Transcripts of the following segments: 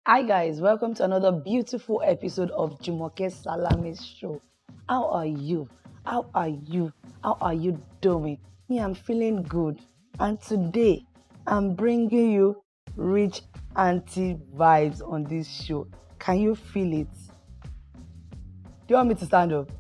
Hi guys, welcome to another beautiful episode of Jumoke Salami's show. How are you? How are you? How are you doing? Me, I'm feeling good. And today, I'm bringing you rich auntie vibes on this show. Can you feel it? Do you want me to stand up?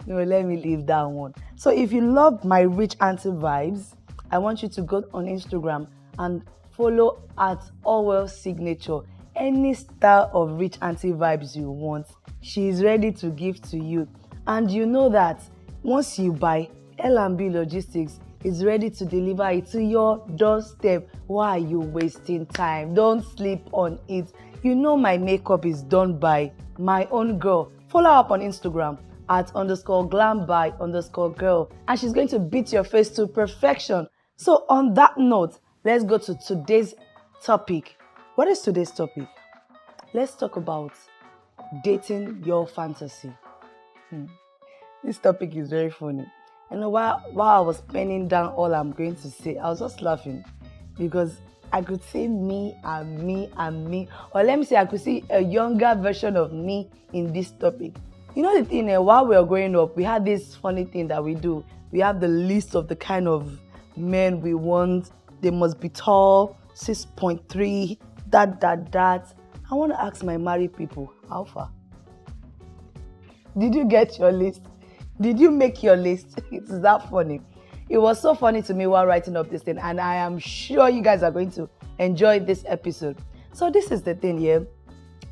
No, let me leave that one. So if you love my rich auntie vibes, I want you to go on Instagram and follow at Orwell Signature. Any style of rich auntie vibes you want, she is ready to give to you. And you know that once you buy, L&B Logistics is ready to deliver it to your doorstep. Why are you wasting time? Don't sleep on it. You know my makeup is done by my own girl. Follow up on Instagram at _glam_by_girl, and she's going to beat your face to perfection. So on that note, let's go to today's topic. What is today's topic? Let's talk about dating your fantasy. This topic is very funny. While I was penning down all I'm going to say, I was just laughing because I could say me and me and me, or let me say I could see a younger version of me in this topic. You know the thing, while we were growing up, we had this funny thing that we do. We have the list of the kind of men we want. They must be tall, 6'3", that. I want to ask my married people, how far? Did you get your list? Did you make your list? It's that funny. It was so funny to me while writing up this thing, and I am sure you guys are going to enjoy this episode. So this is the thing here.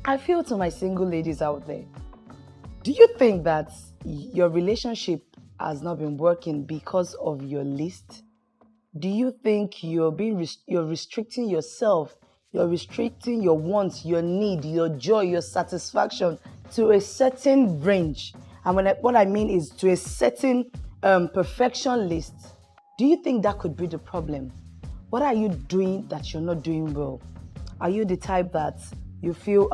I feel to my single ladies out there, do you think that your relationship has not been working because of your list? Do you think you're restricting yourself? You're restricting your wants, your need, your joy, your satisfaction to a certain range. And what I mean is to a certain perfection list. Do you think that could be the problem? What are you doing that you're not doing well? Are you the type that you feel,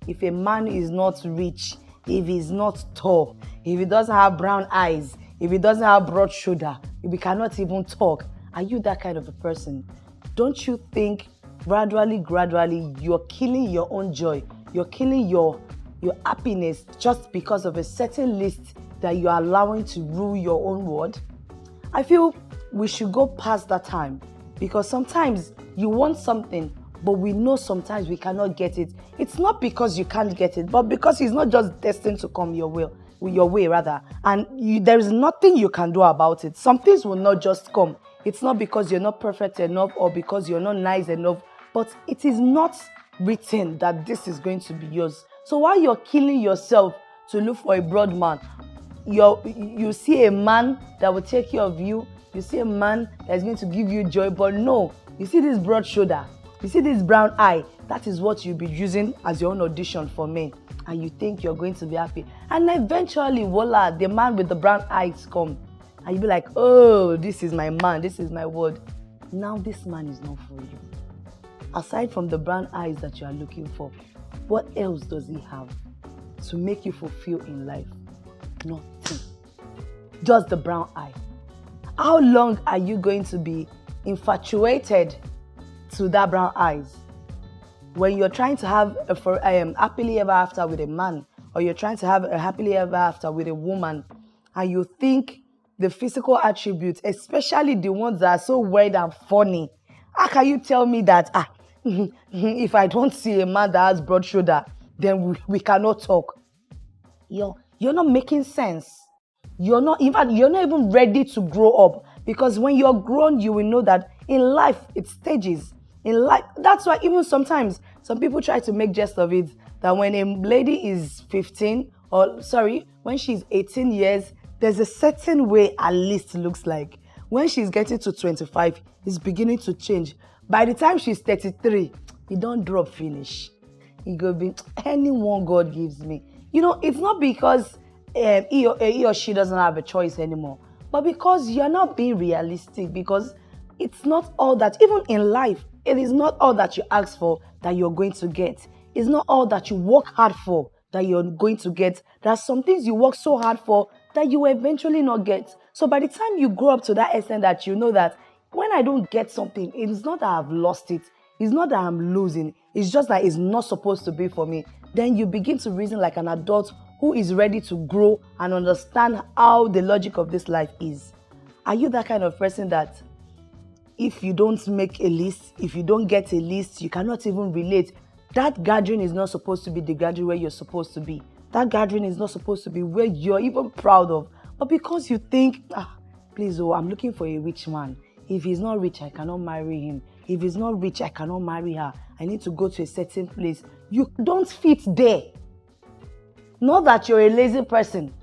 if a man is not rich, if he's not tall, if he doesn't have brown eyes, if he doesn't have broad shoulder, if he cannot even talk, are you that kind of a person? Don't you think gradually, you're killing your own joy, you're killing your happiness just because of a certain list that you're allowing to rule your own world? I feel we should go past that time, because sometimes you want something, but we know sometimes we cannot get it. It's not because you can't get it, but because it's not just destined to come your way, and there is nothing you can do about it. Some things will not just come. It's not because you're not perfect enough or because you're not nice enough, but it is not written that this is going to be yours. So while you're killing yourself to look for a broad man, you see a man that will take care of you, you see a man that is going to give you joy, but no, you see this broad shoulder, you see this brown eye, that is what you'll be using as your own audition for men, and you think you're going to be happy. And eventually, voila, the man with the brown eyes come, and you'll be like, oh, this is my man, this is my word. Now this man is not for you. Aside from the brown eyes that you are looking for, what else does he have to make you fulfill in life? Nothing. Just the brown eye. How long are you going to be infatuated to that brown eyes? When you're trying to have a happily ever after with a man, or you're trying to have a happily ever after with a woman, and you think the physical attributes, especially the ones that are so weird and funny, how can you tell me that if I don't see a man that has broad shoulder, then we cannot talk? You're not making sense. You're not even ready to grow up, because when you're grown, you will know that in life it's stages. In life, that's why even sometimes some people try to make jest of it, that when a lady is 15, when she's 18 years, there's a certain way her list looks like. When she's getting to 25, it's beginning to change. By the time she's 33, it don't drop finish. It go be anyone God gives me. It's not because he or she doesn't have a choice anymore, but because you're not being realistic, because it's not all that, even in life, it is not all that you ask for that you're going to get. It's not all that you work hard for that you're going to get. There are some things you work so hard for that you will eventually not get. So by the time you grow up to that extent that you know that when I don't get something, it is not that I've lost it. It's not that I'm losing. It's just that it's not supposed to be for me. Then you begin to reason like an adult who is ready to grow and understand how the logic of this life is. Are you that kind of person that if you don't make a list, if you don't get a list, you cannot even relate? That gathering is not supposed to be the gathering where you're supposed to be. That gathering is not supposed to be where you're even proud of. But because you think, please, I'm looking for a rich man. If he's not rich, I cannot marry him. If he's not rich, I cannot marry her. I need to go to a certain place. You don't fit there. Not that you're a lazy person.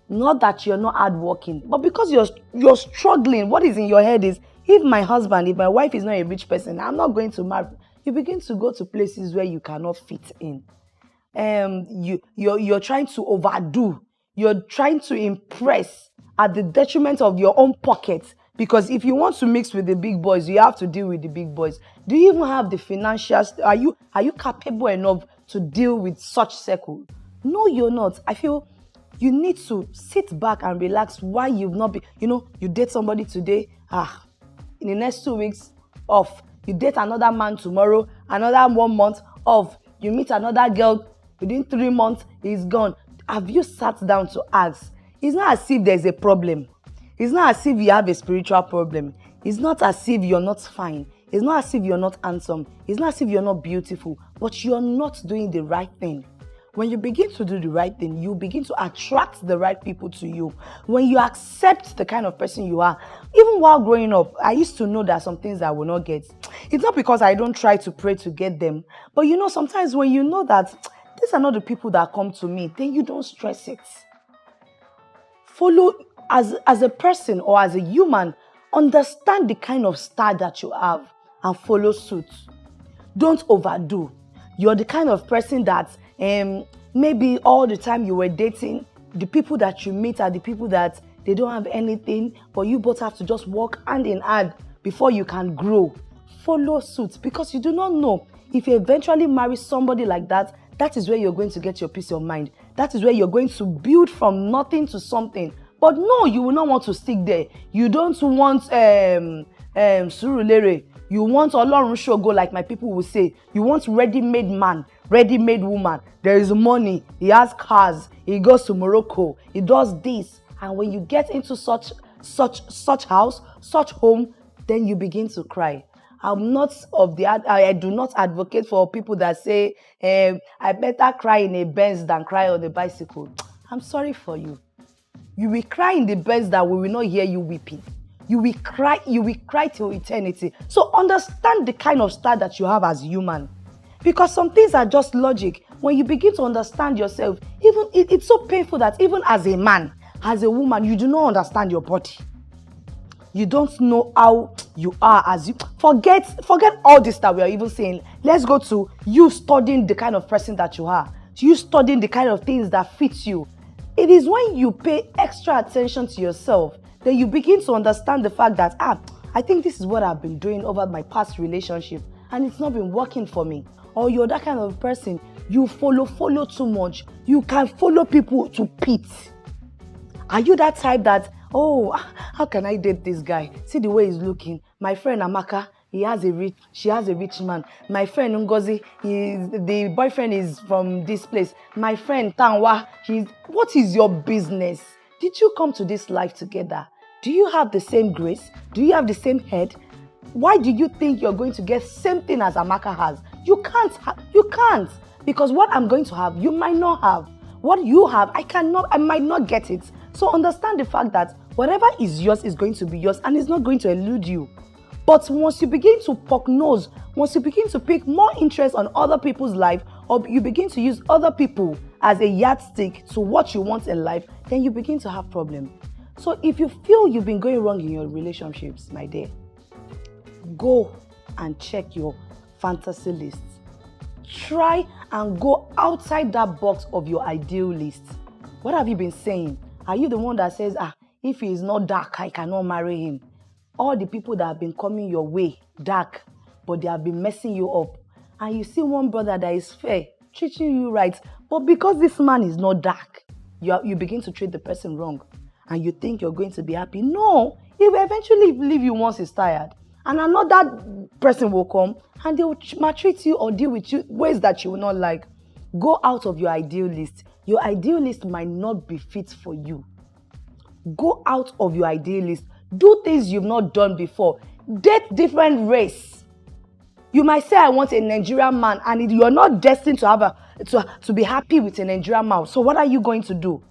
Not that you're not hardworking. But because you're struggling, what is in your head is, if my wife is not a rich person, I'm not going to marry. You begin to go to places where you cannot fit in. You're trying to overdo. You're trying to impress at the detriment of your own pocket. Because if you want to mix with the big boys, you have to deal with the big boys. Do you even have the financials? Are you capable enough to deal with such circle? No, you're not. I feel you need to sit back and relax. Why you've not been, you date somebody today, in the next 2 weeks, off. You date another man tomorrow, another 1 month, off. You meet another girl, within 3 months, he's gone. Have you sat down to ask? It's not as if there's a problem. It's not as if you have a spiritual problem. It's not as if you're not fine. It's not as if you're not handsome. It's not as if you're not beautiful. But you're not doing the right thing. When you begin to do the right thing, you begin to attract the right people to you. When you accept the kind of person you are. Even while growing up, I used to know that some things I will not get. It's not because I don't try to pray to get them. But sometimes when you know that these are not the people that come to me, then you don't stress it. Follow, as a person or as a human, understand the kind of star that you have and follow suit. Don't overdo. You're the kind of person that maybe all the time you were dating, the people that you meet are the people that they don't have anything, but you both have to just walk hand in hand before you can grow. Follow suit, because you do not know if you eventually marry somebody like that, that is where you're going to get your peace of mind. That is where you're going to build from nothing to something. But no, you will not want to stick there. You don't want Surulere. You want Olorun Shogo, like my people will say. You want ready-made man, ready-made woman. There is money. He has cars. He goes to Morocco. He does this. And when you get into such house, such home, then you begin to cry. I do not advocate for people that say, I better cry in a Benz than cry on a bicycle. I'm sorry for you. You will cry in the Benz that we will not hear you weeping. You will cry till eternity. So understand the kind of star that you have as human. Because some things are just logic. When you begin to understand yourself, it's so painful that even as a man, as a woman, you do not understand your body. You don't know how you are as you. Forget all this that we are even saying. Let's go to you studying the kind of person that you are. You studying the kind of things that fit you. It is when you pay extra attention to yourself that you begin to understand the fact that, I think this is what I've been doing over my past relationship and it's not been working for me. Or you're that kind of person, you follow too much. You can follow people to pit. Are you that type that, how can I date this guy? See the way he's looking. My friend Amaka, she has a rich man. My friend Ngozi, the boyfriend is from this place. My friend Tanwa, what is your business? Did you come to this life together? Do you have the same grace? Do you have the same head? Why do you think you're going to get same thing as Amaka has? You can't. Because what I'm going to have, you might not have. What you have, I might not get it. So understand the fact that whatever is yours is going to be yours and it's not going to elude you. But once you begin to poke nose, once you begin to pick more interest on other people's life, or you begin to use other people as a yardstick to what you want in life, then you begin to have problems. So if you feel you've been going wrong in your relationships, my dear, go and check your fantasy list. Try and go outside that box of your ideal list. What have you been saying? Are you the one that says, if he is not dark, I cannot marry him? All the people that have been coming your way, dark, but they have been messing you up. And you see one brother that is fair, treating you right, but because this man is not dark, you begin to treat the person wrong. And you think you're going to be happy. No, he will eventually leave you once he's tired. and another person will come and they will maltreat you or deal with you ways that you will not like. Go out of your ideal list. Your ideal list might not be fit for you. Go out of your ideal list. Do things you've not done before. Date different race. You might say, I want a Nigerian man, and you're not destined to have to be happy with a Nigerian man. So what are you going to do?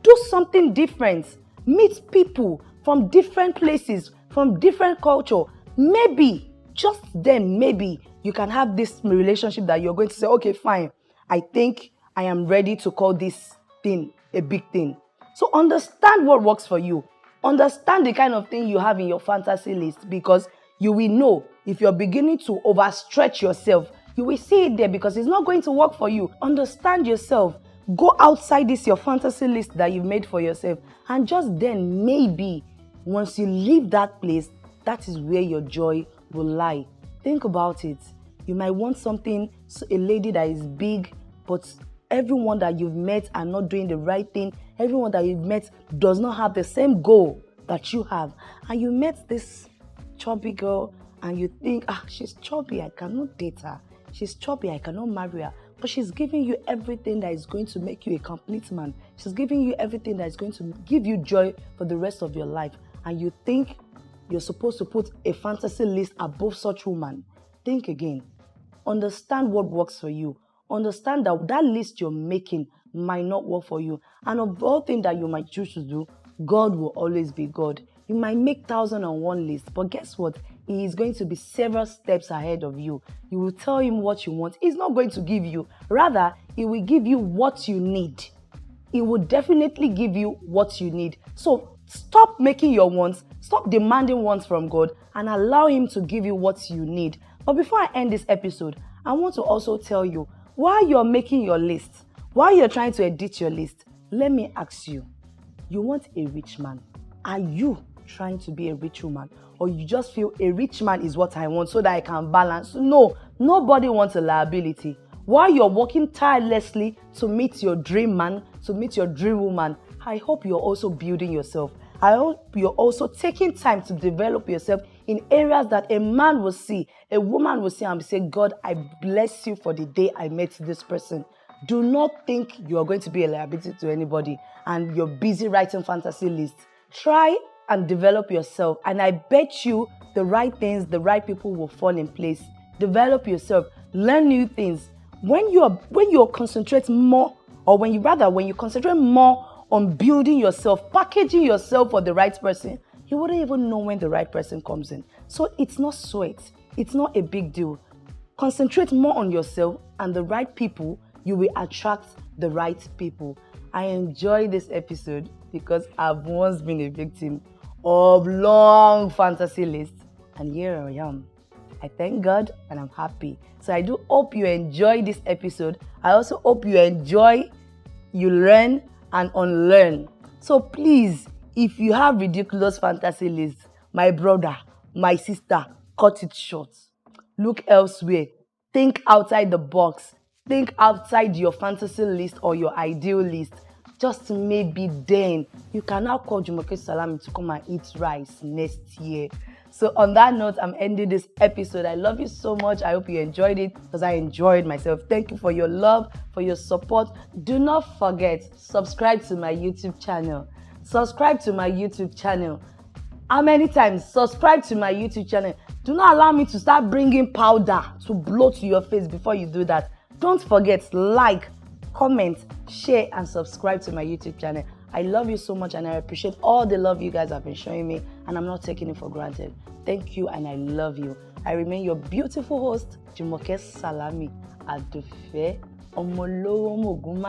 Do something different. Meet people from different places, from different culture. Maybe, just then, maybe you can have this relationship that you're going to say, okay, fine. I think I am ready to call this thing a big thing. So understand what works for you. Understand the kind of thing you have in your fantasy list, because you will know if you're beginning to overstretch yourself, you will see it there because it's not going to work for you. Understand yourself. Go outside this your fantasy list that you've made for yourself, and just then maybe once you leave that place, that is where your joy will lie. Think about it. You might want something, a lady that is big, but everyone that you've met are not doing the right thing. Everyone that you've met does not have the same goal that you have. And you met this chubby girl and you think, she's chubby, I cannot date her. She's chubby, I cannot marry her. But she's giving you everything that is going to make you a complete man. She's giving you everything that is going to give you joy for the rest of your life. And you think you're supposed to put a fantasy list above such woman. Think again. Understand what works for you. Understand that that list you're making might not work for you. And of all things that you might choose to do, God will always be God. You might make 1,001 lists, but guess what? He is going to be several steps ahead of you. You will tell him what you want. He's not going to give you. Rather, he will give you what you need. He will definitely give you what you need. So stop making your wants. Stop demanding wants from God and allow him to give you what you need. But before I end this episode, I want to also tell you, while you're making your list, while you're trying to edit your list, let me ask you, you want a rich man? Are you trying to be a rich woman? Or you just feel a rich man is what I want so that I can balance? No, nobody wants a liability. While you're working tirelessly to meet your dream man, to meet your dream woman, I hope you're also building yourself. I hope you're also taking time to develop yourself in areas that a man will see, a woman will see and say, God, I bless you for the day I met this person. Do not think you are going to be a liability to anybody and you're busy writing fantasy lists. Try and develop yourself, and I bet you the right things, the right people will fall in place. Develop yourself, learn new things. When you concentrate more, or when you concentrate more on building yourself, packaging yourself for the right person, you wouldn't even know when the right person comes in. So it's not sweat. It's not a big deal. Concentrate more on yourself and the right people. You will attract the right people. I enjoy this episode because I've once been a victim of long fantasy lists, and here I am. I thank God and I'm happy. So I do hope you enjoy this episode. I also hope you learn and unlearn. So please, if you have ridiculous fantasy lists, my brother, my sister, cut it short. Look elsewhere. Think outside the box. Think outside your fantasy list or your ideal list. Just maybe then you can now call Jumoke Salami to come and eat rice next year. So on that note, I'm ending this episode. I love you so much. I hope you enjoyed it because I enjoyed myself. Thank you for your love, for your support. Do not forget, subscribe to my YouTube channel. Subscribe to my YouTube channel. How many times? Subscribe to my YouTube channel. Do not allow me to start bringing powder to blow to your face before you do that. Don't forget, like, comment, share, and subscribe to my YouTube channel. I love you so much and I appreciate all the love you guys have been showing me, and I'm not taking it for granted. Thank you and I love you. I remain your beautiful host, Jumoke Salami, Adufe, Omolowo Mogun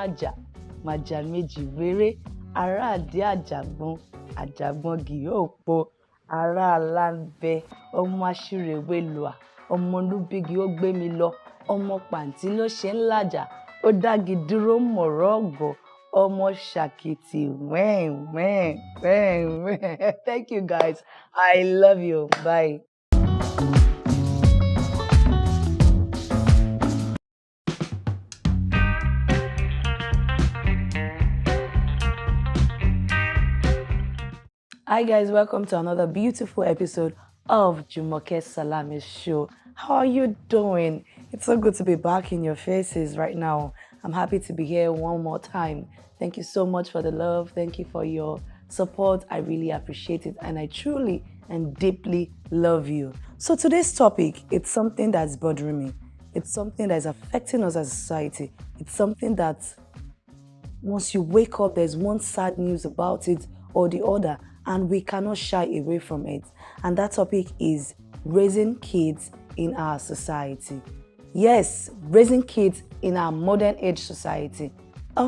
Maja Meji Were, Ara Ade Ajagbon, Ajagbon Giyopo, Ara Alanbe, Omo Ashirewe Lua, Omo Olubigi ó gbé mi lọ, Ọmọ pàǹtí ló ṣe ń làjà, ó dági dúró mọ̀rọ̀ ọ̀gọ̀, ọmọ ṣàkìtì wẹ́n. Thank you guys. I love you. Bye. Hi guys, welcome to another beautiful episode of Jumoke Salami's show. How are you doing? It's so good to be back in your faces right now. I'm happy to be here one more time. Thank you so much for the love. Thank you for your support. I really appreciate it, and I truly and deeply love you. So today's topic, it's something that's bothering me. It's something that is affecting us as a society. It's something that once you wake up, there's one sad news about it or the other, and we cannot shy away from it. And that topic is raising kids in our society. Yes, raising kids in our modern age society.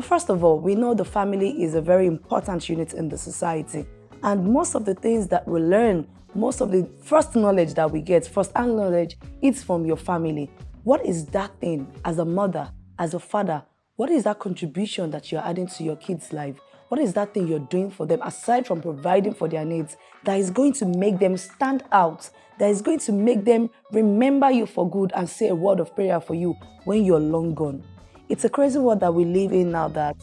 First of all, we know the family is a very important unit in the society. And most of the things that we learn, most of the first knowledge that we get, first-hand knowledge, it's from your family. What is that thing as a mother, as a father? What is that contribution that you're adding to your kids' life? What is that thing you're doing for them, aside from providing for their needs, that is going to make them stand out, that is going to make them remember you for good and say a word of prayer for you when you're long gone? It's a crazy world that we live in now that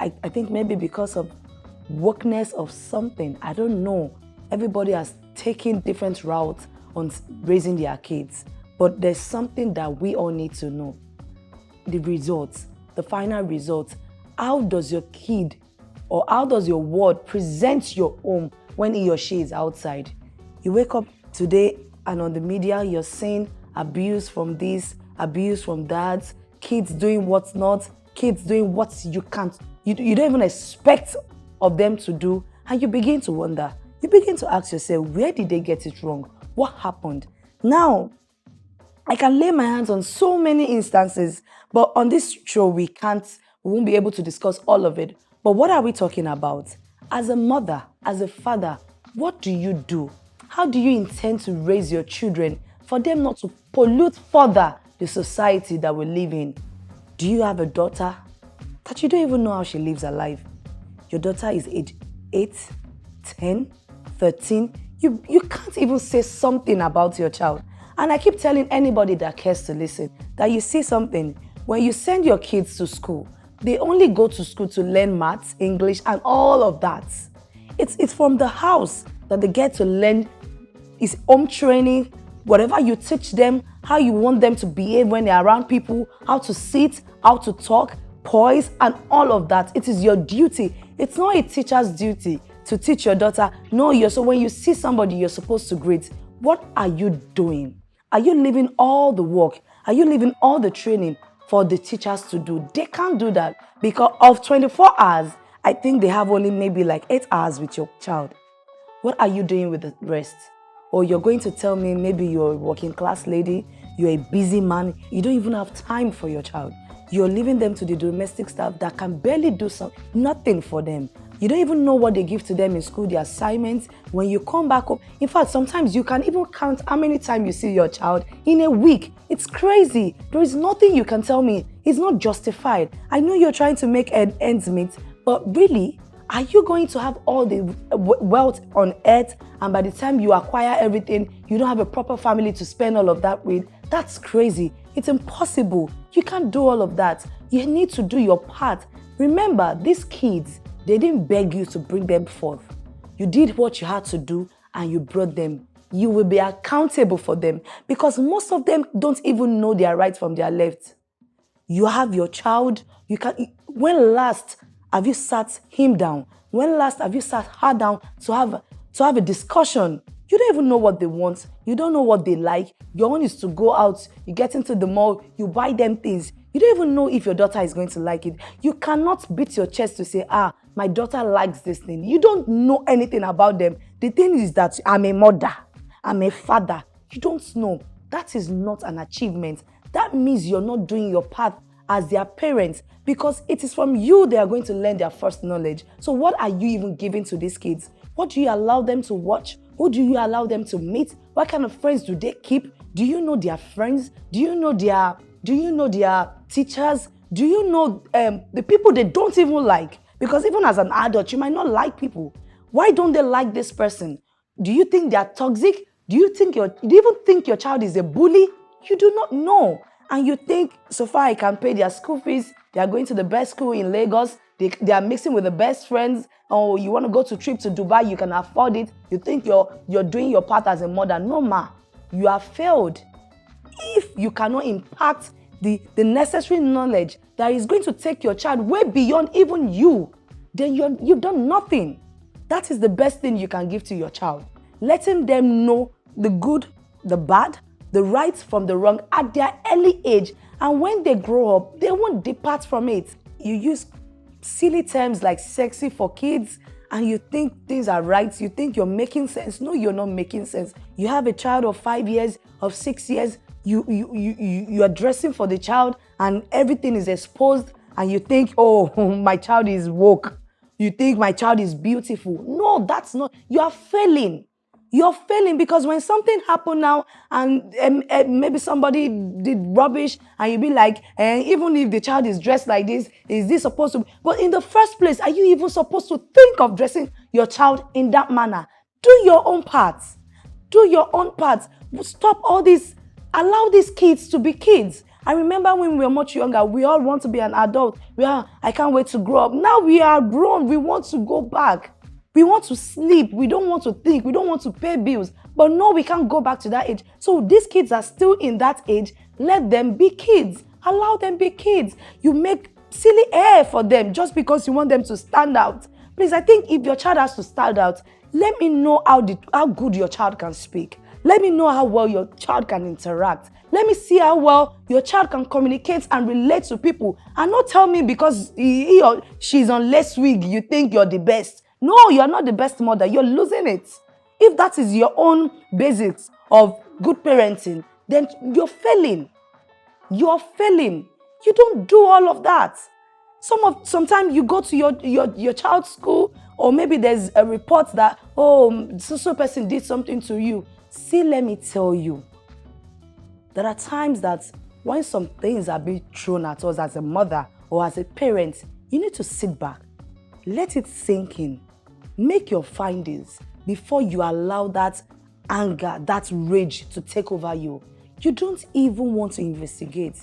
I think maybe because of wokeness of something, I don't know, everybody has taken different routes on raising their kids. But there's something that we all need to know. The results, the final results. How does your kid or how does your ward present your home when he or she is outside? You wake up today and on the media you're seeing abuse from this, abuse from that, kids doing what's not, kids doing what you can't, you don't even expect of them to do, and you begin to wonder. You begin to ask yourself, where did they get it wrong? What happened? Now, I can lay my hands on so many instances, but on this show, we won't be able to discuss all of it. But what are we talking about? As a mother, as a father, what do you do? How do you intend to raise your children for them not to pollute further the society that we live in? Do you have a daughter that you don't even know how she lives her life? Your daughter is age 8, 10, 13. You can't even say something about your child. And I keep telling anybody that cares to listen that you see something. When you send your kids to school, they only go to school to learn maths, English, and all of that. It's from the house that they get to learn. It's home training, whatever you teach them, how you want them to behave when they're around people, how to sit, how to talk, poise, and all of that. It is your duty. It's not a teacher's duty to teach your daughter. No, so when you see somebody you're supposed to greet, what are you doing? Are you leaving all the work? Are you leaving all the training for the teachers to do? They can't do that because of 24 hours, I think they have only maybe like 8 hours with your child. What are you doing with the rest? Or you're going to tell me maybe you're a working class lady, you're a busy man, you don't even have time for your child. You're leaving them to the domestic staff that can barely do nothing for them. You don't even know what they give to them in school, the assignments. When you come back home, in fact, sometimes you can even count how many times you see your child in a week. It's crazy. There is nothing you can tell me. It's not justified. I know you're trying to make ends meet, but really, are you going to have all the wealth on earth, and by the time you acquire everything, you don't have a proper family to spend all of that with? That's crazy. It's impossible. You can't do all of that. You need to do your part. Remember, these kids, they didn't beg you to bring them forth. You did what you had to do and you brought them. You will be accountable for them because most of them don't even know their right from their left. You have your child. When last have you sat him down? When last have you sat her down to have a discussion? You don't even know what they want. You don't know what they like. Your own is to go out. You get into the mall. You buy them things. You don't even know if your daughter is going to like it. You cannot beat your chest to say, my daughter likes this thing. You don't know anything about them. The thing is that I'm a mother. I'm a father. You don't know. That is not an achievement. That means you're not doing your part as their parents because it is from you they are going to learn their first knowledge. So what are you even giving to these kids? What do you allow them to watch? Who do you allow them to meet? What kind of friends do they keep? Do you know their friends? Do you know their teachers? Do you know the people they don't even like? Because even as an adult, you might not like people. Why don't they like this person? Do you think they are toxic? Do you even think your child is a bully? You do not know. And you think, so far I can pay their school fees, they are going to the best school in Lagos, They are mixing with the best friends. Or you want to go to trip to Dubai, you can afford it. You think you're doing your part as a mother. No, ma. You have failed. If you cannot impact the necessary knowledge that is going to take your child way beyond even you, then you've done nothing. That is the best thing you can give to your child. Letting them know the good, the bad, the right from the wrong at their early age. And when they grow up, they won't depart from it. You use silly terms like sexy for kids, and you think things are right. You think you're making sense. No, you're not making sense. You have a child of 5 years, of 6 years. You are dressing for the child, and everything is exposed, and you think, oh, my child is woke. You think my child is beautiful. No, that's not. You are failing. You're failing because when something happened now and maybe somebody did rubbish and you be like, even if the child is dressed like this, is this supposed to? But in the first place, are you even supposed to think of dressing your child in that manner? Do your own part. Do your own part. Stop all this. Allow these kids to be kids. I remember when we were much younger, we all want to be an adult. I can't wait to grow up. Now we are grown. We want to go back. We want to sleep. We don't want to think. We don't want to pay bills. But no, we can't go back to that age. So these kids are still in that age. Let them be kids. Allow them be kids. You make silly hair for them just because you want them to stand out. Please, I think if your child has to stand out, let me know how good your child can speak. Let me know how well your child can interact. Let me see how well your child can communicate and relate to people. And not tell me because he or she's on less wig, you think you're the best. No, you're not the best mother. You're losing it. If that is your own basics of good parenting, then you're failing. You're failing. You don't do all of that. Sometimes you go to your child's school, or maybe there's a report that, so person did something to you. See, let me tell you, there are times that when some things are being thrown at us as a mother or as a parent, you need to sit back. Let it sink in. Make your findings before you allow that anger, that rage to take over you. You don't even want to investigate.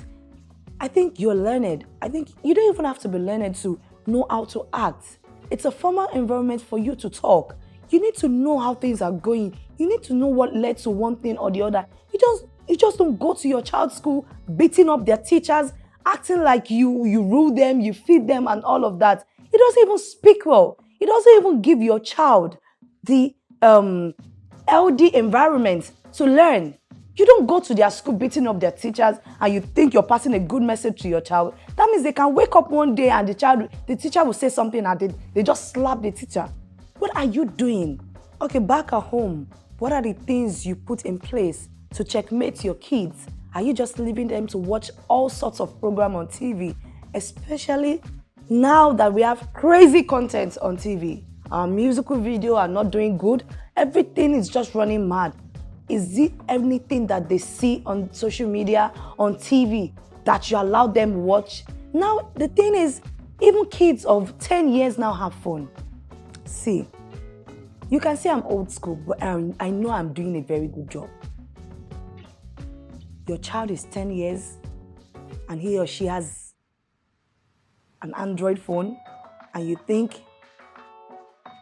I think you're learned. I think you don't even have to be learned to know how to act. It's a formal environment for you to talk. You need to know how things are going. You need to know what led to one thing or the other. You just don't go to your child's school beating up their teachers, acting like you rule them, you feed them and all of that. It doesn't even speak well. It doesn't even give your child the LD environment to learn. You don't go to their school beating up their teachers and you think you're passing a good message to your child. That means they can wake up one day and the teacher will say something and they just slap the teacher. What are you doing? Okay, back at home, what are the things you put in place to checkmate your kids? Are you just leaving them to watch all sorts of programs on TV? Especially now that we have crazy content on TV. Our musical videos are not doing good. Everything is just running mad. Is it anything that they see on social media, on TV, that you allow them watch? Now, the thing is, even kids of 10 years now have phone. See, you can say I'm old school, but I know I'm doing a very good job. Your child is 10 years and he or she has an Android phone, and you think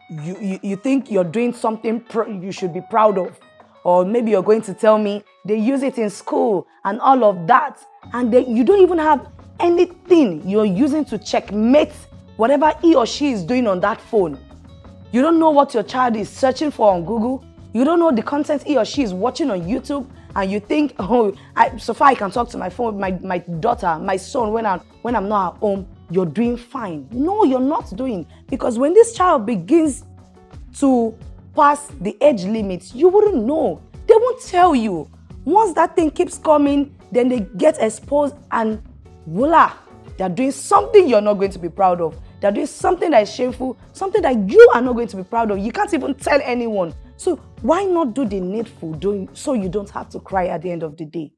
you think you're doing something you should be proud of. Or maybe you're going to tell me they use it in school and all of that, and you don't even have anything you're using to checkmate whatever he or she is doing on that phone. You don't know what your child is searching for on Google. You don't know the content he or she is watching on YouTube, and you think, so far I can talk to my phone, my daughter, my son when I'm not at home. You're doing fine. No, you're not doing. Because when this child begins to pass the age limit, you wouldn't know. They won't tell you. Once that thing keeps coming, then they get exposed and voila, they're doing something you're not going to be proud of. They're doing something that is shameful, something that you are not going to be proud of. You can't even tell anyone. So why not do the needful so you don't have to cry at the end of the day?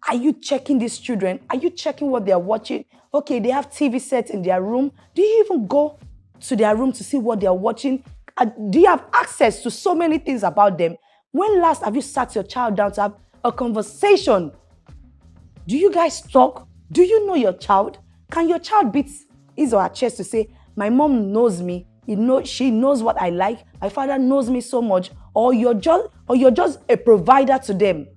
Are you checking these children? Are you checking what they're watching? Okay, they have TV sets in their room. Do you even go to their room to see what they're watching? Do you have access to so many things about them? When last have you sat your child down to have a conversation? Do you guys talk? Do you know your child? Can your child beat his or her chest to say, My mom knows me. She knows what I like. My father knows me so much. Or you're just a provider to them.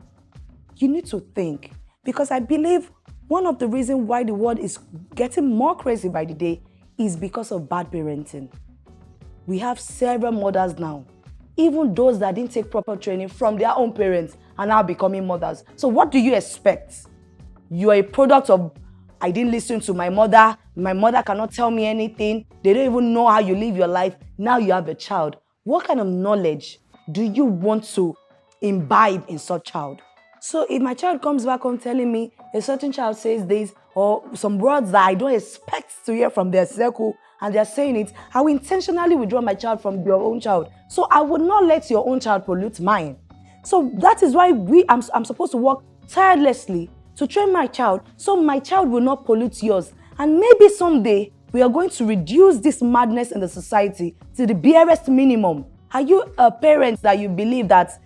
You need to think. Because I believe one of the reasons why the world is getting more crazy by the day is because of bad parenting. We have several mothers now, even those that didn't take proper training from their own parents are now becoming mothers. So what do you expect? You are a product of, I didn't listen to my mother cannot tell me anything, they don't even know how you live your life. Now you have a child. What kind of knowledge do you want to imbibe in such child? So if my child comes back home telling me a certain child says this or some words that I don't expect to hear from their circle and they're saying it, I will intentionally withdraw my child from your own child. So I would not let your own child pollute mine. So that is why I'm supposed to work tirelessly to train my child so my child will not pollute yours. And maybe someday we are going to reduce this madness in the society to the barest minimum. Are you a parent that you believe that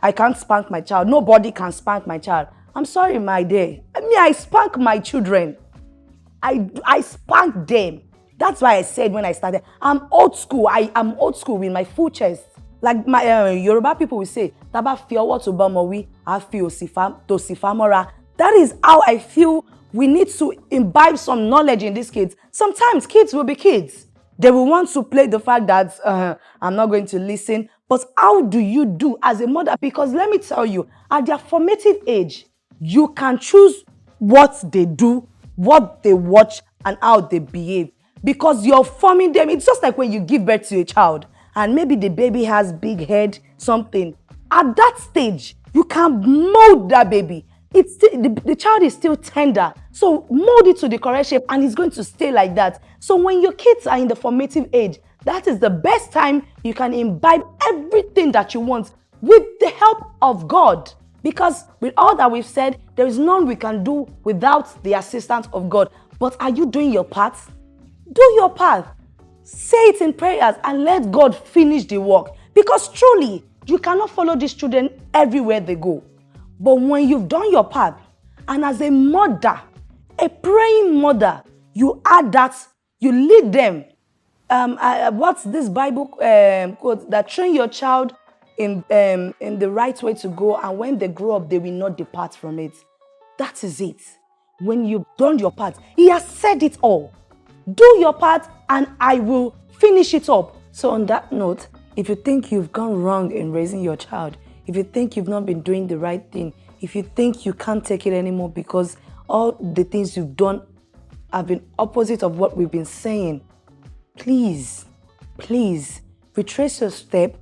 I can't spank my child? Nobody can spank my child. I'm sorry, my dear. I spank my children. I spank them. That's why I said when I started, I'm old school. I am old school with my full chest. Like my Yoruba people will say, "Taba fi owo to bamowi, I feel to sifamora." That is how I feel. We need to imbibe some knowledge in these kids. Sometimes kids will be kids. They will want to play the fact that I'm not going to listen. But how do you do as a mother? Because let me tell you, at their formative age, you can choose what they do, what they watch, and how they behave. Because you're forming them. It's just like when you give birth to a child and maybe the baby has big head, something. At that stage, you can mold that baby. The child is still tender. So mold it to the correct shape and it's going to stay like that. So when your kids are in the formative age, that is the best time you can imbibe everything that you want with the help of God. Because with all that we've said, there is none we can do without the assistance of God. But are you doing your part? Do your part. Say it in prayers and let God finish the work. Because truly, you cannot follow these children everywhere they go. But when you've done your part, and as a mother, a praying mother, you add that, you lead them. What's this Bible quote? That train your child in the right way to go, and when they grow up, they will not depart from it. That is it. When you've done your part, He has said it all. Do your part, and I will finish it up. So on that note, if you think you've gone wrong in raising your child, if you think you've not been doing the right thing, if you think you can't take it anymore because all the things you've done have been opposite of what we've been saying, please retrace your step,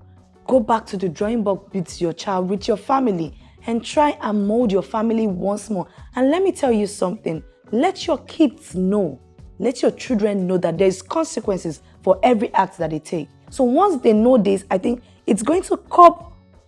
go back to the drawing board with your child, with your family, and try and mold your family once more. And let me tell you something, let your kids know, let your children know that there's consequences for every act that they take. So once they know this, I think it's going to curb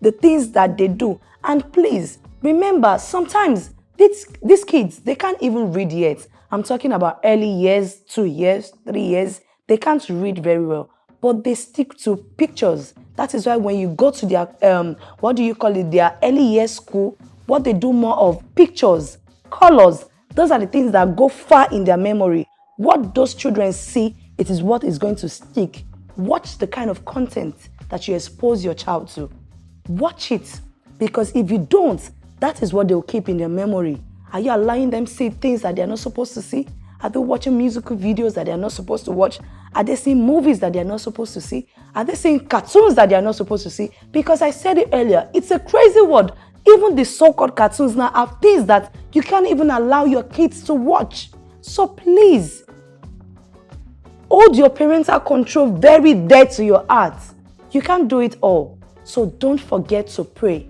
the things that they do. And please remember, sometimes these kids, they can't even read yet. I'm talking about early years, 2 years, 3 years. They can't read very well, but they stick to pictures. That is why when you go to their their early years school, what they do more of pictures, colors. Those are the things that go far in their memory. What those children see, it is what is going to stick. Watch the kind of content that you expose your child to. Watch it, because if you don't, that is what they'll keep in their memory. Are you allowing them see things that they're not supposed to see? Are they watching musical videos that they're not supposed to watch? Are they seeing movies that they're not supposed to see? Are they seeing cartoons that they're not supposed to see? Because I said it earlier, it's a crazy world. Even the so-called cartoons now have things that you can't even allow your kids to watch. So please, hold your parental control very dear to your heart. You can't do it all. So don't forget to pray.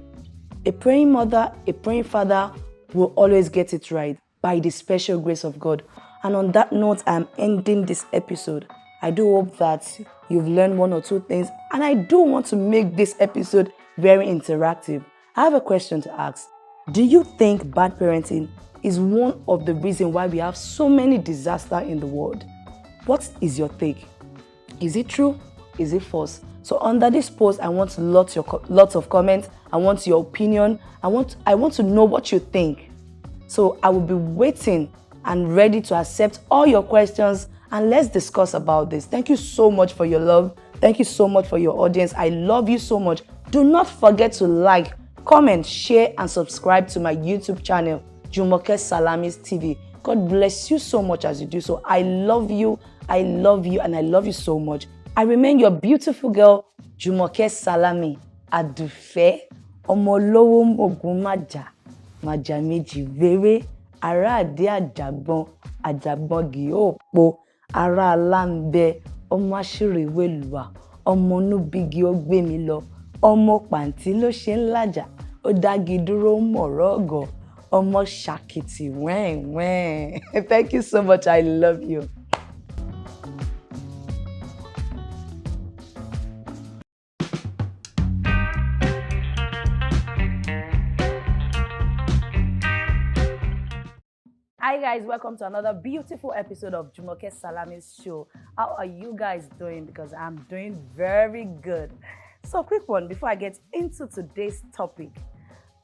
A praying mother, a praying father will always get it right by the special grace of God. And on that note, I'm ending this episode. I do hope that you've learned 1 or 2 things. And I do want to make this episode very interactive. I have a question to ask. Do you think bad parenting is one of the reasons why we have so many disasters in the world? What is your take? Is it true? Is it false? So under this post, I want lots of comments. I want your opinion. I want to know what you think. So I will be waiting and ready to accept all your questions and let's discuss about this. Thank you so much for your love. Thank you so much for your audience. I love you so much. Do not forget to like, comment, share, and subscribe to my YouTube channel, Jumoke Salami's TV. God bless you so much as you do so. I love you, and I love you so much. I remain your beautiful girl, Jumoke Salami, Adufe, Omolowo Ogun Maja, Maja Meji Vere, Ara Ade Ajagbon, Ajagbon Giopo, Ara Alambe, Ọmọ Aṣírí Wélùwà, Ọmọ Onúbígi ó gbé mi lọ, Ọmọ Pàǹtí ló ṣe ń làjà, ó dági dúró mọ̀rọ̀ ọ̀gọ̀, Ọmọ Ṣàkìtì wẹ́n. Thank you so much. I love you. Hi guys, welcome to another beautiful episode of Jumoke Salami's show. How are you guys doing? Because I'm doing very good. So quick one before I get into today's topic.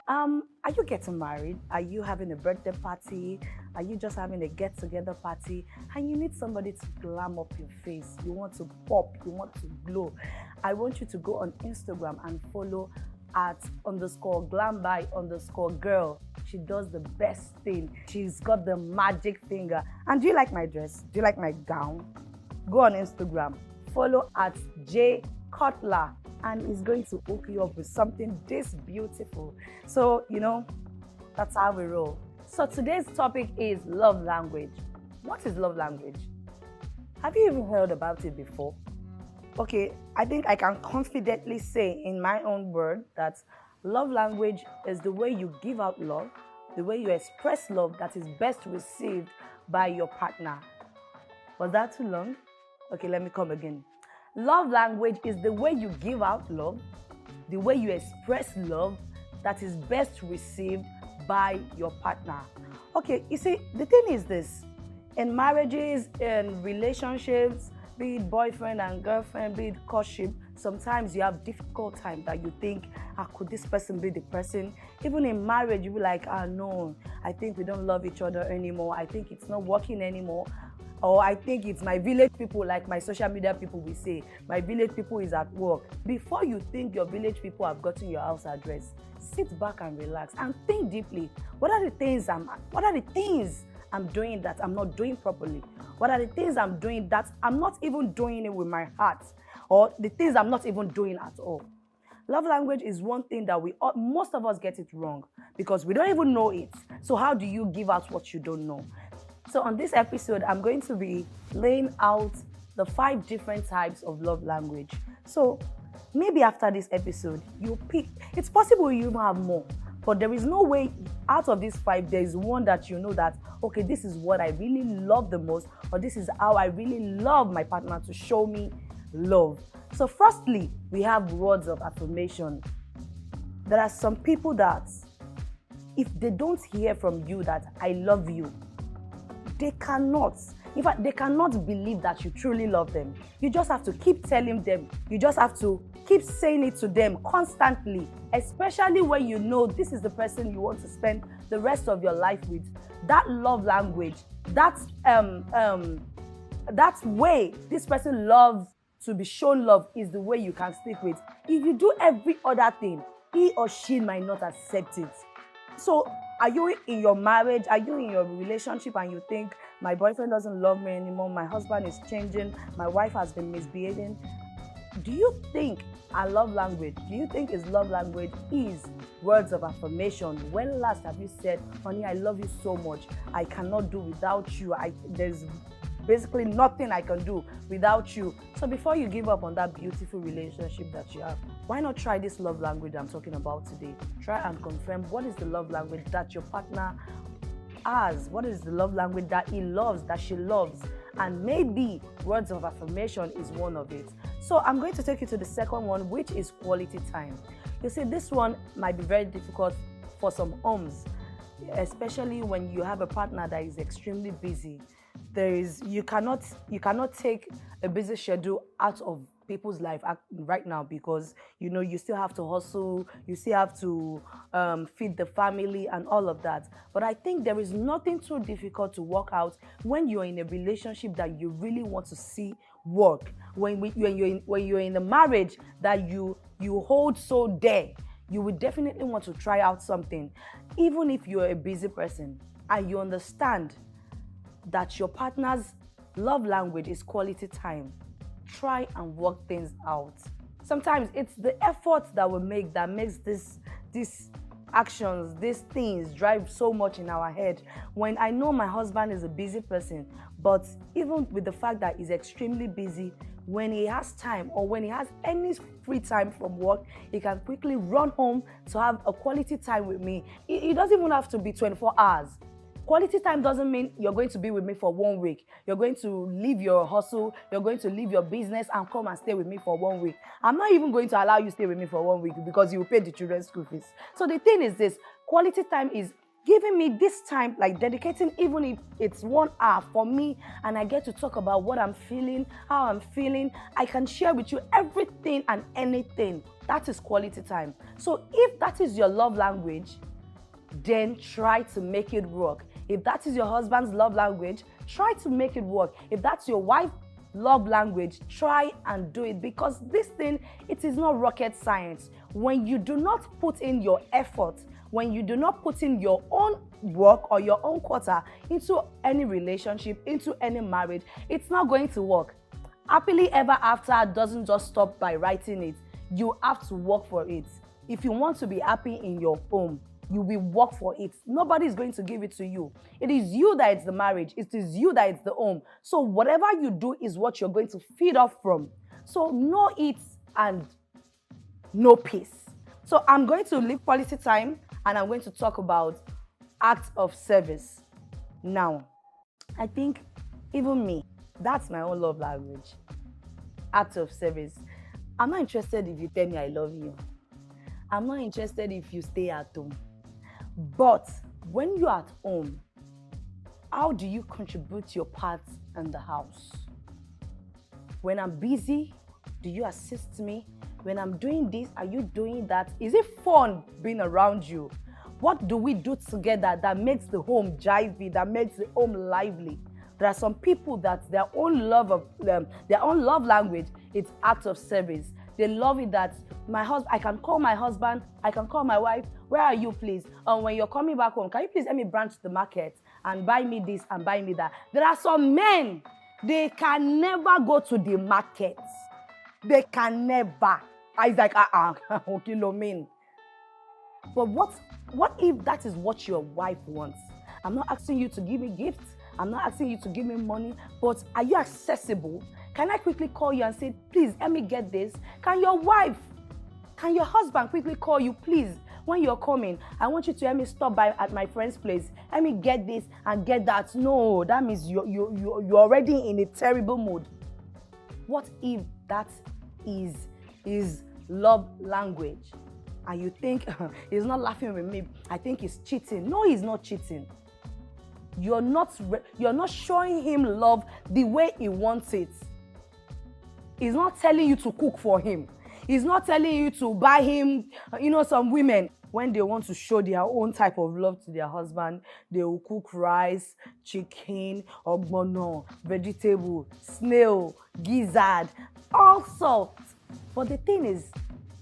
Are you getting married? Are you having a birthday party? Are you just having a get-together party? And you need somebody to glam up your face. You want to pop, you want to glow. I want you to go on Instagram and follow @_glamby_girl. She does the best thing. She's got the magic finger. And do you like my dress? Do you like my gown? Go on Instagram, follow @jcutler, and it's going to hook you up with something this beautiful. So, that's how we roll. So today's topic is love language. What is love language? Have you even heard about it before? Okay, I think I can confidently say in my own word that love language is the way you give out love, the way you express love that is best received by your partner. Was that too long? Okay, let me come again. Love language is the way you give out love, the way you express love that is best received by your partner. Okay, you see, the thing is this. In marriages, in relationships, be it boyfriend and girlfriend, be it courtship, sometimes you have difficult time that you think, could this person be the person? Even in marriage, you be like, no, I think we don't love each other anymore. I think it's not working anymore. Or I think it's my village people, like my social media people will say, my village people is at work. Before you think your village people have gotten your house address, sit back and relax and think deeply. What are the things I'm doing that I'm not doing properly? What are the things I'm doing that I'm not even doing it with my heart? Or the things I'm not even doing at all? Love language is one thing that most of us get it wrong because we don't even know it. So how do you give out what you don't know? So on this episode, I'm going to be laying out the 5 different types of love language. So maybe after this episode, you pick. It's possible you even have more. But there is no way out of these 5, there is one that you know that, okay, this is what I really love the most, or this is how I really love my partner to show me love. So firstly, we have words of affirmation. There are some people that if they don't hear from you that I love you, they cannot. In fact, they cannot believe that you truly love them. You just have to keep telling them. You just have to keep saying it to them constantly, especially when you know this is the person you want to spend the rest of your life with. That love language, that way this person loves to be shown love is the way you can stick with. If you do every other thing, he or she might not accept it. So are you in your marriage? Are you in your relationship and you think, my boyfriend doesn't love me anymore, my husband is changing, my wife has been misbehaving? Do you think his love language is words of affirmation? When last have you said, honey, I love you so much, I cannot do without you, there's basically nothing I can do without you? So before you give up on that beautiful relationship that you have, why not try this love language I'm talking about today? Try and confirm what is the love language that your partner has, what is the love language that he loves, that she loves, and maybe words of affirmation is one of it. So I'm going to take you to the second one, which is quality time. You see, this one might be very difficult for some homes, especially when you have a partner that is extremely busy. You cannot take a busy schedule out of people's life right now, because you still have to hustle, you still have to feed the family and all of that. But I think there is nothing too difficult to work out when you're in a relationship that you really want to see work. When you're in a marriage that you hold so dear, you would definitely want to try out something. Even if you're a busy person and you understand that your partner's love language is quality time, try and work things out. Sometimes it's the effort that makes these actions, these things drive so much in our head. When I know my husband is a busy person, but even with the fact that he's extremely busy, when he has time or when he has any free time from work, he can quickly run home to have a quality time with me. It doesn't even have to be 24 hours. Quality time doesn't mean you're going to be with me for 1 week. You're going to leave your hustle, you're going to leave your business and come and stay with me for 1 week. I'm not even going to allow you to stay with me for 1 week because you will pay the children's school fees. So the thing is this, quality time is giving me this time, like dedicating, even if it's 1 hour for me, and I get to talk about what I'm feeling, how I'm feeling. I can share with you everything and anything. That is quality time. So if that is your love language, then try to make it work. If that is your husband's love language, try to make it work. If that's your wife's love language, try and do it, because this thing, it is not rocket science. When you do not put in your effort, when you do not put in your own work or your own quota into any relationship, into any marriage, it's not going to work. Happily ever after doesn't just stop by writing it. You have to work for it. If you want to be happy in your home, you will work for it. Nobody is going to give it to you. It is you that it's the marriage. It is you that it's the home. So whatever you do is what you're going to feed off from. So no it and no peace. So I'm going to leave quality time and I'm going to talk about acts of service. Now, I think even me, that's my own love language. Acts of service. I'm not interested if you tell me I love you. I'm not interested if you stay at home. But when you're at home, how do you contribute your part in the house? When I'm busy, do you assist me? When I'm doing this, are you doing that? Is it fun being around you? What do we do together that makes the home jivey, that makes the home lively? There are some people that their own love language, it's acts of service. They love it that I can call my husband, I can call my wife, where are you please? When you're coming back home, can you please let me branch to the market and buy me this and buy me that? There are some men, they can never go to the market. They can never. I was like, okay, no mean. But what if that is what your wife wants? I'm not asking you to give me gifts. I'm not asking you to give me money, but are you accessible? Can I quickly call you and say, please, let me get this? Can your husband quickly call you, please, when you're coming, I want you to help me stop by at my friend's place. Let me get this and get that. No, that means you're already in a terrible mood. What if that is love language? And you think he's not laughing with me, I think he's cheating. No, he's not cheating. You're not showing him love the way he wants it. He's not telling you to cook for him. He's not telling you to buy him, some women, when they want to show their own type of love to their husband, they will cook rice, chicken, ogbono, vegetable, snail, gizzard, all sorts. But the thing is,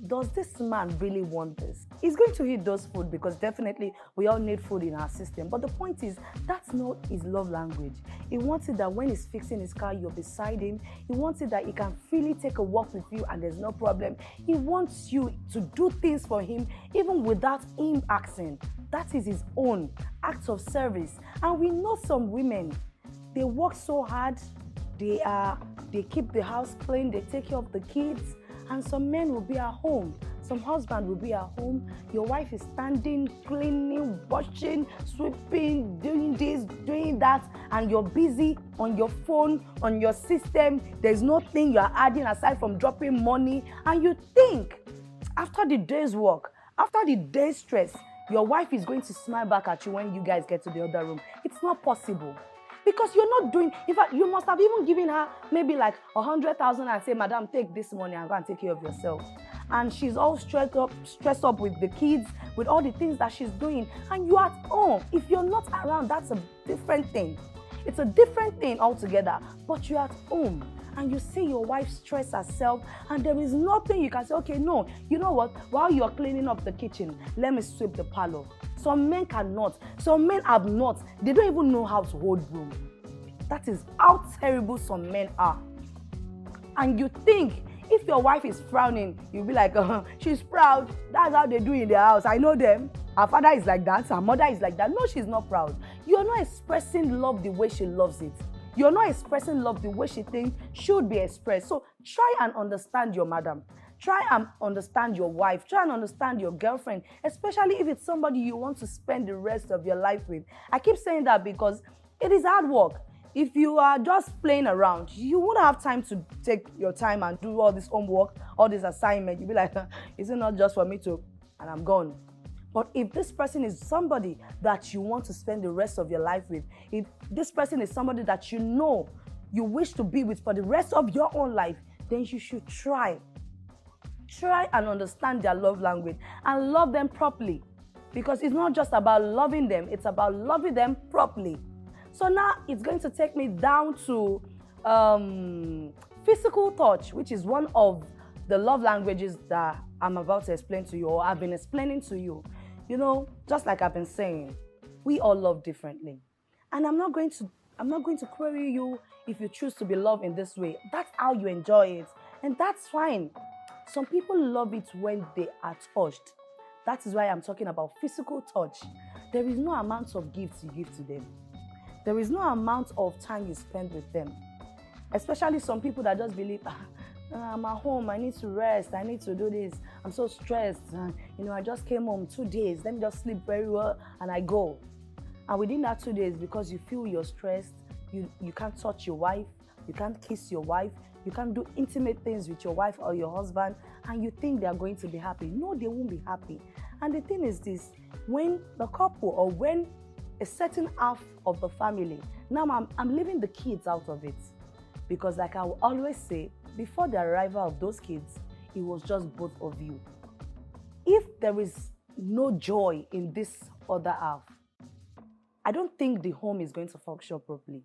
does this man really want this? He's going to eat those food because definitely we all need food in our system. But the point is, that's not his love language. He wants it that when he's fixing his car, you're beside him. He wants it that he can freely take a walk with you and there's no problem. He wants you to do things for him even without him asking. That is his own act of service. And we know some women, they work so hard, they keep the house clean, they take care of the kids. And some men will be at home. Some husband will be at home. Your wife is standing, cleaning, washing, sweeping, doing this, doing that, and you're busy on your phone, on your system. There's nothing you're adding aside from dropping money. And you think, after the day's work, after the day's stress, your wife is going to smile back at you when you guys get to the other room. It's not possible. Because you're not doing, in fact, you must have even given her maybe like 100,000 and say, madam, take this money and go and take care of yourself. And she's all stressed up with the kids, with all the things that she's doing. And you're at home. If you're not around, that's a different thing. It's a different thing altogether. But you're at home and you see your wife stress herself, and there is nothing you can say, okay, no, you know what? While you're cleaning up the kitchen, let me sweep the parlor. Some men cannot. Some men have not. They don't even know how to hold broom. That is how terrible some men are. And you think, if your wife is frowning, you'll be like, she's proud. That's how they do in their house. I know them. Her father is like that. Her mother is like that. No, she's not proud. You're not expressing love the way she loves it. You're not expressing love the way she thinks should be expressed. So try and understand your madam. Try and understand your wife. Try and understand your girlfriend, especially if it's somebody you want to spend the rest of your life with. I keep saying that because it is hard work. If you are just playing around, you won't have time to take your time and do all this homework, all this assignment. You'll be like, is it not just for me to, and I'm gone. But if this person is somebody that you want to spend the rest of your life with, if this person is somebody that you know you wish to be with for the rest of your own life, then you should try. Try and understand their love language and love them properly. Because it's not just about loving them, it's about loving them properly. So now it's going to take me down to physical touch, which is one of the love languages that I'm about to explain to you, or I've been explaining to you. You know, just like I've been saying, we all love differently. And I'm not going to query you if you choose to be loved in this way. That's how you enjoy it. And that's fine. Some people love it when they are touched. That is why I'm talking about physical touch. There is no amount of gifts you give to them. There is no amount of time you spend with them. Especially some people that just believe, I'm at home, I need to rest, I need to do this, I'm so stressed, I just came home 2 days, let me just sleep very well, and I go. And within that 2 days, because you feel you're stressed, you can't touch your wife, you can't kiss your wife, you can't do intimate things with your wife or your husband, and you think they are going to be happy. No, they won't be happy. And the thing is this, when the couple or when a certain half of the family, now I'm leaving the kids out of it. Because like I will always say, before the arrival of those kids, it was just both of you. If there is no joy in this other half, I don't think the home is going to function properly.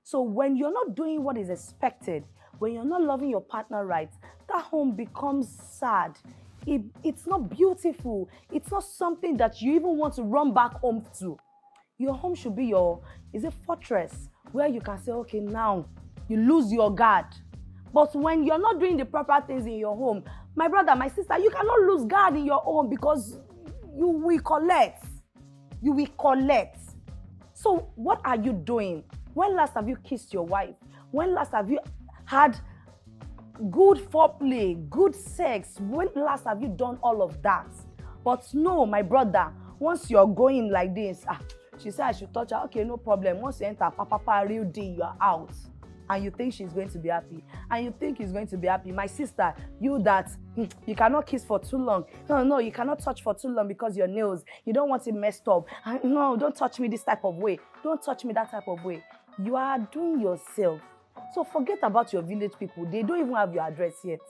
So when you're not doing what is expected, when you're not loving your partner right, that home becomes sad. It's not beautiful. It's not something that you even want to run back home to. Your home should be a fortress where you can say, okay, now you lose your guard. But when you're not doing the proper things in your home, my brother, my sister, you cannot lose guard in your home because you will collect. You will collect. So what are you doing? When last have you kissed your wife? When last have you had good foreplay, good sex? When last have you done all of that? But no, my brother, once you're going like this, she said I should touch her. Okay, no problem. Once you enter papa real deal, you're out. And you think she's going to be happy. And you think he's going to be happy. My sister, you you cannot kiss for too long. No, you cannot touch for too long because your nails, you don't want it messed up. No, don't touch me this type of way. Don't touch me that type of way. You are doing yourself. So forget about your village people. They don't even have your address yet.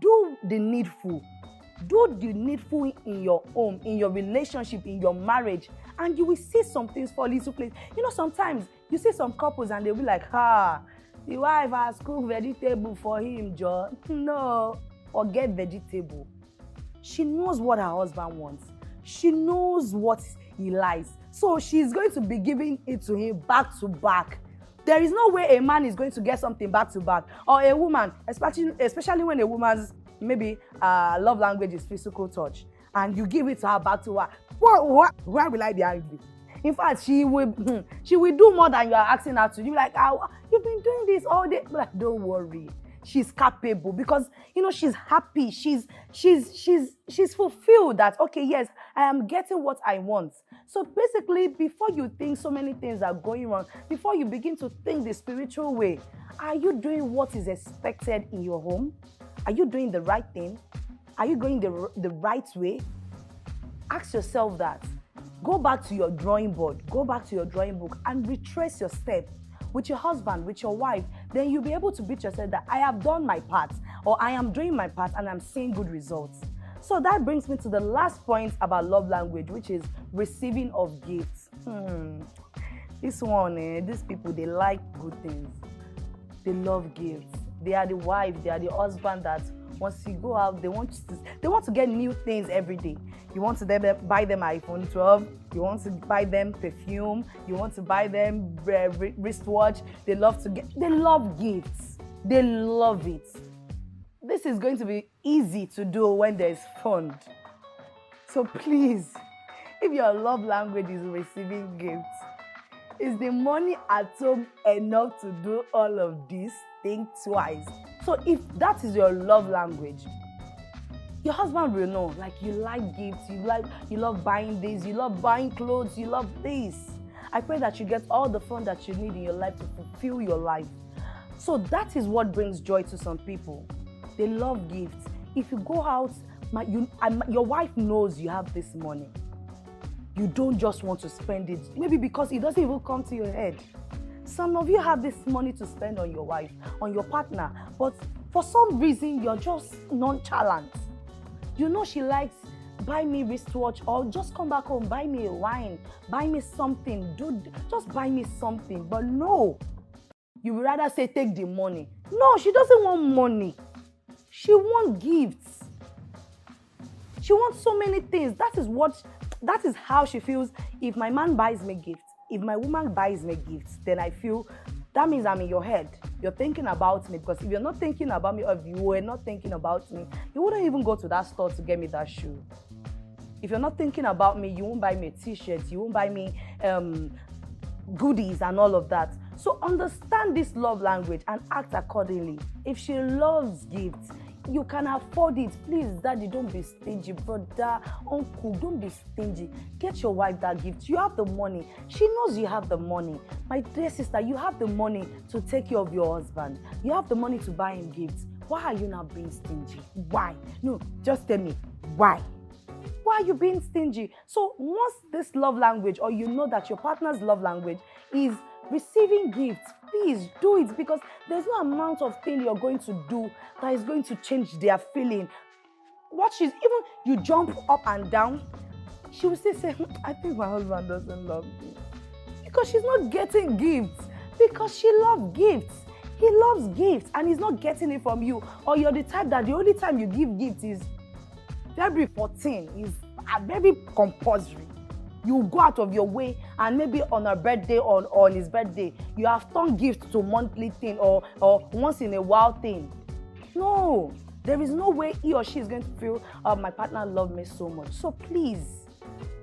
Do the needful. Do the needful in your home, in your relationship, in your marriage, and you will see some things fall into place. Sometimes you see some couples and they'll be like, the wife has cooked vegetable for him, John. No, forget vegetable. She knows what her husband wants. She knows what he likes. So she's going to be giving it to him back to back. There is no way a man is going to get something back to back. Or a woman, especially when a woman's maybe love language is physical touch, and you give it to her back to her. Why will I be angry? In fact, she will do more than you are asking her to. You're like, you've been doing this all day. Like, don't worry. She's capable because she's happy. She's fulfilled that, okay, yes, I am getting what I want. So basically, before you think so many things are going wrong, before you begin to think the spiritual way, are you doing what is expected in your home? Are you doing the right thing? Are you going the right way? Ask yourself that. Go back to your drawing board, go back to your drawing book and retrace your steps with your husband, with your wife. Then you'll be able to beat yourself that I have done my part, or I am doing my part and I'm seeing good results. So that brings me to the last point about love language, which is receiving of gifts. This one, these people, they like good things. They love gifts. They are the wife, they are the husband that once you go out, they want to get new things every day. You want to buy them iPhone 12, you want to buy them perfume, you want to buy them wristwatch. They love gifts. They love it. This is going to be easy to do when there's fun. So please, if your love language is receiving gifts, is the money at home enough to do all of this? Think twice. So if that is your love language, your husband will know, like, you like gifts, you love buying this, you love buying clothes, you love this. I pray that you get all the fun that you need in your life to fulfill your life. So that is what brings joy to some people. They love gifts. If you go out, your wife knows you have this money. You don't just want to spend it, maybe because it doesn't even come to your head. Some of you have this money to spend on your wife, on your partner, but for some reason, you're just nonchalant. You know she likes, buy me wristwatch, or just come back home, buy me a wine, buy me something, just buy me something. But no, you would rather say, take the money. No, she doesn't want money. She wants gifts. She wants so many things. That is how she feels. If my man buys me gifts, if my woman buys me gifts, then I feel that means I'm in your head. You're thinking about me, because if you're not thinking about me, or if you were not thinking about me, you wouldn't even go to that store to get me that shoe. If you're not thinking about me, you won't buy me a t-shirt, you won't buy me goodies and all of that. So understand this love language and act accordingly. If she loves gifts, you can afford it. Please, daddy, don't be stingy. Brother, uncle, don't be stingy. Get your wife that gift. You have the money. She knows you have the money. My dear sister, you have the money to take care of your husband. You have the money to buy him gifts. Why are you not being stingy? Why? No, just tell me, why? Why are you being stingy? So once this love language, or you know that your partner's love language is receiving gifts, please do it, because there's no amount of thing you're going to do that is going to change their feeling. Even you jump up and down, she will still say, I think my husband doesn't love me. Because she's not getting gifts. Because she loves gifts. He loves gifts and he's not getting it from you. Or you're the type that the only time you give gifts is February 14, is very compulsory. You go out of your way, and maybe on her birthday or on his birthday, you have turned gifts to monthly thing or once in a while thing. No, there is no way he or she is going to feel, my partner loves me so much. So please,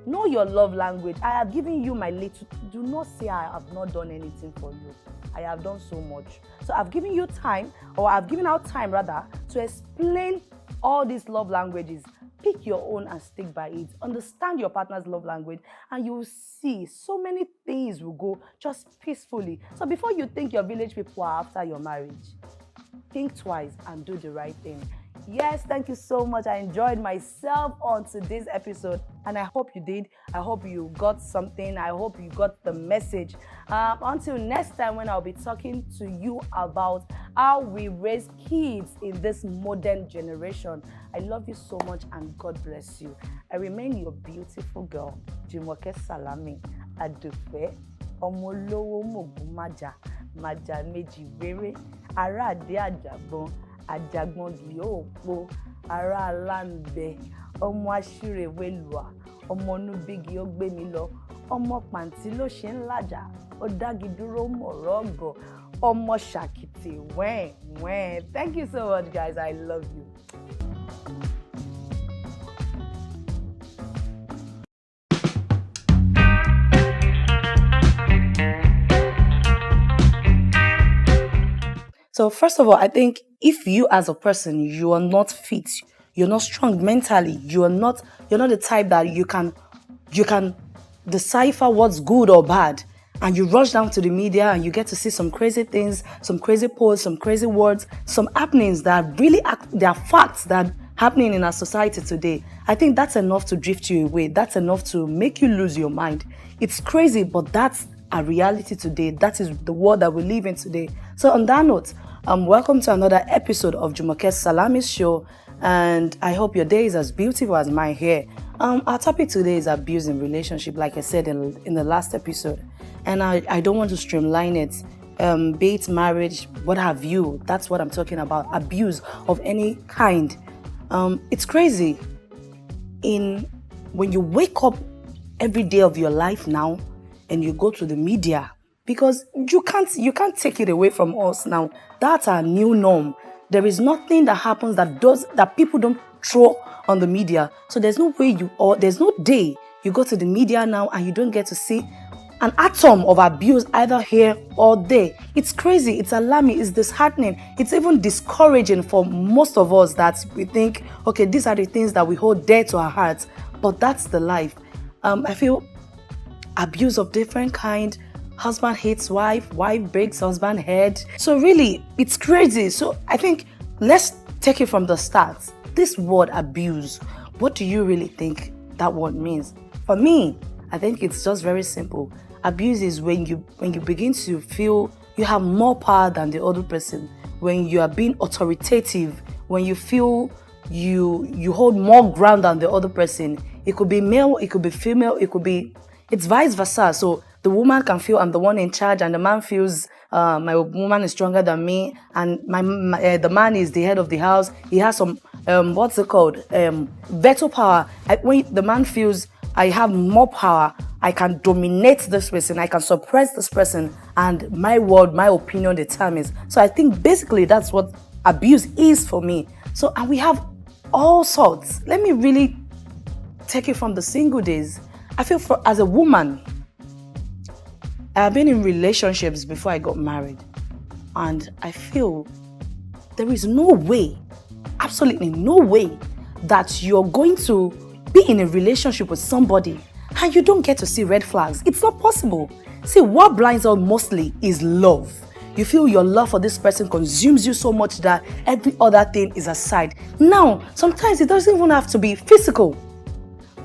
know your love language. I have given you my little. Do not say I have not done anything for you. I have done so much. So I've given you time, or I've given out time rather, to explain all these love languages. Pick your own and stick by it. Understand your partner's love language, and you will see so many things will go just peacefully. So before you think your village people are after your marriage, think twice and do the right thing. Yes, thank you so much. I enjoyed myself on today's episode, and I hope you did. I hope you got something. I hope you got the message. Until next time, when I'll be talking to you about how we raise kids in this modern generation. I love you so much, and God bless you. I remain your beautiful girl, Jumoke Salami. Adufe, Omolowo Mogumaja, Maja Meji Were, Ara Ade Ajabon, Ajagbon Gio, Ara Alambe, Omo Ashire Welua, Omo Nubigi Ogbemilo, Omo Panti lo se nlaja, Odagiduro Morogo, Omo Shakiti when. Thank you so much, guys. I love you. So first of all, I think if you as a person, you are not fit, you're not strong mentally, you're not the type that you can decipher what's good or bad, and you rush down to the media and you get to see some crazy things, some crazy posts, some crazy words, some happenings that really they are facts that happening in our society today, I think that's enough to drift you away. That's enough to make you lose your mind. It's crazy, but that's a reality today. That is the world that we live in today. So on that note, welcome to another episode of Jumoke Salami's show, and I hope your day is as beautiful as my hair. Our topic today is abuse in relationship, like I said in the last episode, and I don't want to streamline it. Be it marriage, what have you, that's what I'm talking about. Abuse of any kind. It's crazy when you wake up every day of your life now and you go to the media, because you can't take it away from us now. That's our new norm. There is nothing that happens that people don't throw on the media. So there's no day you go to the media now and you don't get to see an atom of abuse either here or there. It's crazy, it's alarming, it's disheartening, it's even discouraging for most of us, that we think, okay, these are the things that we hold dear to our hearts, but that's the life. I feel abuse of different kind. Husband hates wife, wife breaks husband head. So really, it's crazy. So I think let's take it from the start. This word abuse, what do you really think that word means? For me, I think it's just very simple. Abuse is when you begin to feel you have more power than the other person, when you are being authoritative, when you feel you hold more ground than the other person. It could be male, it could be female, it's vice versa. So the woman can feel I'm the one in charge, and the man feels my woman is stronger than me, and the man is the head of the house. He has some veto power. When the man feels I have more power, I can dominate this person, I can suppress this person, and my word, my opinion determines. So I think basically that's what abuse is for me. So, and we have all sorts. Let me really take it from the single days. I feel as a woman, I've been in relationships before I got married, and I feel there is no way, absolutely no way, that you're going to be in a relationship with somebody and you don't get to see red flags. It's not possible. See, what blinds us mostly is love. You feel your love for this person consumes you so much that every other thing is aside. Now, sometimes it doesn't even have to be physical.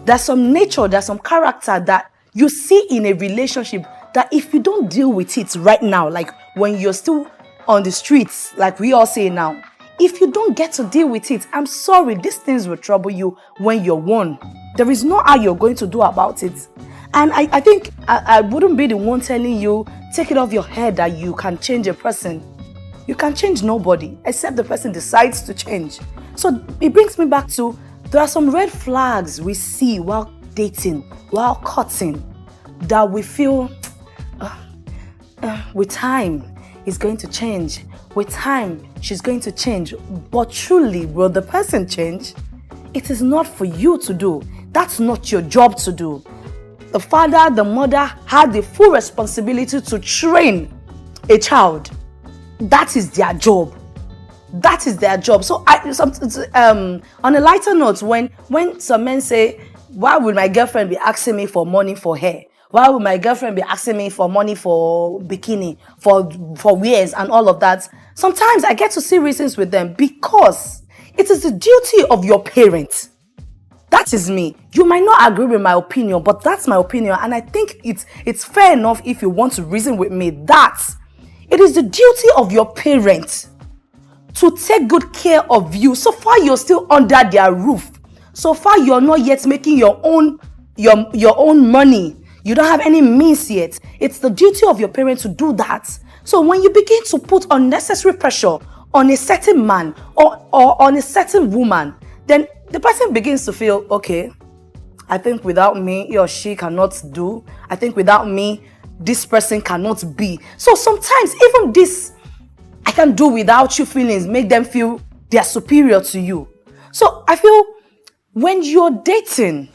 There's some nature, there's some character that you see in a relationship that if you don't deal with it right now, like when you're still on the streets, like we all say now, if you don't get to deal with it, I'm sorry, these things will trouble you when you're one. There is no how you're going to do about it. And I think I wouldn't be the one telling you, take it off your head that you can change a person. You can change nobody, except the person decides to change. So it brings me back to, there are some red flags we see while dating, while courting, that we feel with time it's going to change. With time, she's going to change. But truly, will the person change? It is not for you to do. That's not your job to do. The father, the mother had the full responsibility to train a child. That is their job. That is their job. So on a lighter note, when some men say, why would my girlfriend be asking me for money for hair? Why would my girlfriend be asking me for money for bikini, for wears and all of that? Sometimes I get to see reasons with them, because it is the duty of your parent. That is me. You might not agree with my opinion, but that's my opinion. And I think it's fair enough if you want to reason with me that it is the duty of your parent to take good care of you. So far you're still under their roof. So far you're not yet making your own money. You don't have any means yet. It's the duty of your parents to do that. So when you begin to put unnecessary pressure on a certain man or on a certain woman, then the person begins to feel, okay, I think without me, he or she cannot do. I think without me, this person cannot be. So sometimes even this, I can do without you feelings, make them feel they are superior to you. So I feel when you're dating,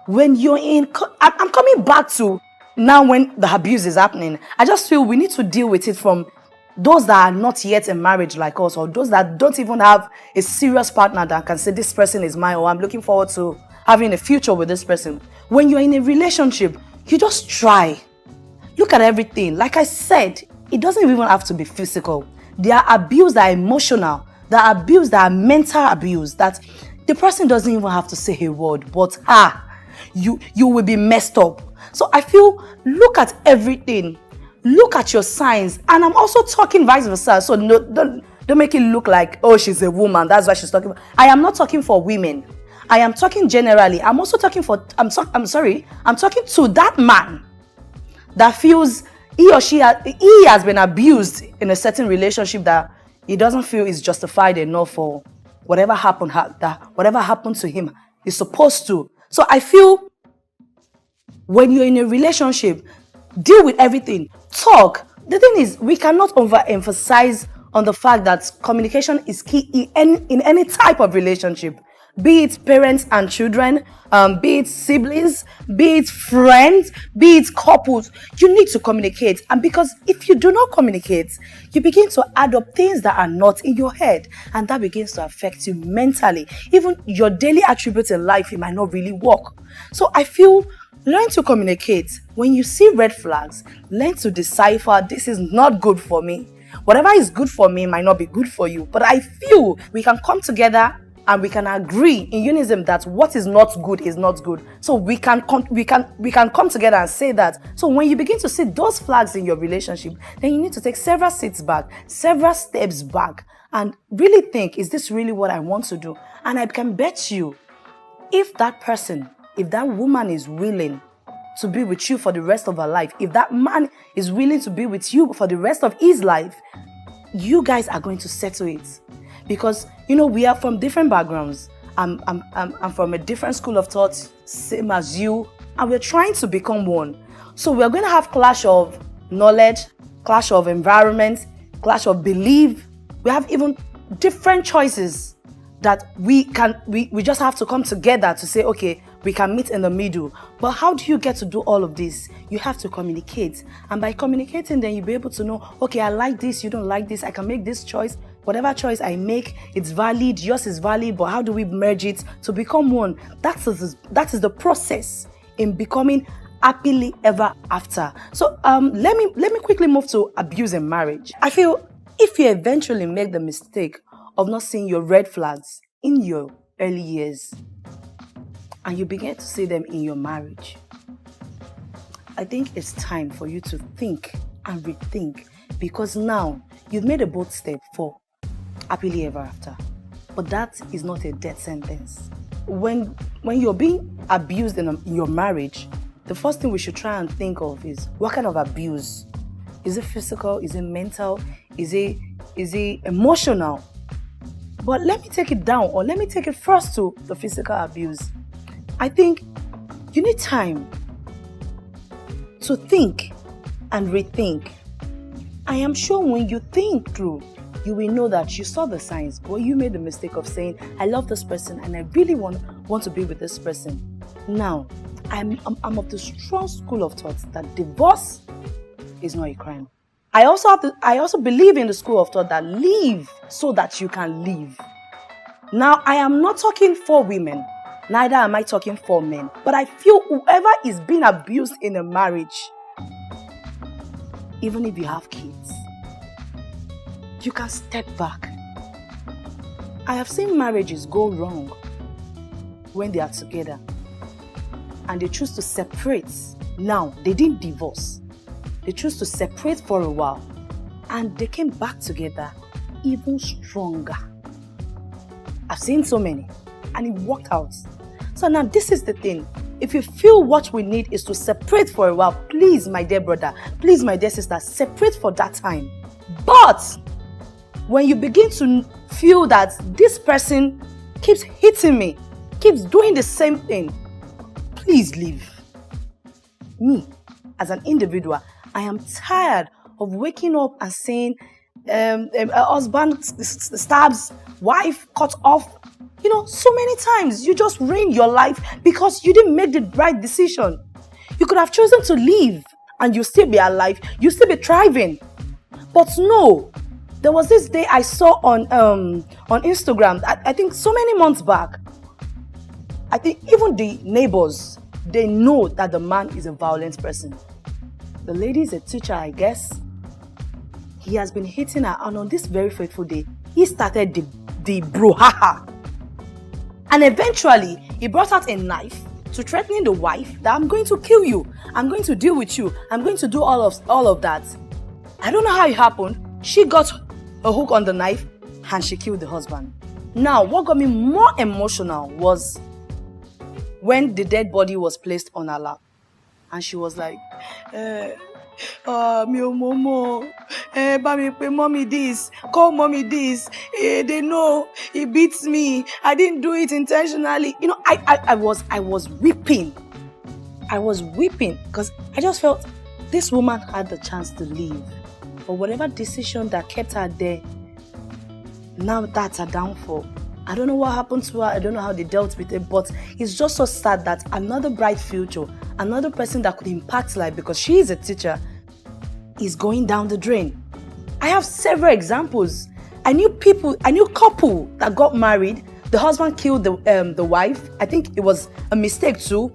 when you're I'm coming back to now when the abuse is happening. I just feel we need to deal with it from those that are not yet in marriage like us, or those that don't even have a serious partner that can say this person is mine, or I'm looking forward to having a future with this person. When you're in a relationship, you just try. Look at everything. Like I said, it doesn't even have to be physical. There are abuse that are emotional. There are abuse that are mental abuse, that The person doesn't even have to say a word, but you will be messed up. So I feel, look at everything. Look at your signs. And I'm also talking vice versa. So no, don't make it look like, oh, she's a woman, that's why she's talking. I am not talking for women. I am talking generally. I'm also talking for, I'm talking to that man that feels he or she has been abused in a certain relationship that he doesn't feel is justified enough for whatever happened to him is supposed to. So I feel, when you're in a relationship, deal with everything. Talk. The thing is, we cannot overemphasize on the fact that communication is key in any type of relationship. Be it parents and children, be it siblings, be it friends, be it couples. You need to communicate. And because if you do not communicate, you begin to add up things that are not in your head. And that begins to affect you mentally. Even your daily attributes in life, it might not really work. So I feel, learn to communicate. When you see red flags, learn to decipher, this is not good for me. Whatever is good for me might not be good for you. But I feel we can come together and we can agree in unison that what is not good is not good. So we can come together and say that. So when you begin to see those flags in your relationship, then you need to take several steps back and really think, is this really what I want to do? And I can bet you, if that woman is willing to be with you for the rest of her life, if that man is willing to be with you for the rest of his life, you guys are going to settle it. Because, we are from different backgrounds. I'm from a different school of thought, same as you, and we're trying to become one. So we're going to have clash of knowledge, clash of environment, clash of belief. We have even different choices that we just have to come together to say, okay, we can meet in the middle. But how do you get to do all of this? You have to communicate. And by communicating, then you'll be able to know, okay, I like this, you don't like this, I can make this choice. Whatever choice I make, it's valid, yours is valid, but how do we merge it to become one? That is the process in becoming happily ever after. So let me quickly move to abuse in marriage. I feel if you eventually make the mistake of not seeing your red flags in your early years, and you begin to see them in your marriage, I think it's time for you to think and rethink, because now you've made a bold step for happily ever after. But that is not a death sentence. When you're being abused in your marriage, the first thing we should try and think of is, what kind of abuse? Is it physical? Is it mental? Is it emotional? But let me take it down, or let me take it first to the physical abuse. I think you need time to think and rethink. I am sure when you think through, you will know that you saw the signs, but you made the mistake of saying, I love this person and I really want to be with this person. Now, I'm of the strong school of thought that divorce is not a crime. I also believe in the school of thought that live so that you can live. Now, I am not talking for women, neither am I talking for men, but I feel whoever is being abused in a marriage, even if you have kids, you can step back. I have seen marriages go wrong when they are together and they choose to separate. Now, they didn't divorce. They choose to separate for a while and they came back together even stronger. I've seen so many and it worked out. So now this is the thing. If you feel what we need is to separate for a while, please, my dear brother, please, my dear sister, separate for that time. But when you begin to feel that this person keeps hitting me, keeps doing the same thing, please leave. Me, as an individual, I am tired of waking up and saying, a husband stabs, wife cut off. So many times you just ruin your life because you didn't make the right decision. You could have chosen to leave and you still be alive, you still be thriving. But no, there was this day I saw on Instagram, I think so many months back. I think even the neighbors, they know that the man is a violent person. The lady is a teacher, I guess. He has been hitting her, and on this very fateful day, he started the brouhaha. And eventually, he brought out a knife to threatening the wife that I'm going to kill you. I'm going to deal with you. I'm going to do all of that. I don't know how it happened. She got a hook on the knife and she killed the husband. Now, what got me more emotional was when the dead body was placed on her lap. And she was like, mi ò mọ̀ mọ̀, bá mi pe mommy this, call mommy this, they know, he beats me, I didn't do it intentionally. You know, I was weeping. I was weeping because I just felt this woman had the chance to leave. But whatever decision that kept her there, now that's a downfall. I don't know what happened to her. I don't know how they dealt with it, but it's just so sad that another bright future, another person that could impact life because she is a teacher, is going down the drain. I have several examples. I knew couple that got married. The husband killed the wife. I think it was a mistake too.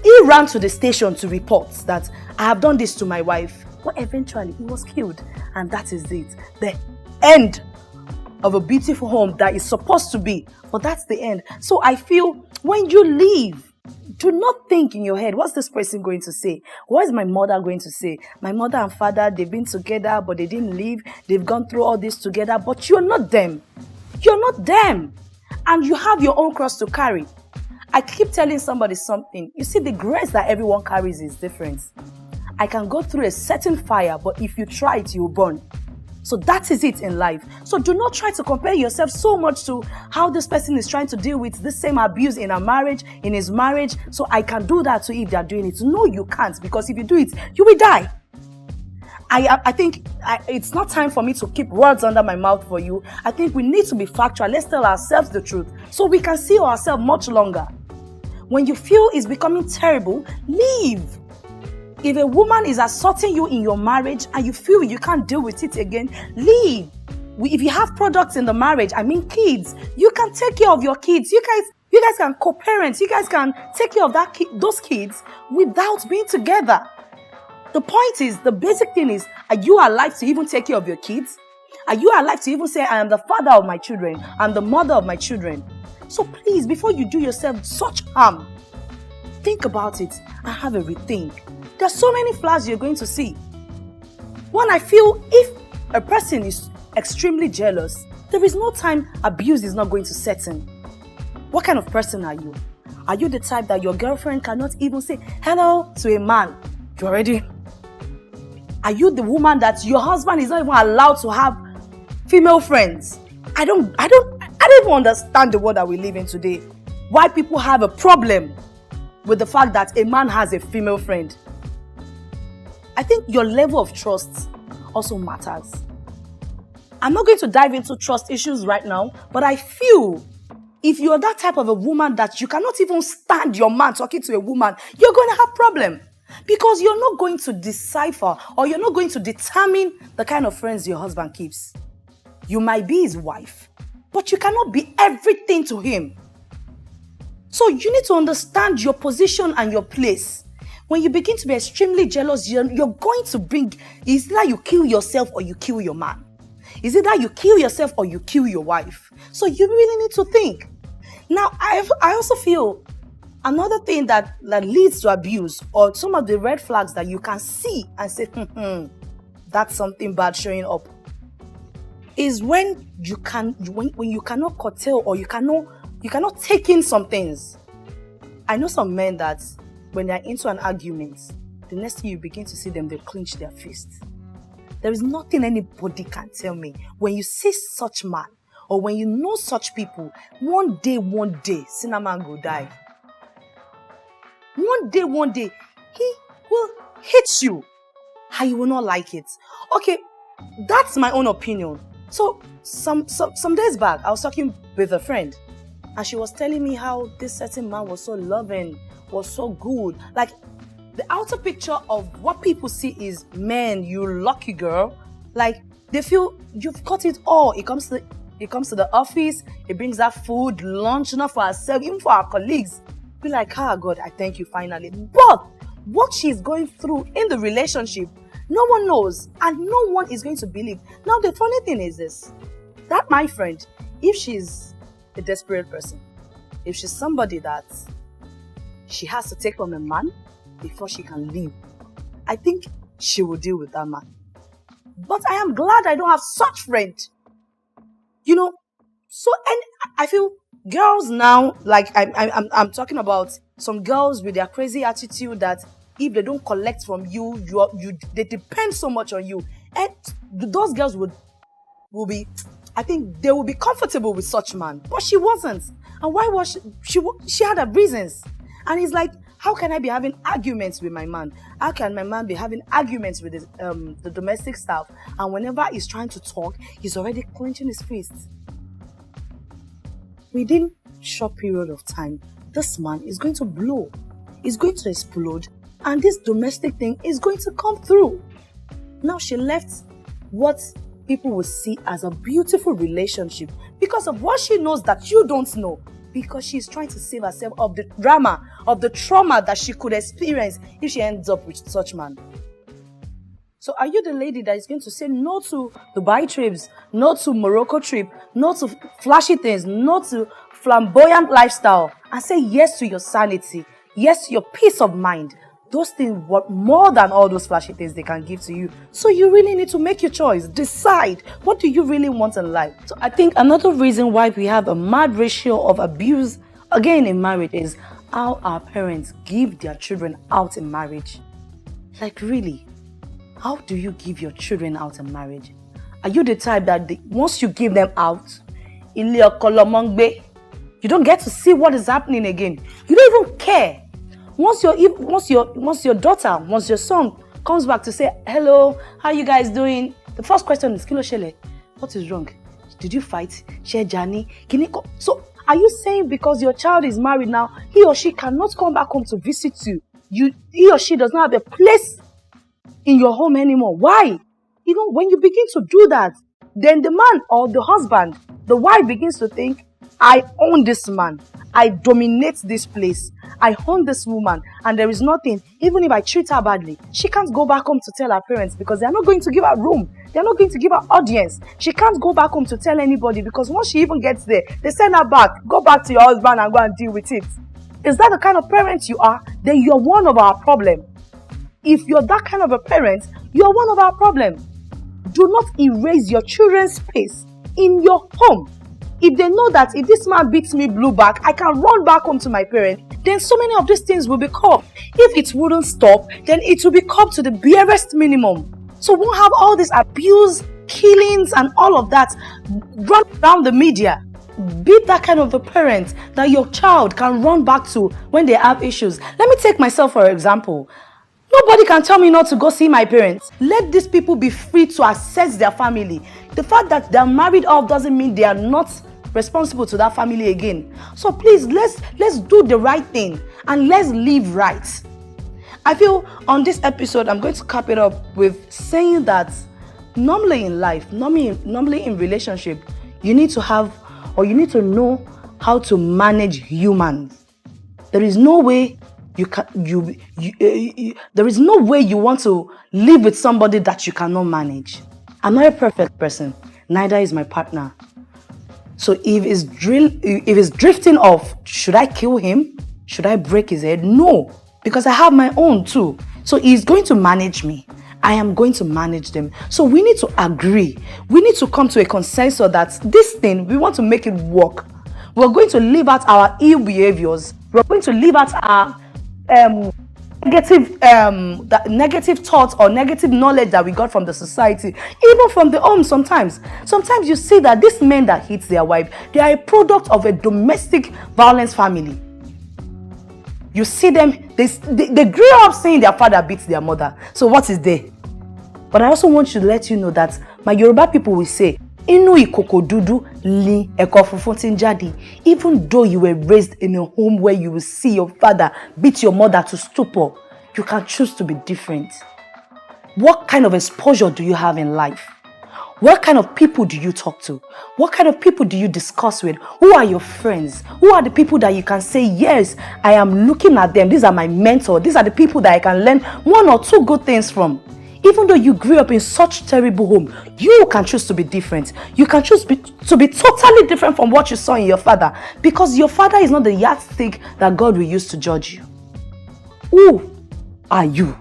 He ran to the station to report that I have done this to my wife. But eventually he was killed. And that is it. The end of a beautiful home that is supposed to be. But that's the end. So I feel when you leave, do not think in your head, what's this person going to say? What is my mother going to say? My mother and father, they've been together, but they didn't leave. They've gone through all this together, but you're not them. You're not them. And you have your own cross to carry. I keep telling somebody something. You see, the grace that everyone carries is different. I can go through a certain fire, but if you try it, you'll burn. So that is it in life. So do not try to compare yourself so much to how this person is trying to deal with the same abuse in a marriage, in his marriage. So I can do that too if they are doing it. No, you can't, because if you do it, you will die. I think it's not time for me to keep words under my mouth for you. I think we need to be factual. Let's tell ourselves the truth so we can see ourselves much longer. When you feel it's becoming terrible, leave. If a woman is assaulting you in your marriage and you feel you can't deal with it again, leave. If you have products in the marriage, I mean kids, you can take care of your kids. You guys can co-parent. You guys can take care of those kids without being together. The point is, the basic thing is, are you alive to even take care of your kids? Are you alive to even say, I am the father of my children, I'm the mother of my children? So please, before you do yourself such harm, think about it and have a rethink. There's so many flaws you're going to see. One, I feel if a person is extremely jealous, there is no time abuse is not going to set in. What kind of person are you? Are you the type that your girlfriend cannot even say hello to a man? You already? Are you the woman that your husband is not even allowed to have female friends? I don't even understand the world that we live in today. Why people have a problem with the fact that a man has a female friend. I think your level of trust also matters. I'm not going to dive into trust issues right now, but I feel if you're that type of a woman that you cannot even stand your man talking to a woman, you're going to have problem. Because you're not going to decipher or you're not going to determine the kind of friends your husband keeps. You might be his wife, but you cannot be everything to him. So you need to understand your position and your place. When you begin to be extremely jealous, you're going to bring, it's like you kill yourself or you kill your man. Is it that you kill yourself or you kill your wife? So you really need to think. Now, I also feel another thing that leads to abuse, or some of the red flags that you can see and say, that's something bad showing up, is when you cannot curtail or you cannot take in some things. I know some men that when they're into an argument, the next thing you begin to see them, they clench their fists. There is nothing anybody can tell me. When you see such man, or when you know such people, one day, Cinnamon will die. One day, he will hit you, and you will not like it. Okay, that's my own opinion. So some days back, I was talking with a friend, and she was telling me how this certain man was so loving, was so good. Like, the outer picture of what people see is, man, you lucky girl. Like, they feel you've got it all. It comes to the office, it brings that food, lunch, not for herself, even for our colleagues. Be like, God, I thank you finally. But what she's going through in the relationship, no one knows, and no one is going to believe. Now, the funny thing is this, that my friend, if she's a desperate person, if she's somebody that she has to take from a man before she can leave, I think she will deal with that man. But I am glad I don't have such friend. So, and I feel girls now, like I'm talking about some girls with their crazy attitude that if they don't collect from you, they depend so much on you. And those girls will be, I think they will be comfortable with such man. But she wasn't. And why was she had her reasons. And it's like, how can I be having arguments with my man? How can my man be having arguments with the domestic staff? And whenever he's trying to talk, he's already clenching his fists. Within a short period of time, this man is going to blow. He's going to explode. And this domestic thing is going to come through. Now she left what people will see as a beautiful relationship because of what she knows that you don't know. Because she's trying to save herself of the drama, of the trauma that she could experience if she ends up with such man. So are you the lady that is going to say no to Dubai trips, no to Morocco trip, no to flashy things, no to flamboyant lifestyle, and say yes to your sanity, yes to your peace of mind? Those things worth more than all those flashy things they can give to you. So you really need to make your choice. Decide, what do you really want in life? So I think another reason why we have a mad ratio of abuse, again in marriage, is how our parents give their children out in marriage. Like really, how do you give your children out in marriage? Are you the type that once you give them out, you don't get to see what is happening again? You don't even care. Once your daughter, once your son comes back to say, hello, how you guys doing? The first question is, Kilo Shele, what is wrong? Did you fight? Share journey? So are you saying because your child is married now, he or she cannot come back home to visit you? He or she does not have a place in your home anymore. Why? When you begin to do that, then the man or the husband, the wife begins to think, I own this man. I dominate this place. I own this woman. And there is nothing, even if I treat her badly, she can't go back home to tell her parents because they're not going to give her room. They're not going to give her audience. She can't go back home to tell anybody because once she even gets there, they send her back. Go back to your husband and go and deal with it. Is that the kind of parent you are? Then you're one of our problem. If you're that kind of a parent, you're one of our problem. Do not erase your children's space in your home. If they know that if this man beats me blue back, I can run back home to my parents, then so many of these things will be curbed. If it wouldn't stop, then it will be curbed to the barest minimum. So we won't have all this abuse, killings, and all of that run around the media. Be that kind of a parent that your child can run back to when they have issues. Let me take myself for example. Nobody can tell me not to go see my parents. Let these people be free to access their family. The fact that they're married off doesn't mean they are not responsible to that family again. So please, let's do the right thing and let's live right. I feel on this episode, I'm going to cap it up with saying that normally in life, normally in relationship, you need to have or you need to know how to manage humans. There is no way there is no way you want to live with somebody that you cannot manage. I'm not a perfect person. Neither is my partner. So if it's drifting off, should I kill him? Should I break his head? No, because I have my own too. So he's going to manage me. I am going to manage them. So we need to agree. We need to come to a consensus that this thing, we want to make it work. We're going to leave out our ill behaviors. We're going to leave out our negative thoughts or negative knowledge that we got from the society, even from the home. Sometimes you see that these men that hit their wife, they are a product of a domestic violence family. You see them, they grew up seeing their father beat their mother. So what is there? But I also want to let you know that my Yoruba people will say, Inu ikoko dudu li eko funfun tin jade. Even though you were raised in a home where you will see your father beat your mother to stupor, you can choose to be different. What kind of exposure do you have in life? What kind of people do you talk to? What kind of people do you discuss with? Who are your friends? Who are the people that you can say, yes, I am looking at them. These are my mentors. These are the people that I can learn one or two good things from. Even though you grew up in such terrible home, you can choose to be different. You can choose to be totally different from what you saw in your father, because your father is not the yardstick that God will use to judge you. Who are you?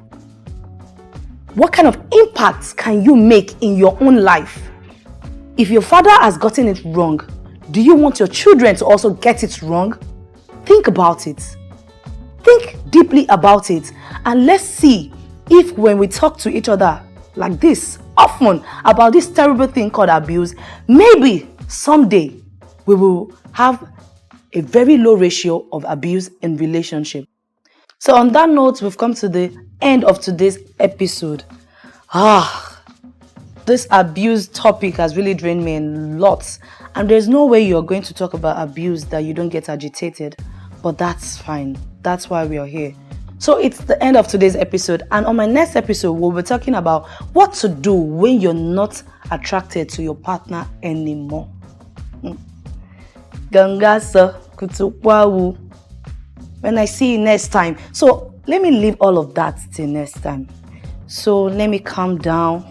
What kind of impact can you make in your own life? If your father has gotten it wrong, do you want your children to also get it wrong? Think about it. Think deeply about it, and let's see if when we talk to each other like this often about this terrible thing called abuse, maybe someday we will have a very low ratio of abuse in relationship. So on that note, we've come to the end of today's episode. This abuse topic has really drained me a lot, and there's no way you're going to talk about abuse that you don't get agitated, but that's fine. That's why we are here. So it's the end of today's episode, and on my next episode we'll be talking about what to do when you're not attracted to your partner anymore. Gangasa kutukwawu. When I see you next time. So let me leave all of that till next time. So let me calm down,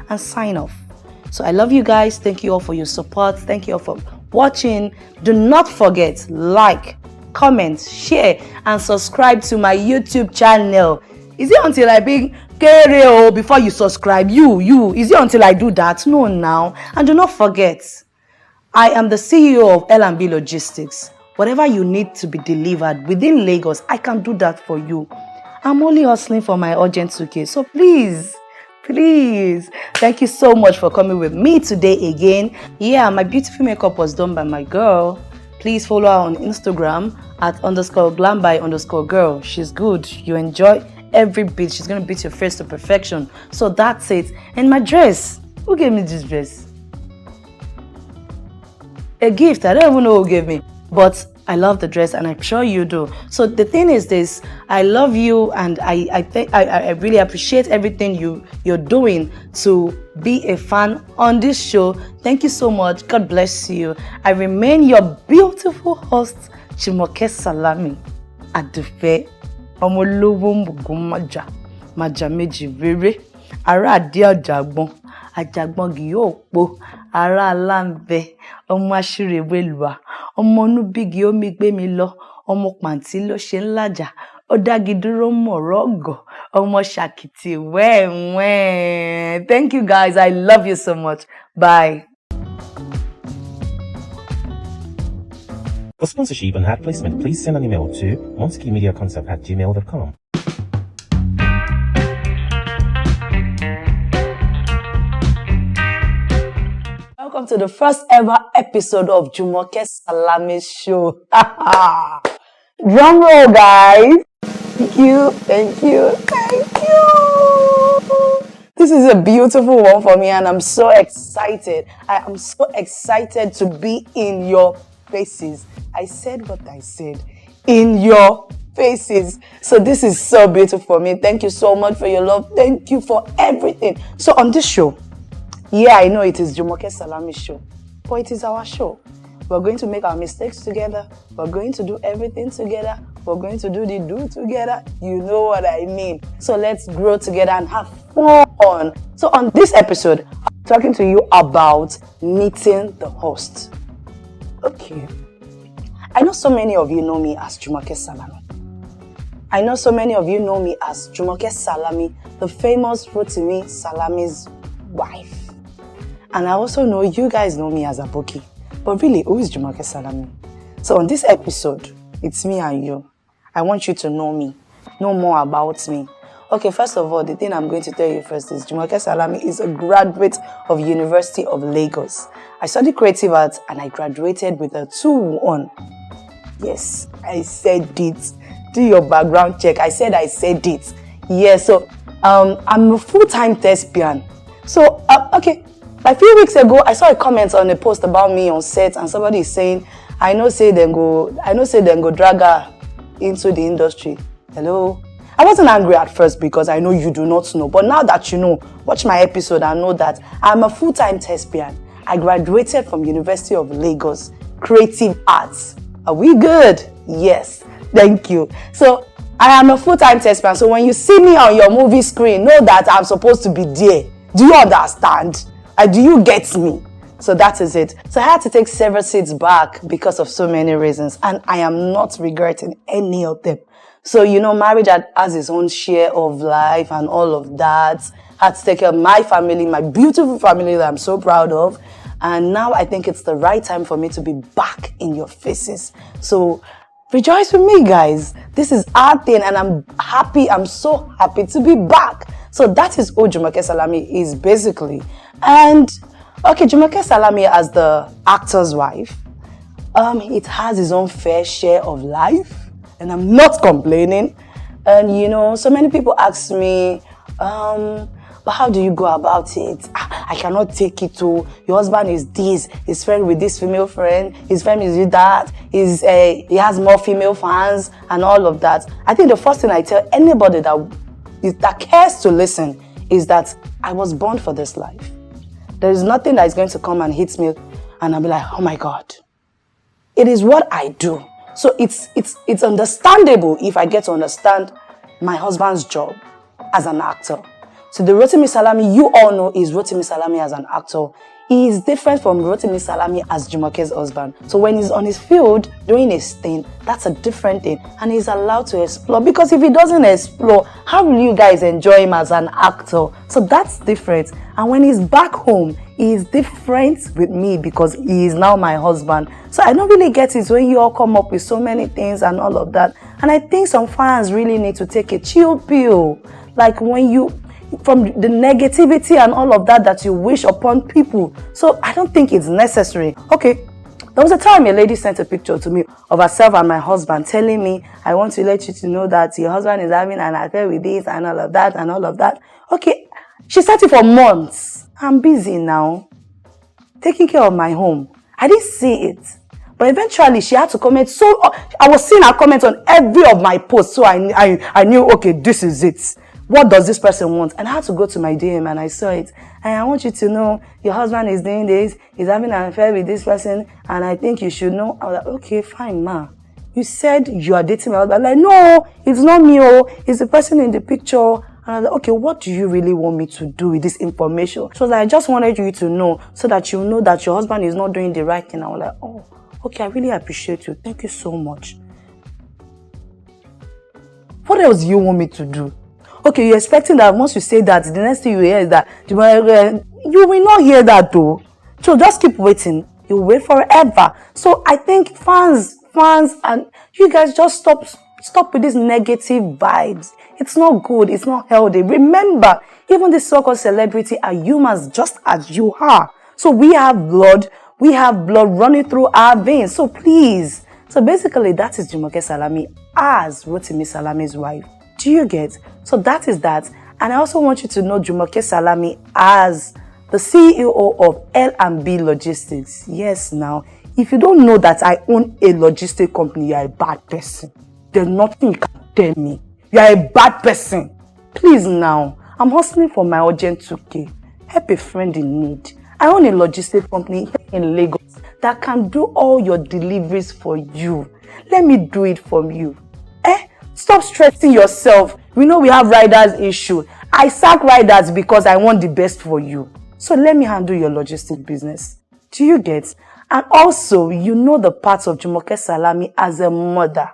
and sign off. So I love you guys. Thank you all for your support. Thank you all for watching. Do not forget, like, comment, share, and subscribe to my YouTube channel. Is it until I bring KRO before you subscribe? Is it until I do that? No, now. And do not forget, I am the CEO of L&B Logistics. Whatever you need to be delivered within Lagos, I can do that for you. I'm only hustling for my urgent 2K. So please, thank you so much for coming with me today again. Yeah, my beautiful makeup was done by my girl. Please follow her on Instagram at _glamby_girl. She's good. You enjoy every bit. She's going to beat your face to perfection. So that's it. And my dress. Who gave me this dress? A gift. I don't even know who gave me. But I love the dress, and I'm sure you do. So the thing is this, I love you, and I really appreciate everything you're doing to be a fan on this show. Thank you so much. God bless you. I remain your beautiful host, Jumoke Salami. Adufe omolowo mbugumaja majameji rere ara adi ajagbon ajagbon gi opo ara alambe ọmọ asirewelua ọmọ nubigi omi gbe mi lọ ọmọ panti lo se nlaja ó dagiduro morogo ọmọ shakiti we. Thank you guys. I love you so much. Bye. For sponsorship and ad placement, please send an email to monskimediaconcept@gmail.com. Welcome to the first ever episode of Jumoke Salami show. Drum roll, guys. Thank you. This is a beautiful one for me, and I'm so excited. I am so excited to be in your faces. I said what I said. In your faces. So this is so beautiful for me. Thank you so much for your love. Thank you for everything. So on this show, yeah, I know it is Jumoke Salami show, but it is our show. We're going to make our mistakes together. We're going to do everything together. We're going to do the do together. You know what I mean. So let's grow together and have fun. So on this episode, I'm talking to you about meeting the host. Okay. I know so many of you know me as Jumoke Salami. I know so many of you know me as Jumoke Salami, the famous Rotimi Salami's wife. And I also know you guys know me as Aboki. But really, who is Jumoke Salami? So on this episode, it's me and you. I want you to know me, know more about me. Okay, first of all, the thing I'm going to tell you first is Jumoke Salami is a graduate of University of Lagos. I studied creative arts and I graduated with a 2-1. Yes, I said it. Do your background check. I said it. Yeah, so I'm a full-time thespian. So, okay. A few weeks ago, I saw a comment on a post about me on set, and somebody is saying, I know say them go drag her into the industry. Hello? I wasn't angry at first because I know you do not know, but now that you know, watch my episode and know that I'm a full-time thespian. I graduated from University of Lagos, creative arts. Are we good? Yes. Thank you. So, I am a full-time thespian, so when you see me on your movie screen, know that I'm supposed to be there. Do you understand? Do you get me? So that is it. So I had to take several seats back because of so many reasons, and I am not regretting any of them. So, marriage has its own share of life and all of that. I had to take care of my family, my beautiful family that I'm so proud of. And now I think it's the right time for me to be back in your faces. So rejoice with me, guys. This is our thing, and I'm happy. I'm so happy to be back. So that is what Jumoke Salami is basically. And okay, Jumoke Salami as the actor's wife, it has its own fair share of life, and I'm not complaining. And so many people ask me, but how do you go about it? I cannot take it to your husband is this, his friend with this female friend, his friend is with that, he has more female fans and all of that. I think the first thing I tell anybody that cares to listen is that I was born for this life. There is nothing that is going to come and hit me and I'll be like, oh my God. It is what I do. So it's understandable if I get to understand my husband's job as an actor. So the Rotimi Salami you all know is Rotimi Salami as an actor. He is different from Rotimi Salami as Jumoke's husband. So when he's on his field doing his thing, that's a different thing. And he's allowed to explore. Because if he doesn't explore, how will you guys enjoy him as an actor? So that's different. And when he's back home, he is different with me because he is now my husband. So I don't really get it when you all come up with so many things and all of that. And I think some fans really need to take a chill pill. Like from the negativity and all of that you wish upon people. So I don't think it's necessary. Okay, there was a time a lady sent a picture to me of herself and my husband telling me, I want to let you to know that your husband is having an affair with this and all of that and all of that. Okay, she sent it for months. I'm busy now, taking care of my home. I didn't see it. But eventually she had to comment. So I was seeing her comment on every of my posts. So I knew, okay, this is it. What does this person want? And I had to go to my DM and I saw it. And I want you to know your husband is doing this. He's having an affair with this person. And I think you should know. I was like, okay, fine, ma. You said you are dating my husband. I'm like, no, it's not me. Oh, it's the person in the picture. And I was like, okay, what do you really want me to do with this information? So I just wanted you to know so that you know that your husband is not doing the right thing. I was like, oh, okay, I really appreciate you. Thank you so much. What else do you want me to do? Okay, you're expecting that once you say that, the next thing you hear is that you will not hear that though. So just keep waiting. You'll wait forever. So I think fans, and you guys just stop with these negative vibes. It's not good. It's not healthy. Remember, even the so-called celebrity are humans just as you are. So we have blood running through our veins. So please. So basically, that is Jumoke Salami as Rotimi Salami's wife. Do you get? So that is that. And I also want you to know Jumoke Salami as the CEO of L&B Logistics. Yes, now, if you don't know that I own a logistic company, you are a bad person. There's nothing you can tell me. You are a bad person. Please now, I'm hustling for my urgent 2K. Help a friend in need. I own a logistic company in Lagos that can do all your deliveries for you. Let me do it for you. Stop stressing yourself. We know we have riders issue. I sack riders because I want the best for you. So let me handle your logistic business. Do you get? And also, you know the parts of Jumoke Salami as a mother.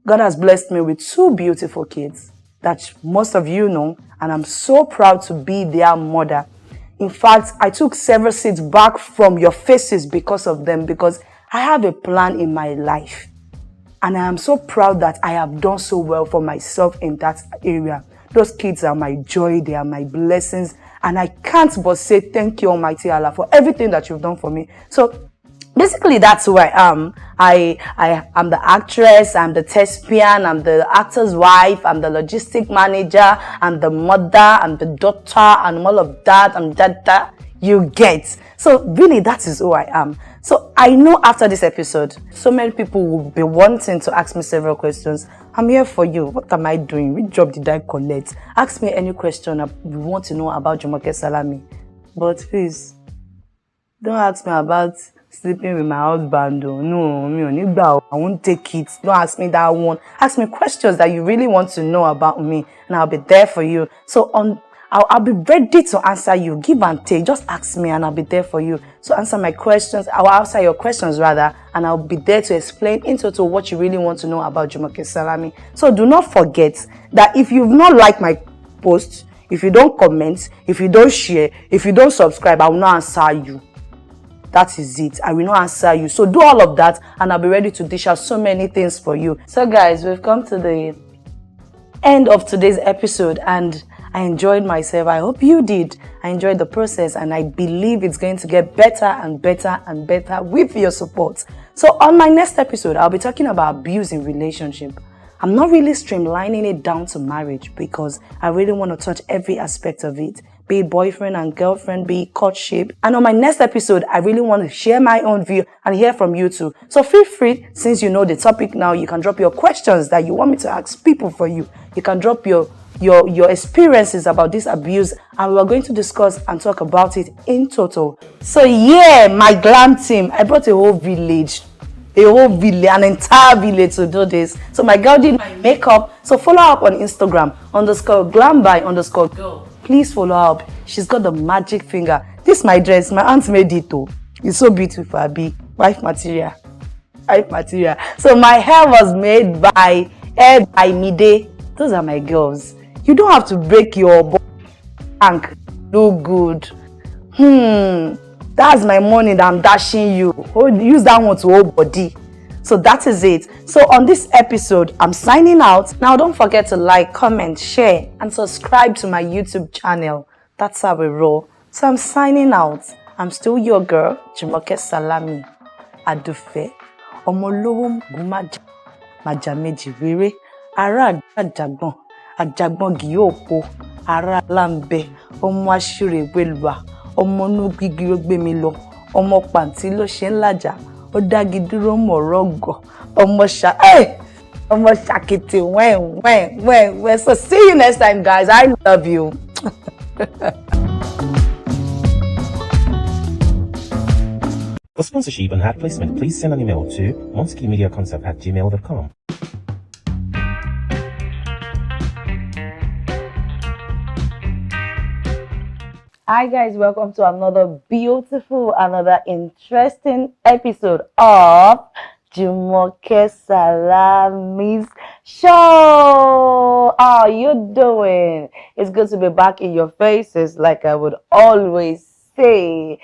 God has blessed me with 2 beautiful kids that most of you know, and I'm so proud to be their mother. In fact, I took several seats back from your faces because of them, because I have a plan in my life. And I am so proud that I have done so well for myself in that area. Those kids are my joy, they are my blessings. And I can't but say thank you, Almighty Allah, for everything that you've done for me. So basically, that's who I am. I am the actress, I'm the thespian, I'm the actor's wife, I'm the logistic manager, I'm the mother, I'm the daughter, and all of that, I'm that. You get. So really, that is who I am. So I know after this episode, so many people will be wanting to ask me several questions. I'm here for you. What am I doing? Which job did I collect? Ask me any question you want to know about Jumoke Salami. But please, don't ask me about sleeping with my husband. Oh, no, me ò ní gbà o. I won't take it. Don't ask me that one. Ask me questions that you really want to know about me, and I'll be there for you. So I'll be ready to answer you. Give and take. Just ask me and I'll be there for you. So answer my questions. I'll answer your questions rather, and I'll be there to explain in total what you really want to know about Jumoke Salami. So do not forget that if you've not liked my post, if you don't comment, if you don't share, if you don't subscribe, I will not answer you. That is it. I will not answer you. So do all of that and I'll be ready to dish out so many things for you. So guys, we've come to the end of today's episode and I enjoyed myself. I hope you did. I enjoyed the process and I believe it's going to get better and better and better with your support. So on my next episode, I'll be talking about abuse in relationship. I'm not really streamlining it down to marriage because I really want to touch every aspect of it, be it boyfriend and girlfriend, be it courtship. And on my next episode, I really want to share my own view and hear from you too. So feel free, since you know the topic now, you can drop your questions that you want me to ask people for you. You can drop your experiences about this abuse and we're going to discuss and talk about it in total. So yeah, my glam team, I brought a whole village, an entire village to do this. So my girl did my makeup. So follow up on Instagram _glamby_girl. Please follow up. She's got the magic finger. This my dress, my aunt made it too. It's so beautiful, Abi. Wife material. So my hair was made by Hair by Mide. Those are my girls. You don't have to break your bank. Look good. That's my money that I'm dashing you. Use that one to hold body. So that is it. So on this episode, I'm signing out. Now don't forget to like, comment, share, and subscribe to my YouTube channel. That's how we roll. So I'm signing out. I'm still your girl, Jumoke Salami. Adufe. Omolowo gumaja. Majameji rere. Ara àjàgbọ̀n. Àjàgbọ̀n gìyóòpó. Ara lambe. Ọmọ aṣire welwa. Ọmọ inú gbígbí ó gbé mi lọ. Ọmọ pàǹtí ló ṣe ń làjà. Ó dági dúró mọ̀rọ̀ gọ̀. Ọmọ ṣàkètè wẹ́n. So see you next time, guys. I love you. For sponsorship and ad placement, please send an email to monskimediaconcept@gmail.com. Hi guys, welcome to another beautiful, another interesting episode of Jumoke Salami's show. How are you doing? It's good to be back in your faces, like I would always say.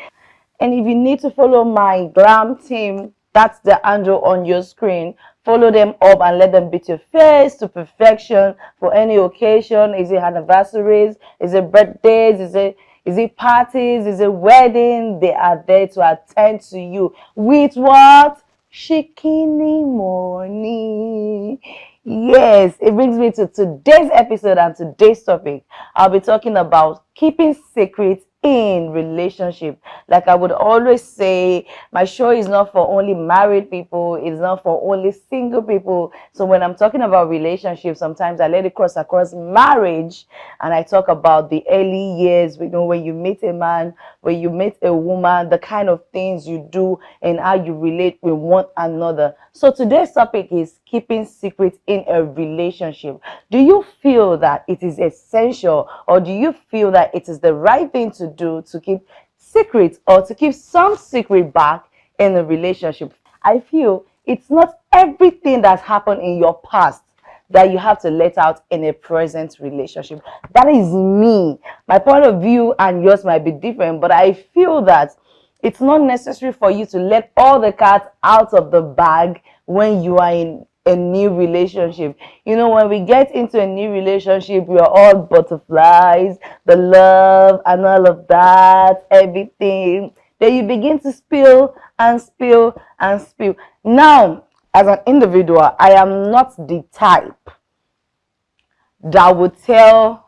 And if you need to follow my glam team, that's the handle on your screen. Follow them up and let them beat your face to perfection for any occasion. Is it anniversaries? Is it birthdays? Is it parties? Is it wedding? They are there to attend to you. With what? Shikini money. Yes, it brings me to today's episode and today's topic. I'll be talking about keeping secrets in relationship. Like I would always say, my show is not for only married people, it's not for only single people. So when I'm talking about relationships, sometimes I let it cross across marriage and I talk about the early years, when you meet a man, when you meet a woman, the kind of things you do and how you relate with one another. So today's topic is keeping secrets in a relationship. Do you feel that it is essential, or do you feel that it is the right thing to do to keep secrets or to keep some secret back in a relationship? I feel it's not everything that's happened in your past that you have to let out in a present relationship. That is me. My point of view and yours might be different, but I feel that it's not necessary for you to let all the cats out of the bag when you are in a new relationship. When we get into a new relationship, we are all butterflies, the love and all of that, everything. Then you begin to spill and spill and spill. Now, as an individual, I am not the type that would tell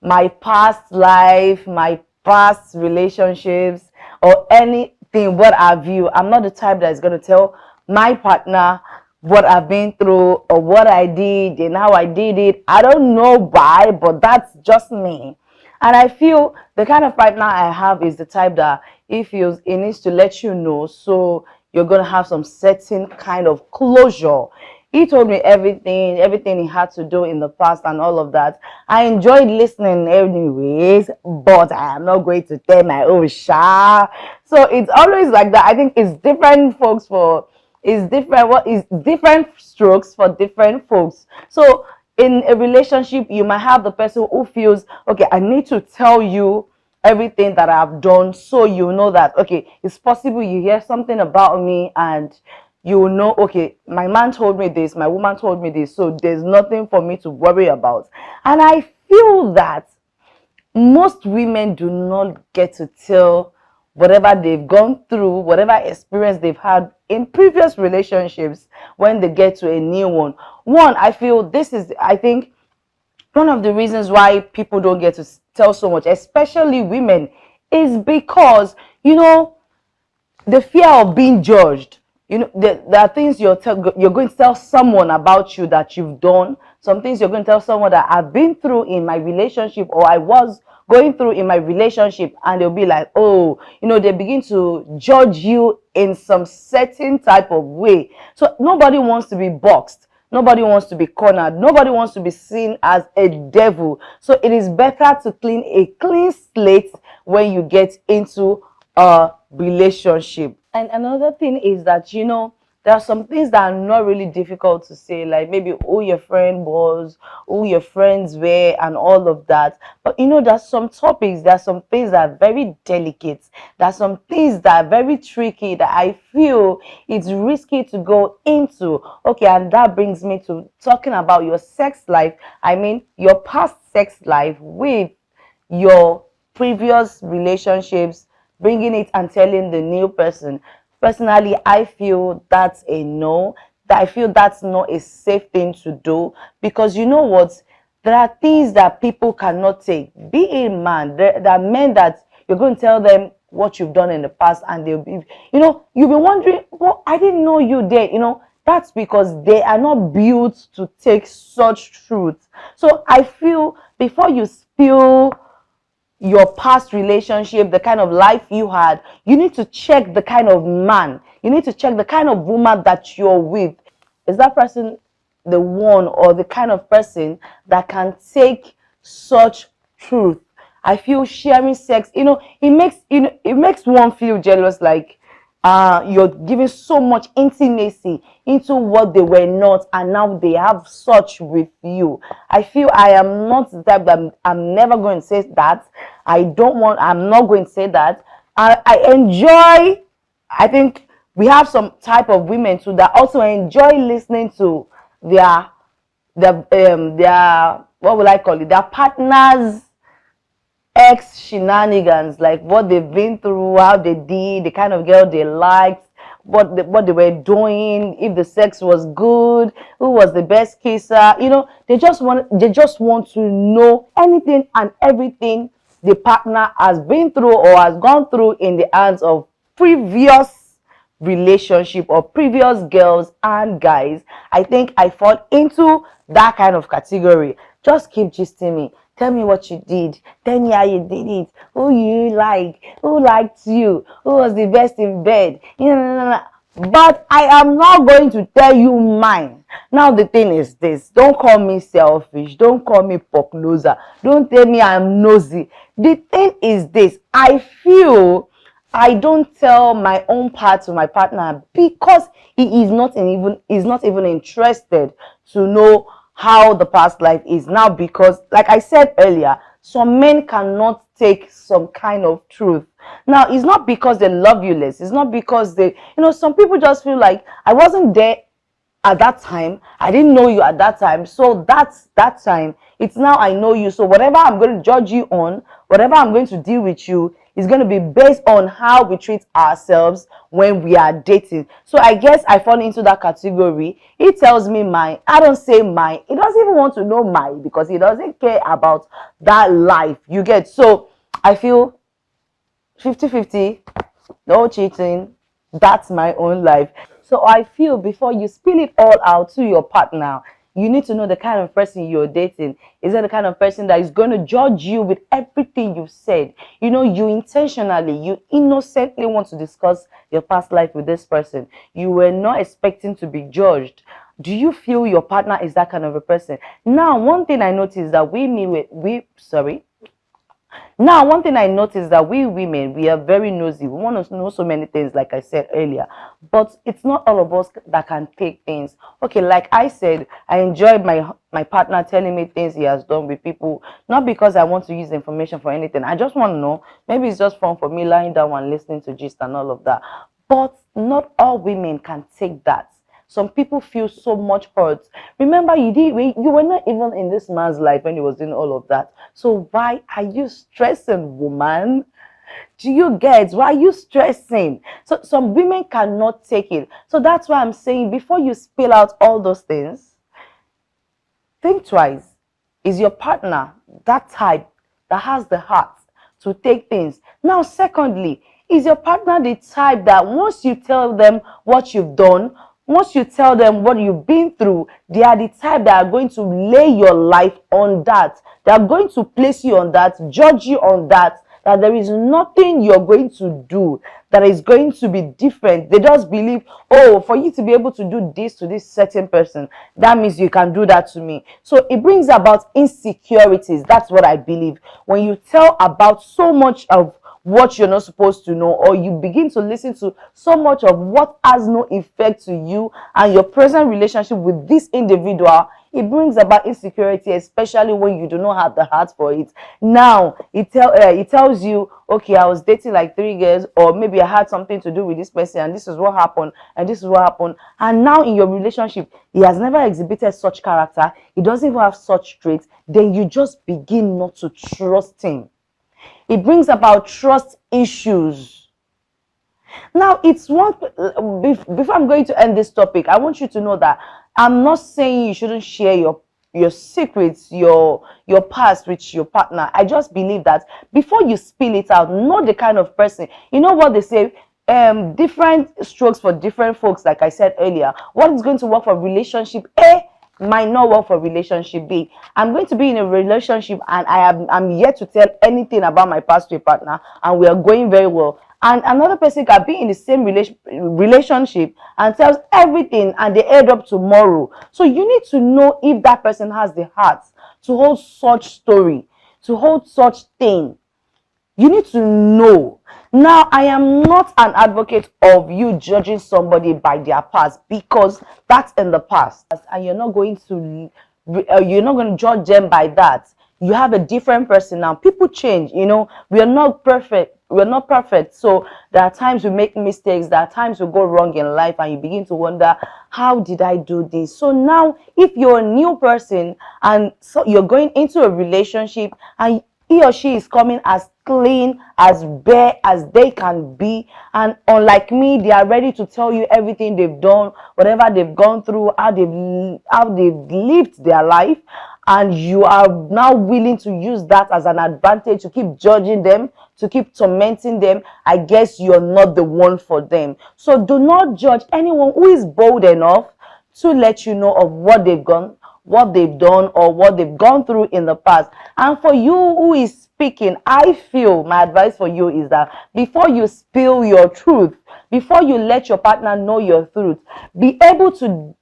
my past life, my past relationships, or anything, what have you. I'm not the type that is going to tell my partner what I've been through or what I did and how I did it. I don't know why, but that's just me. And I feel the kind of partner I have is the type that he feels he needs to let you know, so you're gonna have some certain kind of closure. He told me everything he had to do in the past and all of that. I enjoyed listening anyways, but I am not going to tell my own sha. So it's always like that. I think it's different folks for it's different what is different strokes for different folks. So in a relationship, you might have the person who feels, okay, I need to tell you everything that I've done, so you know that, okay, it's possible you hear something about me and you will know, okay, my man told me this, my woman told me this, so there's nothing for me to worry about. And I feel that most women do not get to tell whatever they've gone through, whatever experience they've had in previous relationships when they get to a new one. One, I feel this is, I think, one of the reasons why people don't get to tell so much, especially women, is because, the fear of being judged. There are things you're going to tell someone about you that you've done. Some things you're going to tell someone that I've been through in my relationship, or I was going through in my relationship, and they'll be like, oh, they begin to judge you in some certain type of way. So nobody wants to be boxed. Nobody wants to be cornered. Nobody wants to be seen as a devil. So it is better to clean a clean slate when you get into a relationship. And another thing is that, there are some things that are not really difficult to say, like maybe who your friend was, who your friends were, and all of that. But there's some topics, there are some things that are very delicate, there are some things that are very tricky that I feel it's risky to go into. Okay, and that brings me to talking about your sex life. I mean, your past sex life with your previous relationships, bringing it and telling the new person. Personally, I feel that's a no. That I feel that's not a safe thing to do, because you know what? There are things that people cannot take. Be a man. There are men that you're going to tell them what you've done in the past, and they'll be, you'll be wondering, well, I didn't know you there. That's because they are not built to take such truth. So I feel before you spill your past relationship, the kind of life you had, you need to check the kind of man, you need to check the kind of woman that you're with. Is that person the one, or the kind of person that can take such truth? I feel sharing sex, it makes one feel jealous, like you're giving so much intimacy into what they were not, and now they have such with you. I feel I am not the type that I'm never going to say that. I'm not going to say that. I enjoy, I think we have some type of women too that also enjoy listening to their what will I call it, their partners ex shenanigans, like what they've been through, how they did, the kind of girl they liked, what they were doing, if the sex was good, who was the best kisser. They just want to know anything and everything the partner has been through or has gone through in the hands of previous relationship or previous girls and guys. I think I fall into that kind of category. Just keep gisting me. Tell me what you did. Tell me how you did it. Who you like? Who liked you? Who was the best in bed? But I am not going to tell you mine. Now the thing is this. Don't call me selfish. Don't call me pokloser. Don't tell me I'm nosy. The thing is this. I feel I don't tell my own part to my partner because he is not even interested to know how the past life is now, because like I said earlier, some men cannot take some kind of truth. Now it's not because they love you less, it's not because some people just feel like I wasn't there at that time, I didn't know you at that time, so that's that time. It's now I know you, so whatever I'm going to judge you on, whatever I'm going to deal with you, is going to be based on how we treat ourselves when we are dating. So I guess I fall into that category. He tells me mine, I don't say mine. He doesn't even want to know mine because he doesn't care about that life, you get. So I feel 50-50, no cheating, that's my own life. So I feel before you spill it all out to your partner, You need to know the kind of person you're dating. Is it the kind of person that is going to judge you with everything you've said? You know, you intentionally, you innocently want to discuss your past life with this person. You were not expecting to be judged. Do you feel your partner is that kind of a person? Now, one thing I noticed that one thing I noticed that we women, we are very nosy. We want to know so many things, like I said earlier. But it's not all of us that can take things. Okay, like I said, I enjoyed my partner telling me things he has done with people, not because I want to use the information for anything. I just want to know. Maybe it's just fun for me lying down and listening to gist and all of that. But not all women can take that. Some people feel so much hurt. Remember, you were not even in this man's life when he was doing all of that. So why are you stressing, woman? Do you get why are you stressing? So some women cannot take it. So that's why I'm saying, before you spill out all those things, think twice. Is your partner that type that has the heart to take things? Now, secondly, is your partner the type that once you tell them what you've done, once you tell them what you've been through, they are the type that are going to lay your life on that? They are going to place you on that, judge you on that, that there is nothing you're going to do that is going to be different. They just believe, oh, for you to be able to do this to this certain person, that means you can do that to me. So it brings about insecurities. That's what I believe. When you tell about so much of what you're not supposed to know, or you begin to listen to so much of what has no effect to you and your present relationship with this individual, it brings about insecurity, especially when you do not have the heart for it. Now it tells you, okay, I was dating like 3 years, or maybe I had something to do with this person, and this is what happened, and this is what happened. And now in your relationship, he has never exhibited such character, he doesn't even have such traits. Then you just begin not to trust him. It brings about trust issues. Now, it's one, before I'm going to end this topic, I want you to know that I'm not saying you shouldn't share your secrets, your past with your partner. I just believe that before you spill it out, know the kind of person. You know what they say, different strokes for different folks, like I said earlier. What is going to work for relationship A might not work for relationship B. I'm going to be in a relationship and I'm yet to tell anything about my past to a partner, and we are going very well. And another person can be in the same relationship and tells everything, and they end up tomorrow. So you need to know if that person has the heart to hold such story, to hold such thing. You need to know. Now, I am not an advocate of you judging somebody by their past, because that's in the past, and you're not going to judge them by that. You have a different person now. People change, you know. We are not perfect. We're not perfect. So there are times we make mistakes. There are times we go wrong in life, and you begin to wonder, how did I do this? So now, if you're a new person and so you're going into a relationship, and he or she is coming as clean, as bare as they can be, and unlike me, they are ready to tell you everything they've done, whatever they've gone through, how they've lived their life, and you are now willing to use that as an advantage to keep judging them, to keep tormenting them. I guess you're not the one for them. So do not judge anyone who is bold enough to let you know of what they've done, or what they've gone through in the past. And for you who is speaking, I feel my advice for you is that before you spill your truth, before you let your partner know your truth, be able to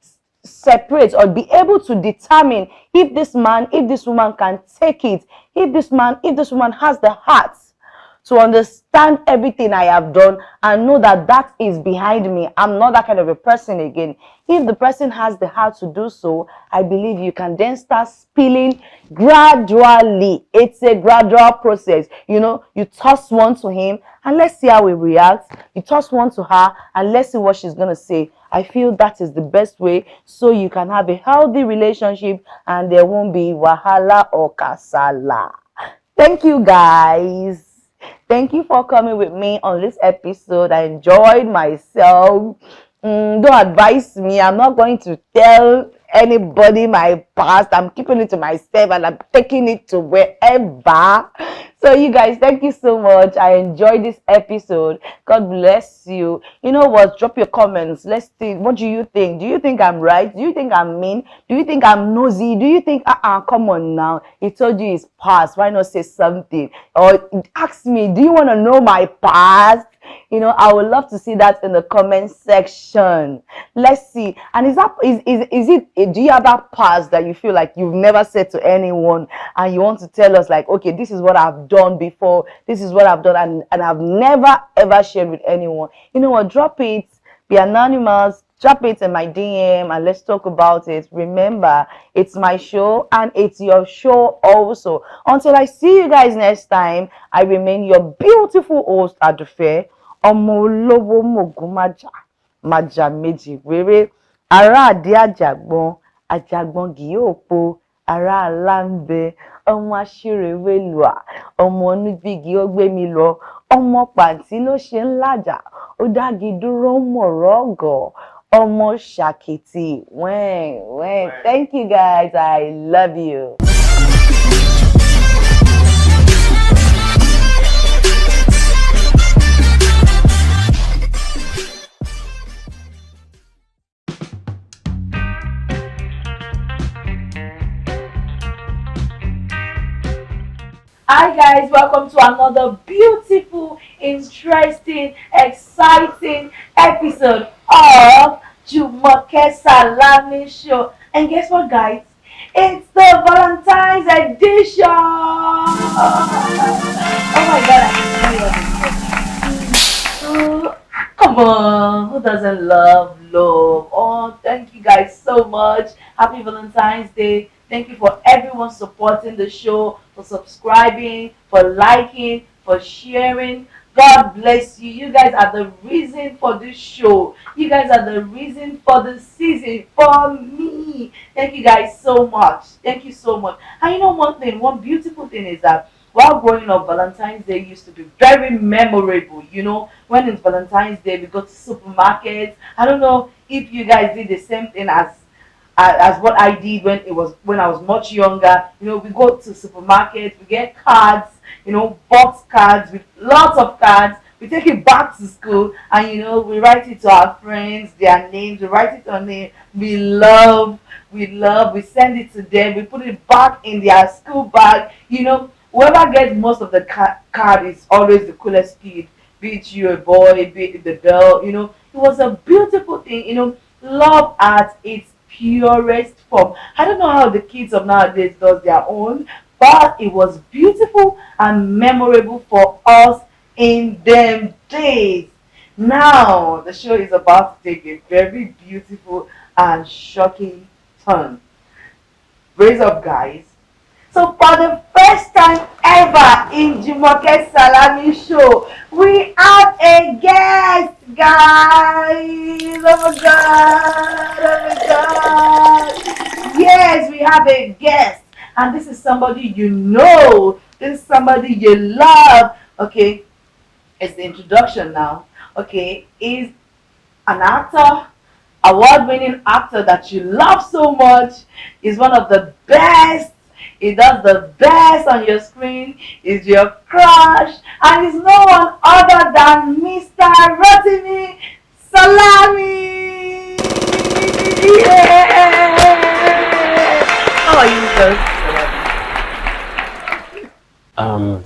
separate or be able to determine if this man, if this woman can take it, if this woman has the heart to understand everything I have done and know that that is behind me. I'm not that kind of a person again. If the person has the heart to do so, I believe you can then start spilling gradually. It's a gradual process. You know, you toss one to him and let's see how he reacts. You toss one to her and let's see what she's going to say. I feel that is the best way, so you can have a healthy relationship and there won't be wahala or kasala. Thank you, guys. Thank you for coming with me on this episode. I enjoyed myself. Don't advise me. I'm not going to tell anybody my past. I'm keeping it to myself and I'm taking it to wherever. So you guys, thank you so much. I enjoyed this episode. God bless you. You know what? Drop your comments. Let's see. What do you think? Do you think I'm right? Do you think I'm mean? Do you think I'm nosy? Do you think, come on now. He told you his past. Why not say something? Or ask me, do you want to know my past? You know, I would love to see that in the comment section. Let's see. And is it, do you have that past that you feel like you've never said to anyone and you want to tell us like, okay, this is what I've done before, this is what I've done, and I've never ever shared with anyone? You know what? Drop it. Be anonymous. Drop it in my DM and let's talk about it. Remember, it's my show and it's your show also. Until I see you guys next time, I remain your beautiful host at the fair. Ọmọ olówó mògùn májà méjì wéré, ará àdí àjàgbọ́n, àjàgbọ́n kì yóò po, ará aláǹbẹ, ọmọ aṣírèwélùà, ọmọ oníbígi ó gbé mi lọ, ọmọ pàǹtí ló ṣe ń làjà, ó dági dúró mọ̀rọ̀ ọ̀gọ̀, ọmọ ṣàkìtì wẹ́n. Thank you guys, I love you. Hi guys, welcome to another beautiful, interesting, exciting episode of Jumoke Salami show. And guess what guys? It's the Valentine's edition! Oh my god, come on, who doesn't love love? Oh, thank you guys so much. Happy Valentine's Day. Thank you for everyone supporting the show, for subscribing, for liking, for sharing. God bless you. You guys are the reason for this show. You guys are the reason for the season, for me. Thank you guys so much. Thank you so much. And you know one beautiful thing is that while growing up, Valentine's Day used to be very memorable. You know, when it's Valentine's Day, we go to supermarkets. I don't know if you guys did the same thing as what I did when I was much younger. You know, we go to supermarkets, we get cards, you know, box cards with lots of cards. We take it back to school and you know we write it to our friends, their names, we write it on it. We love, we send it to them, we put it back in their school bag. You know, whoever gets most of the card is always the coolest kid, be it you a boy, be it the girl. You know, it was a beautiful thing. You know, love at its purest form. I don't know how the kids of nowadays does their own, but it was beautiful and memorable for us in them days. Now the show is about to take a very beautiful and shocking turn. Raise up guys. So for the first time ever in Jumoke Salami show, we have a guest, guys. Oh my god, oh my god. Yes, we have a guest. And this is somebody you know. This is somebody you love. Okay, it's the introduction now. Okay, he's an actor, award-winning actor that you love so much. He's one of the best. He does the best on your screen. He's your crush, and he's no one other than Mr. Jumoke Salami. Yeah. How are you, sir?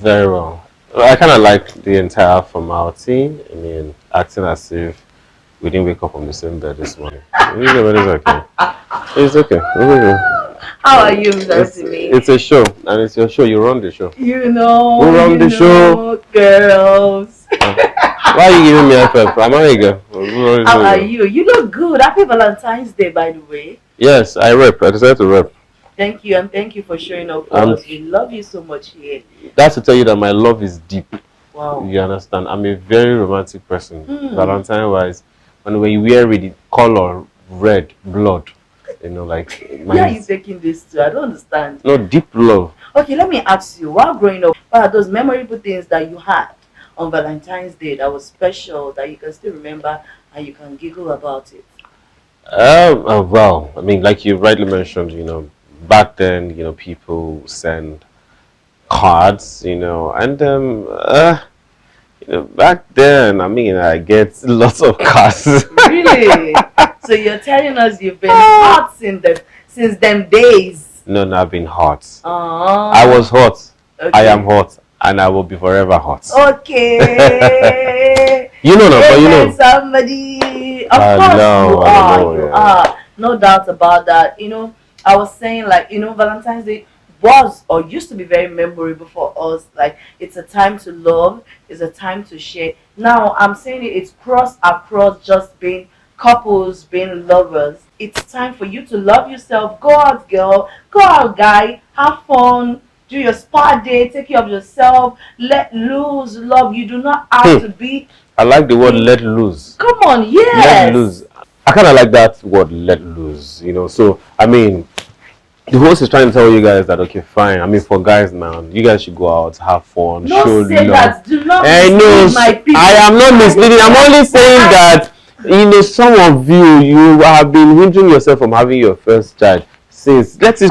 Very well. I kind of like the entire formality. I mean, acting as if we didn't wake up on the same bed this morning. It's okay. It's okay. How are you, Mr. It's a show, and it's your show. You run the show. You know. Who run the show? Girls. Why are you giving me a pep? I'm not a girl. How are you? You look good. Happy Valentine's Day, by the way. Yes, I rep. I decided to rep. Thank you, and thank you for showing up for us. We love you so much here. That's to tell you that my love is deep. Wow. You understand? I'm a very romantic person. Valentine-wise, when we wear the color red, blood, you know, like... Where are you taking this to? I don't understand. No, deep love. Okay, let me ask you, while growing up, what are those memorable things that you had on Valentine's Day that was special, that you can still remember and you can giggle about it? Well, I mean, like you rightly mentioned, back then, people send cards, and back then, I mean, I get lots of cards. Really? So you're telling us you've been hot since them days? No, no, I've been hot. Oh. I was hot. Okay. I am hot, and I will be forever hot. Okay. But somebody. Of I course know, you I are. know, You yeah. are. No doubt about that. I was saying like Valentine's Day was or used to be very memorable for us. Like it's a time to love. It's a time to share. Now I'm saying it's cross across just being couples, being lovers. It's time for you to love yourself. Go out, girl. Go out, guy. Have fun. Do your spa day. Take care of yourself. Let loose. Love. You do not have to be. I like the word "let loose." Come on, yes. Let loose. I kind of like that word "let loose." So I mean, the host is trying to tell you guys that okay, fine. I mean, for guys, man, you guys should go out, have fun, No show say love. that. Do not No, mislead my people. I am not misleading. I'm only saying that some of you have been hindering yourself from having your first child since. If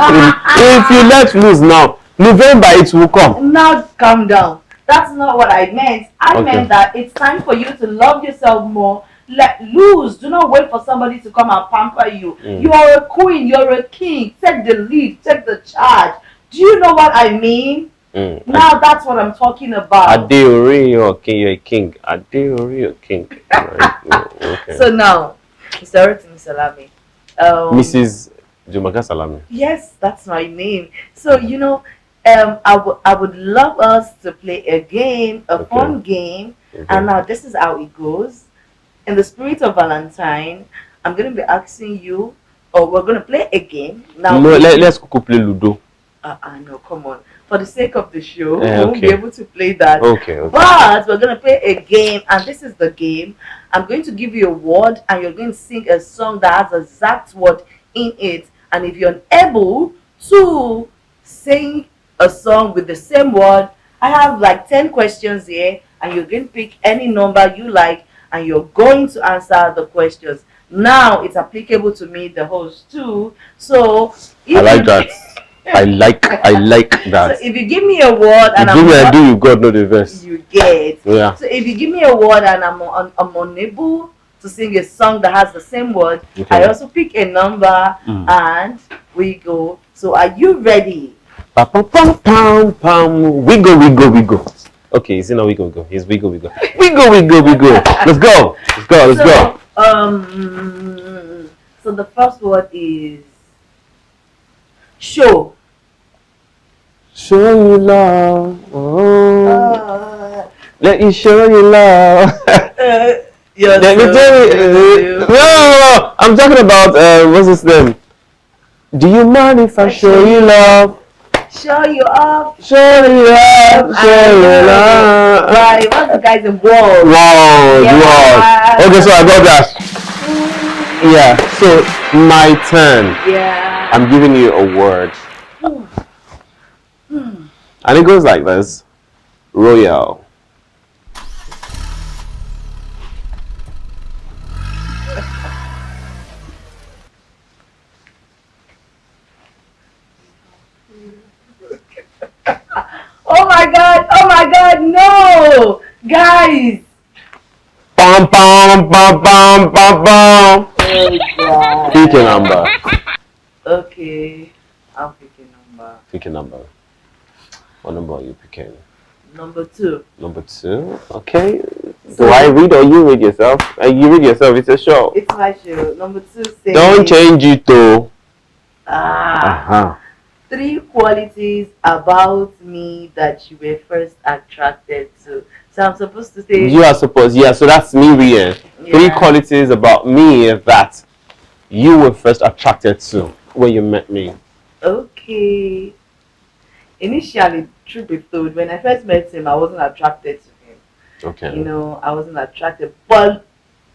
you let loose now, November it will come. Now calm down. That's not what I meant. I Okay. meant that it's time for you to love yourself more. Let loose. Do not wait for somebody to come and pamper you. You are a queen. You're a king. Take the lead. Take the charge. Do you know what I mean? Now that's what I'm talking about. Adeori, you're a king. Adeori, you're king. Right. Okay. So now, Mr. Salami. Mrs. Jumoke Salami. Yes, that's my name. So I would love us to play a game, a fun game, and now this is how it goes. In the spirit of Valentine, I'm going to be asking you, or we're going to play a game. Now, no, let's go play Ludo. No, come on. For the sake of the show, we okay. won't be able to play that. Okay. But we're going to play a game, and this is the game. I'm going to give you a word, and you're going to sing a song that has an exact word in it. And if you're unable to sing a song with the same word, I have like 10 questions here, and you're going to pick any number you like, and you're going to answer the questions. Now it's applicable to me, the host, too. So I like that. I like that. So if you give me a word and you got no the verse. You get. Yeah. So if you give me a word and I'm unable to sing a song that has the same word, I also pick a number and we go. So are you ready? We go. Okay, is it now we go? It's we go. Let's go. So the first word is show. Show you love. Let you show you love. Let me tell you. No, I'm talking about what's his name? Do you mind if I show you love? Show you off. Show you love. Right, what's the guy's involved? Wow. Okay, so I got that. Yeah. So my turn. Yeah. I'm giving you a word. And it goes like this. Royal. Oh my god, no! Guys! Bum. Oh god. Pick a number. Okay, I'll pick a number. Pick a number. What number are you picking? Number 2. Number 2. Okay. Do I read or you read yourself? You read yourself. It's a show. It's my show. Number 2 says. Don't change it though. 3 qualities about me that you were first attracted to. So I'm supposed to say. You are supposed. Yeah. So that's me reading. Yeah. 3 qualities about me that you were first attracted to when you met me. Okay. Initially, truth be told, when I first met him, I wasn't attracted to him. Okay. I wasn't attracted. But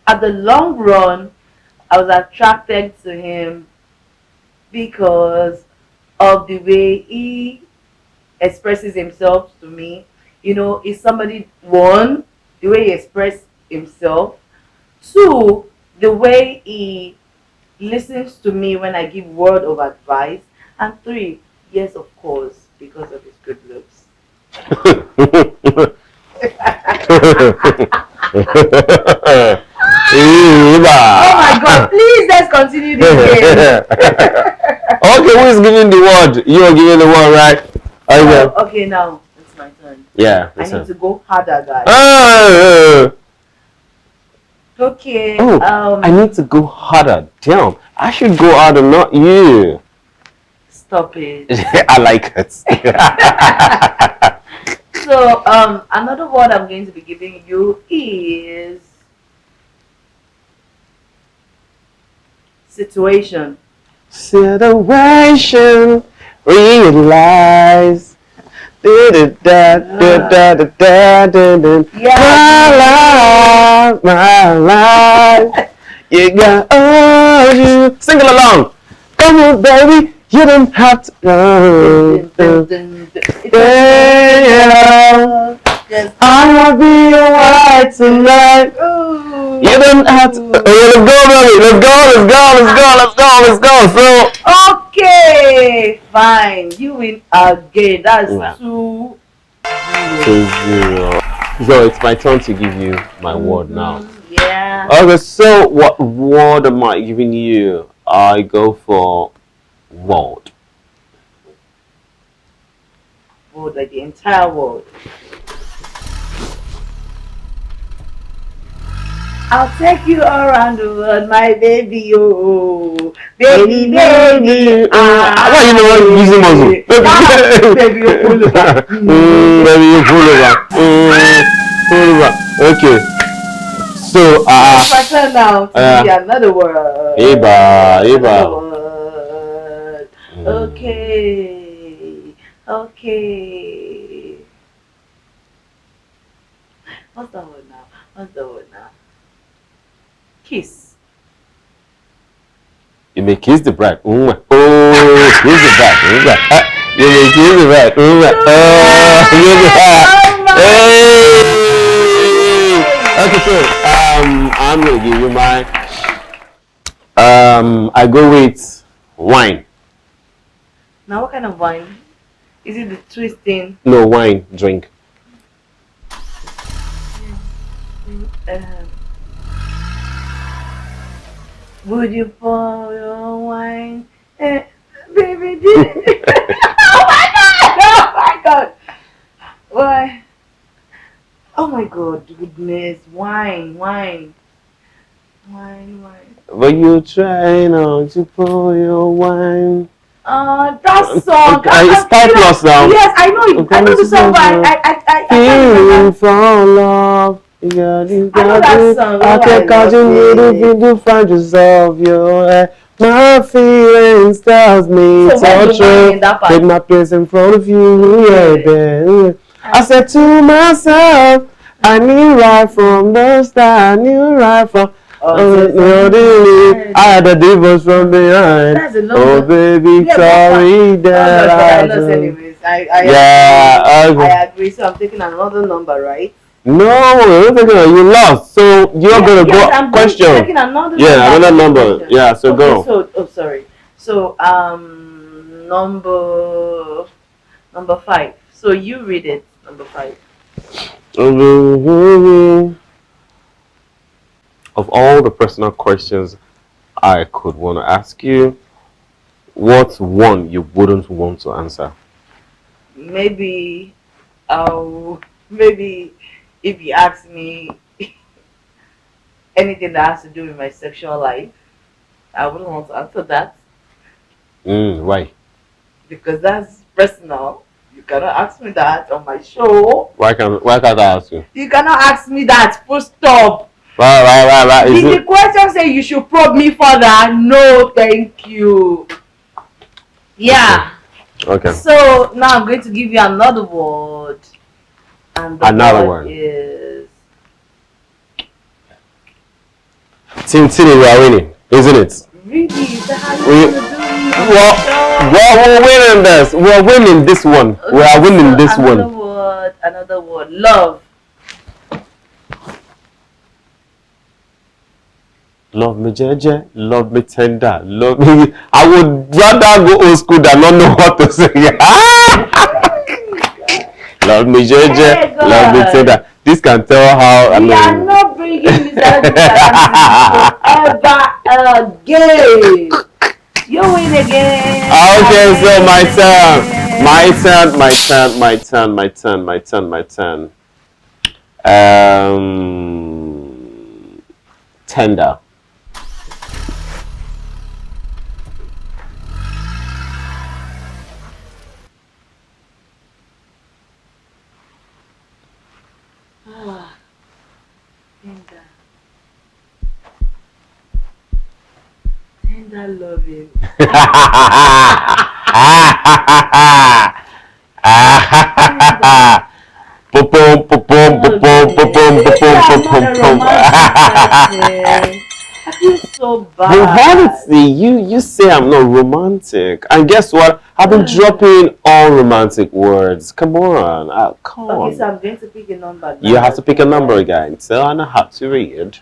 at the long run, I was attracted to him because of the way he expresses himself to me. Is somebody, one, the way he expresses himself. 2, the way he listens to me when I give word of advice, and 3, yes, of course, because of his good looks. Oh my God! Please, let's continue this game. Okay, who is giving the word? You are giving the word, right? Okay. Okay, now it's my turn. Yeah. I need to go harder, guys. Okay. Oh, I need to go harder. Damn, I should go harder, not you. Stop it. I like it. So, another word I'm going to be giving you is situation. Situation, realize. Yeah. My life. You got you. Sing it along. Come on, baby. You don't have to. I'll be your wife tonight. You don't have to. Let's go, baby. Let's go. So. Okay, fine. You win again. That's 2-0. So it's my turn to give you my word now. Yeah. Okay, so what word am I giving you? I go for word. Word, like the entire word. I'll take you around the world, my baby, oh, baby. Why you know using muscle? Baby, you pull over. Baby, you pull over. Okay. So it's my turn now to give you another word. Another word. Okay. What's the word now? Kiss. You may kiss the bride. Oh, kiss the bride. You may kiss the bride. Kiss the bride. Hey. Okay, so I'm gonna give you mine. I go with wine. Now, what kind of wine? Is it the twisting? No, wine. Drink. Would you pour your wine? Baby, did it? Oh my God! Why? Oh my God, goodness. Wine. But you try not to pour your wine. That song. It's timeless now. Yes, I know it. I know the song, but I Feeling for love. You got that song. I can't catch you to find yourself. My feelings tells me so true. Take my place in front of you. Yeah. I said to myself, I knew right from the start. I had a divorce from behind. Oh baby, sorry that I lost anyways. I agree. So I'm taking another number, right? No, you lost. So you're gonna go question. Taking another another number. Question. Yeah, so go. Sorry. So number 5. So you read it. Number 5. Of all the personal questions I could want to ask you, what's one you wouldn't want to answer? Maybe if you ask me anything that has to do with my sexual life, I wouldn't want to answer that. Why? Because that's personal. You cannot ask me that on my show. Why can't I ask you? You cannot ask me that. Full stop. Right. The question say you should probe me further. No, thank you. Yeah. Okay. So now I'm going to give you another word. And the word is Team Tini, we are winning, isn't it? Really? Is that how you're gonna do we're winning this. We're winning this one. Okay, we are winning this one. Another word. Love. Love me jeje, love me tender, love me. I would rather go old school than not know what to say. Love me jeje, Hey, love me God. tender. This can tell how I We are mean. not bringing Mr. ever again. You win again. Okay, so my turn. Again. My turn. Tender. Tender loving. Pum pum pum pum pum pum pum pum pum pum pum. I feel so But bad. honestly, you say I'm not romantic, and guess what? I've been dropping all romantic words. Come on, come on. Okay, so I'm going to pick a number. You have to pick a number again, so I know how to read.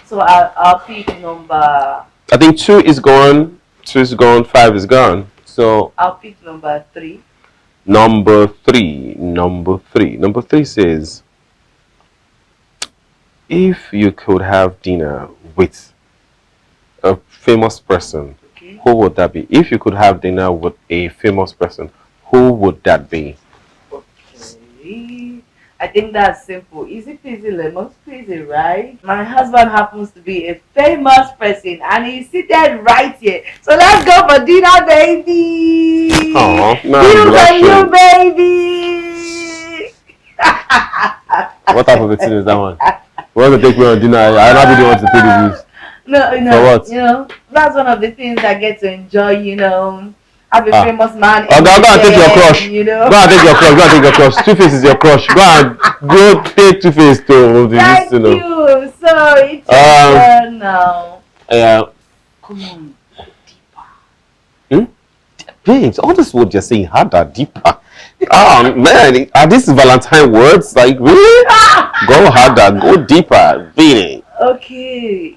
So I'll pick number. I think 2 is gone, 2 is gone, 5 is gone. So I'll pick number 3. number three says, if you could have dinner with a famous person, Okay. who would that be? If you could have dinner with a famous person, who would that be? Okay. I think that's simple. Easy peasy lemon squeezy, right? My husband happens to be a famous person and he's seated right here. So let's go for dinner, baby. Oh, You and you, baby. What type of a thing is that one? You want to take me on dinner? I don't really want to pay the bills. No, For what? you know, that's one of the things I get to enjoy, you know. Have a famous man. Oh, go and take your crush. You know. Go and take your crush. Go and take your crush. Two-Face is your crush. Go take Two-Face to Thank you know. you. So it's your turn now. Yeah. Come on, go deeper. Babes, all this word you're saying harder, deeper. Oh man, are these Valentine words? Like really? Go harder, go deeper, beating. Okay.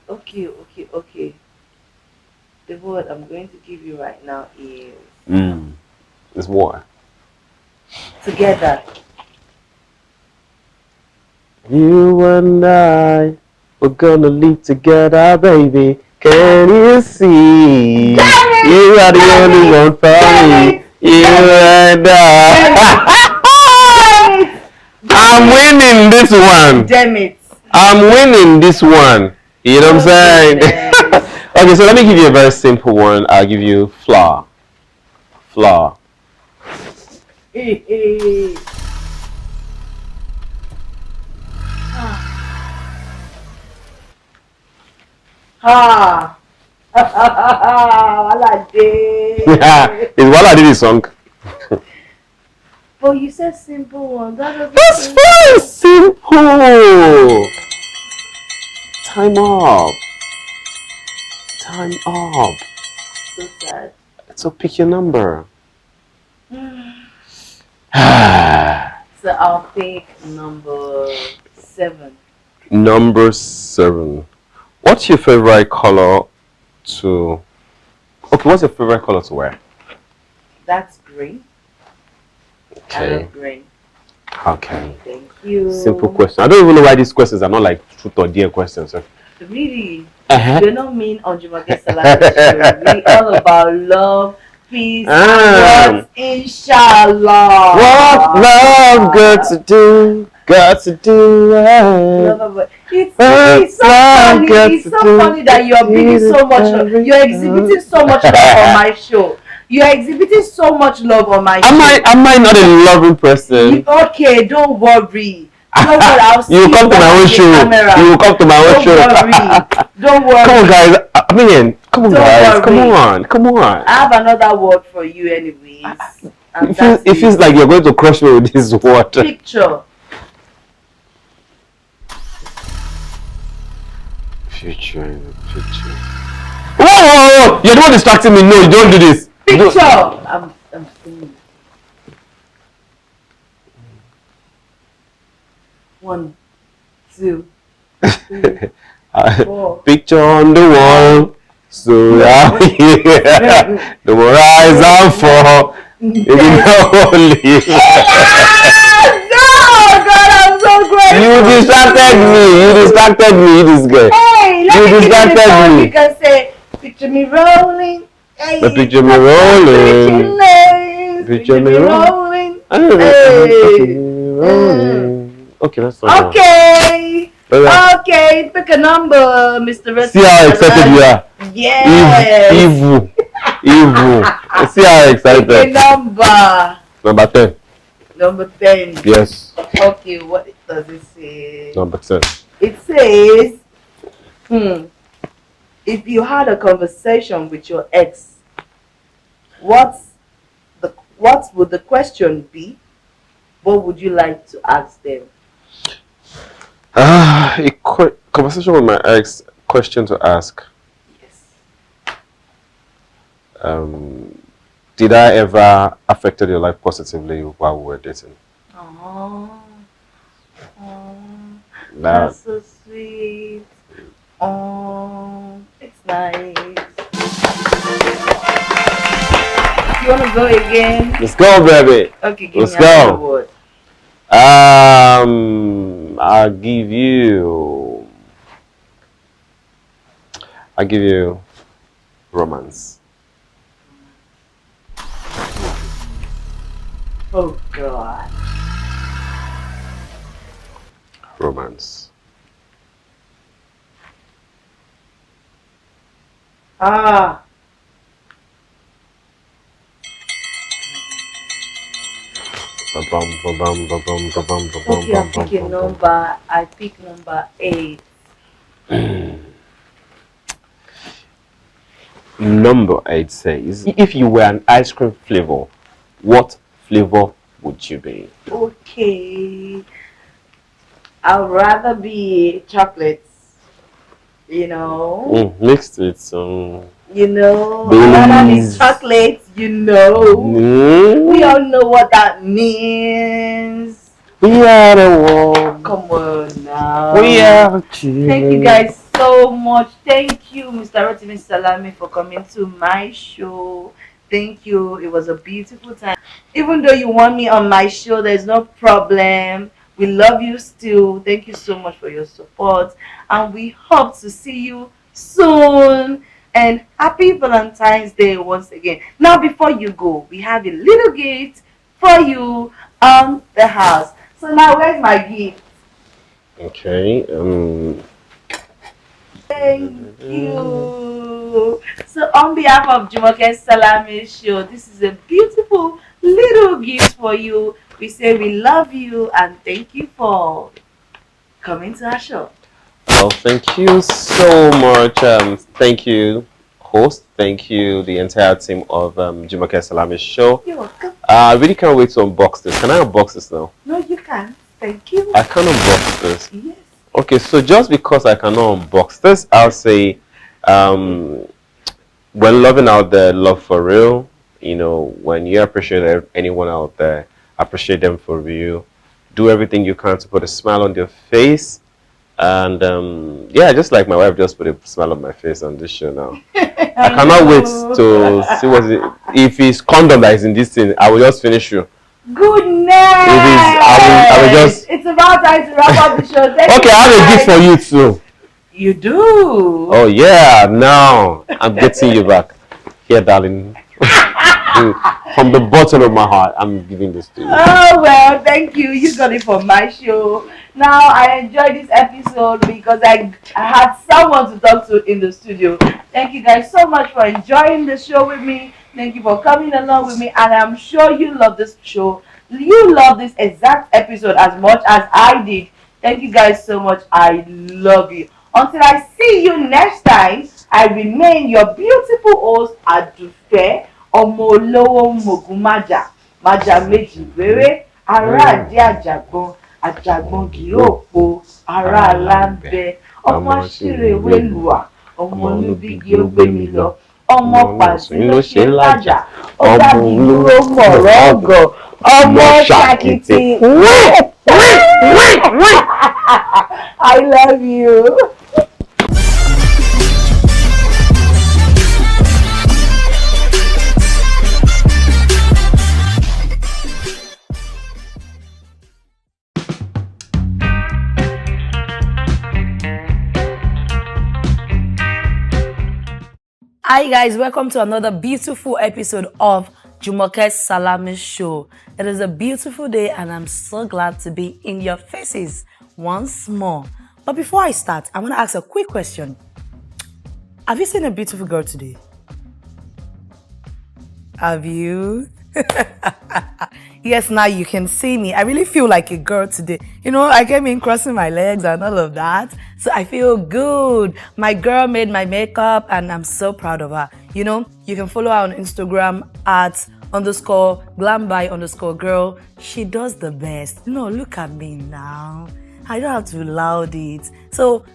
The word I'm going to give you right now is It's war. together. You and I, we're gonna live together, baby. Can you see? You are the only one for me. You and I. I'm winning this one. Damn it. I'm winning this one. You know what I'm saying? Okay, so let me give you a very simple one. I'll give you flour. Flour. Ha. Wala day. Is what I did this song. But you said simple one. That's very simple. Time up. Time up. So sad. So pick your number. So I'll pick number 7. Number 7. What's your favorite color to... Okay, what's your favorite color to wear? That's green. I Okay. love green. Okay. Thank you. Simple question. I don't even know why these questions are not like truth or dare questions. Really? Uh-huh. We're not mean on Jumoke Salami show. We all about love, peace, and words, inshallah. What love got to do? Got to do Love, it's so funny. It's so funny that you're bringing so much love. You're exhibiting so much love on my show. You're exhibiting so much love on my show. Am I not a loving person? Okay, don't worry. Don't worry, I'll see You will come to my own show. camera. You will come to my own show. Don't worry. Come on, guys. I mean, come on, Don't guys. worry. Come on. I have another word for you, anyways. And It feels like you're going to crush me with this word. Picture. Future in the picture. Whoa! You're the one distracting me. No, you don't do this. Picture. I'm saying. 1, 2, Picture on the wall. So yeah, the more rise and fall. If you know only. No, God, I'm so grateful. You distracted me, this guy. Hey, let You me give you the distracted song. me. You can say, picture me rolling. Hey, The picture me rolling. Picture me rolling. Okay, that's fine. Okay. Okay, pick a number, Mr. Red. See how excited you are. Yes. Evil. See how excited. Pick a number. Number 10. Number 10. Yes. Okay, what does it say? Number 10. It says, if you had a conversation with your ex, what would the question be? What would you like to ask them? A conversation with my ex, question to ask. Yes. Did I ever affected your life positively while we were dating? Oh, That, that's so sweet. Oh, it's nice. You want to go again? let's go, baby. Okay, give Let's me another go. word. I'll give you romance. Oh God. Romance. Ah. Okay, I'm picking number. I pick number 8. Number 8 says, if you were an ice cream flavor, what flavor would you be? Okay. I'd rather be chocolates. You know. Mixed with some. You know. I'd rather be chocolates. You know. We all know what that means. We are the world. Come on now. We are children. Thank you guys so much. Thank you, Mr. Rotimi Salami, for coming to my show. Thank you. It was a beautiful time. Even though you want me on my show, there's no problem. We love you still. Thank you so much for your support. And we hope to see you soon. And happy Valentine's Day once again. Now, before you go, we have a little gift for you on the house. So now, where's my gift? Okay. Thank you. So on behalf of Jumoke Salami show, this is a beautiful little gift for you. We say we love you and thank you for coming to our show. Well, thank you so much. Thank you, host. Thank you, the entire team of Jumoke Salami show. You're welcome. I really can't wait to unbox this. Can I unbox this now? No, you can't. Thank you. I can unbox this. Yes. Okay, so just because I cannot unbox this, I'll say, when loving out there, love for real. You know, when you appreciate anyone out there, appreciate them for real. Do everything you can to put a smile on their face. And yeah, just like my wife just put a smile on my face on this show now. I cannot wait to see what it, if it's condom that is in this thing, I will just finish you. Good night. It is, I will just. It's about time to wrap up the show. Thank Okay, I have a gift for you too. You do. Oh yeah, now I'm getting you back. Here, darling. From the bottom of my heart, I'm giving this to you. Oh well, thank you. You got it for my show. Now I enjoyed this episode because I had someone to talk to in the studio. Thank you guys so much for enjoying the show with me. Thank you for coming along with me, and I'm sure you love this show. You love this exact episode as much as I did. Thank you guys so much. I love you. Until I see you next time, I remain your beautiful host, Adufe Omolowo Mogumaja. Maja Meji Bere, Ara Adi Ajagbon, Ajagbon Giropo, Ara Alambe, Ọmọ Ṣírèwé Lùwà, Ọmọ Olúbígi ó gbé mi lọ, Ọmọ Pàṣí ló ṣe lájà, Ọba Bìbúrò mọ̀rọ̀ ọ̀gọ̀, Ọmọ Ṣàkìtì. I love you. Hi guys, welcome to another beautiful episode of Jumoke Salami show. It is a beautiful day and I'm so glad to be in your faces once more. But before I start, I want to ask a quick question. Have you seen a beautiful girl today? Have you? Yes, now you can see me. I really feel like a girl today. You know, I came in crossing my legs and all of that. So I feel good. My girl made my makeup and I'm so proud of her. You know, you can follow her on Instagram at _glamby_girl. She does the best. No, look at me now. I don't have to loud it. So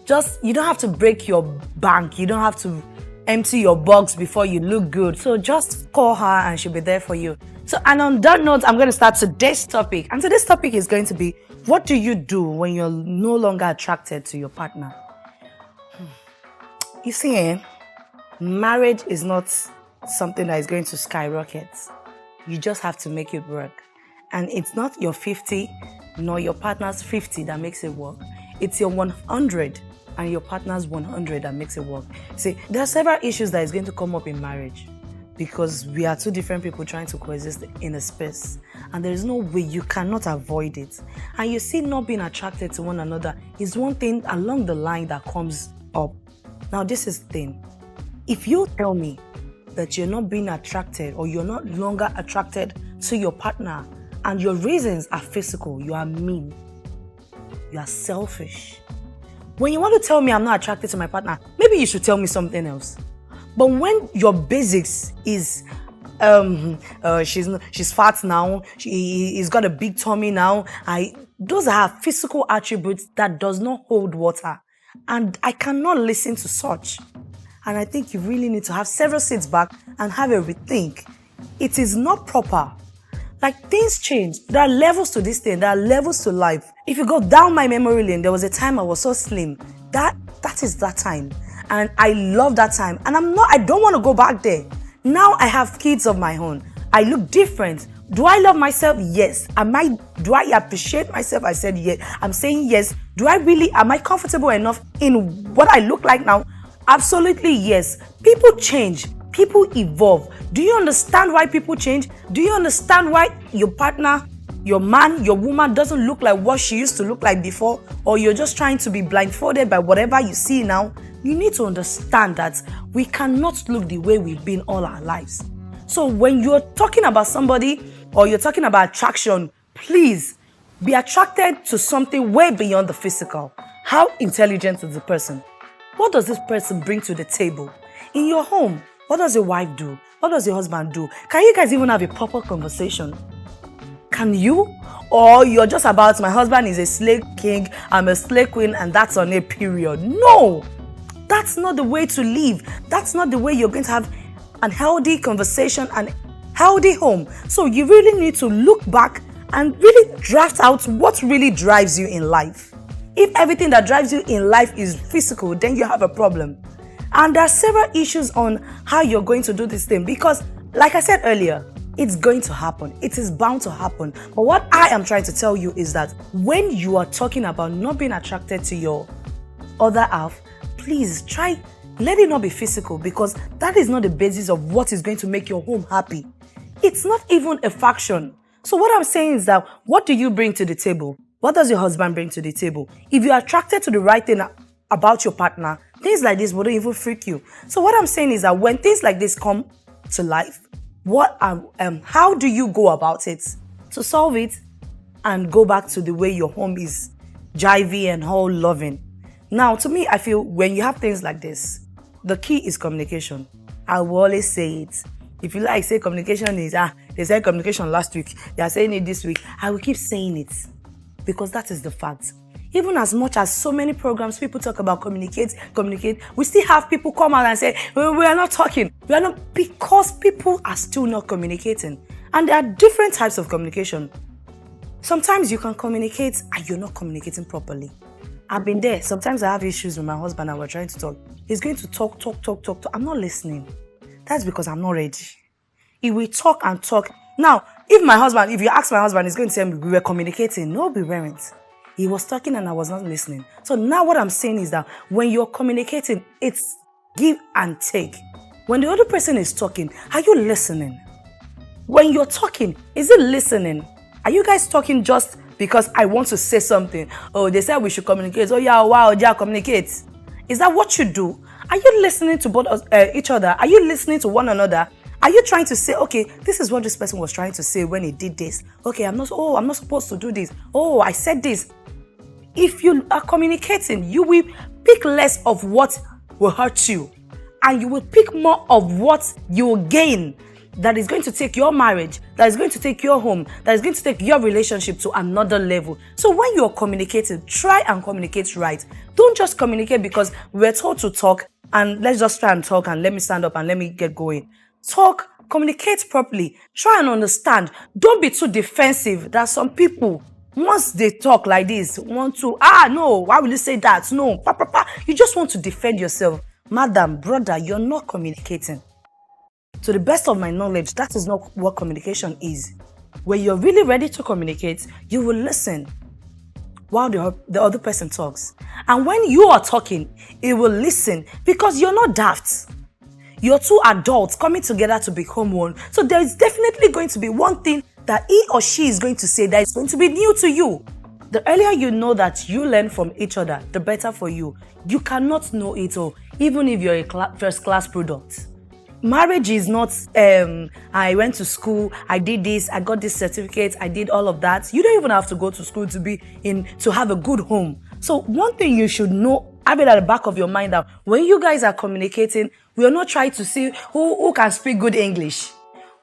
you don't have to break your bank. You don't have to empty your box before you look good. So just call her and she'll be there for you. So, and on that note, I'm going to start today's topic. And today's topic is going to be, what do you do when you're no longer attracted to your partner? You see, marriage is not something that is going to skyrocket. You just have to make it work. And it's not your 50 nor your partner's 50 that makes it work. It's your 100 and your partner's 100 that makes it work. See, there are several issues that is going to come up in marriage because we are two different people trying to coexist in a space. And there is no way, you cannot avoid it. And you see, not being attracted to one another is one thing along the line that comes up. Now, this is the thing. If you tell me that you're not being attracted or you're not longer attracted to your partner and your reasons are physical, you are mean, you are selfish. When you want to tell me I'm not attracted to my partner, maybe you should tell me something else. But when your basics is she's fat now, he's got a big tummy now, those are physical attributes that does not hold water. And I cannot listen to such. And I think you really need to have several sits back and have a rethink. It is not proper. Like, things change. There are levels to this thing. There are levels to life. If you go down my memory lane, there was a time I was so slim. That is that time. And I love that time. And I don't want to go back there. Now I have kids of my own. I look different. Do I love myself? Yes. Do I appreciate myself? I said yes. I'm saying yes. Am I comfortable enough in what I look like now? Absolutely yes. People change. People evolve. Do you understand why people change? Do you understand why your partner, your man, your woman doesn't look like what she used to look like before? Or you're just trying to be blindfolded by whatever you see now? You need to understand that we cannot look the way we've been all our lives. So when you're talking about somebody or you're talking about attraction, please be attracted to something way beyond the physical. How intelligent is the person? What does this person bring to the table? In your home, what does your wife do? What does your husband do? Can you guys even have a proper conversation? Can you? Or you're just about, my husband is a slave king, I'm a slave queen, and that's on a period. No! That's not the way to live. That's not the way you're going to have a healthy conversation and healthy home. So you really need to look back and really draft out what really drives you in life. If everything that drives you in life is physical, then you have a problem. And there are several issues on how you're going to do this thing because, like I said earlier, it's going to happen. It is bound to happen. But what I am trying to tell you is that when you are talking about not being attracted to your other half, please let it not be physical because that is not the basis of what is going to make your home happy. It's not even a faction. So what I'm saying is that, what do you bring to the table? What does your husband bring to the table? If you're attracted to the right thing about your partner, things like this wouldn't even freak you. So what I'm saying is that when things like this come to life, how do you go about it to solve it and go back to the way your home is jivey and all loving? Now, to me, I feel when you have things like this, the key is communication. I will always say it. If you like, say communication is, they said communication last week, they are saying it this week. I will keep saying it because that is the fact. Even as much as so many programs, people talk about communicate, we still have people come out and say, well, we are not talking. We are not, because people are still not communicating. And there are different types of communication. Sometimes you can communicate and you're not communicating properly. I've been there. Sometimes I have issues with my husband and we're trying to talk. He's going to talk. I'm not listening. That's because I'm not ready. He will talk and talk. Now, if you ask my husband, he's going to tell me we were communicating. No, we weren't. He was talking and I was not listening. So now what I'm saying is that when you're communicating, it's give and take. When the other person is talking, are you listening? When you're talking, is it listening? Are you guys talking just because I want to say something? Oh, they said we should communicate. Oh yeah, wow, yeah, communicate. Is that what you do? Are you listening to both each other? Are you listening to one another? Are you trying to say, okay, this is what this person was trying to say when he did this. Okay, I'm not supposed to do this. Oh, I said this. If you are communicating, you will pick less of what will hurt you. And you will pick more of what you will gain. That is going to take your marriage, that is going to take your home, that is going to take your relationship to another level. So when you're communicating, try and communicate right. Don't just communicate because we're told to talk and let's just try and talk and let me stand up and let me get going. Talk, communicate properly, try and understand. Don't be too defensive. There are some people, once they talk like this, want to, no, why will you say that? No, you just want to defend yourself. Madam, brother, you're not communicating. To the best of my knowledge, that is not what communication is. When you're really ready to communicate, you will listen while the other person talks. And when you are talking, it will listen because you're not daft. You're two adults coming together to become one. So there is definitely going to be one thing that he or she is going to say that is going to be new to you. The earlier you know that you learn from each other, the better for you. You cannot know it all, even if you're a first-class product. Marriage is not, I went to school, I did this, I got this certificate, I did all of that. You don't even have to go to school to have a good home. So one thing you should know, have it at the back of your mind that when you guys are communicating, we are not trying to see who can speak good English,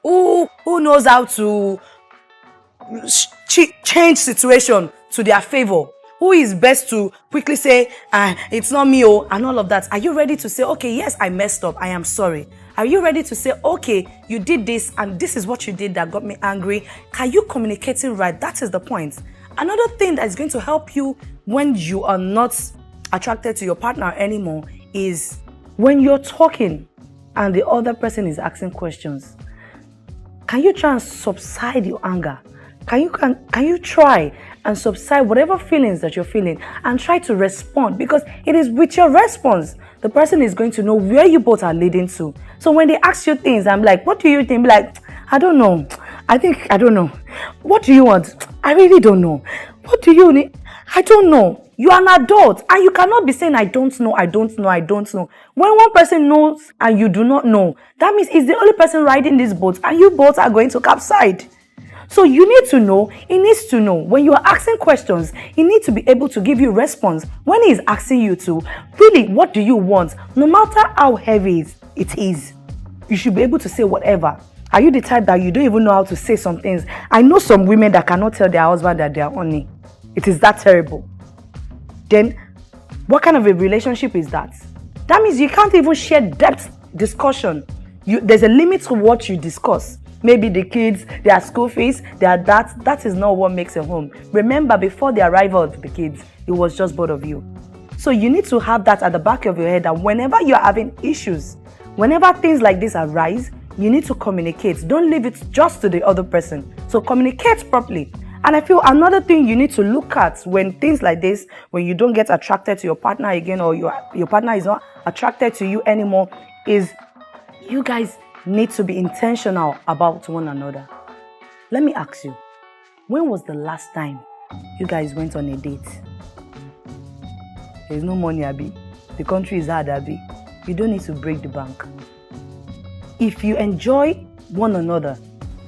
who knows how to change situation to their favor, who is best to quickly say, it's not me, and all of that. Are you ready to say, okay, yes, I messed up, I am sorry? Are you ready to say, okay, you did this and this is what you did that got me angry? Can you communicating right? That is the point. Another thing that is going to help you when you are not attracted to your partner anymore is when you're talking and the other person is asking questions. Can you try and subside your anger? Can you try and subside whatever feelings that you're feeling and try to respond? Because it is with your response the person is going to know where you both are leading to. So when they ask you things, I'm like, what do you think? Be like, I don't know. I don't know. What do you want? I really don't know. What do you need? I don't know. You are an adult and you cannot be saying, I don't know. When one person knows and you do not know, that means it's the only person riding this boat and you both are going to capsize. So you need to know, he needs to know. When you are asking questions, he needs to be able to give you response. When he is asking you to, really, what do you want? No matter how heavy it is, you should be able to say whatever. Are you the type that you don't even know how to say some things? I know some women that cannot tell their husband that they are honey. It is that terrible. Then, what kind of a relationship is that? That means you can't even share depth discussion. There's a limit to what you discuss. Maybe the kids, their school fees, that is not what makes a home. Remember, before the arrival of the kids, it was just both of you. So you need to have that at the back of your head that whenever you're having issues, whenever things like this arise, you need to communicate. Don't leave it just to the other person. So communicate properly. And I feel another thing you need to look at when things like this, when you don't get attracted to your partner again or your partner is not attracted to you anymore, is you guys need to be intentional about one another. Let me ask you, when was the last time you guys went on a date? There's no money, Abi. The country is hard, Abi. You don't need to break the bank. If you enjoy one another,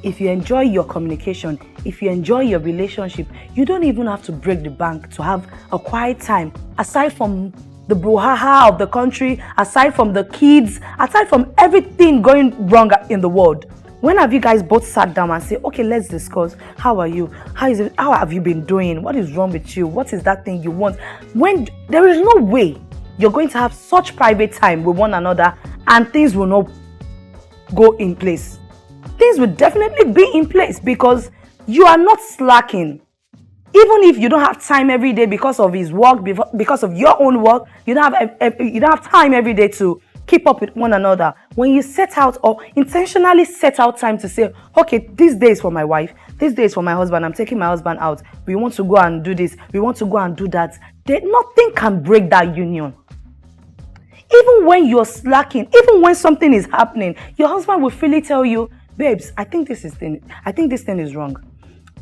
if you enjoy your communication, if you enjoy your relationship, you don't even have to break the bank to have a quiet time. Aside from the brouhaha of the country, aside from the kids, aside from everything going wrong in the world, when have you guys both sat down and say, okay, let's discuss. How are you? How is it? How have you been doing? What is wrong with you? What is that thing you want? When there is no way you're going to have such private time with one another and things will not go in place. Things will definitely be in place because you are not slacking. Even if you don't have time every day because of his work, because of your own work, you don't have time every day to keep up with one another. When you set out or intentionally set out time to say, okay, this day is for my wife, this day is for my husband, I'm taking my husband out, we want to go and do this, we want to go and do that, nothing can break that union. Even when you're slacking, even when something is happening, your husband will freely tell you, babes, I think this thing is wrong.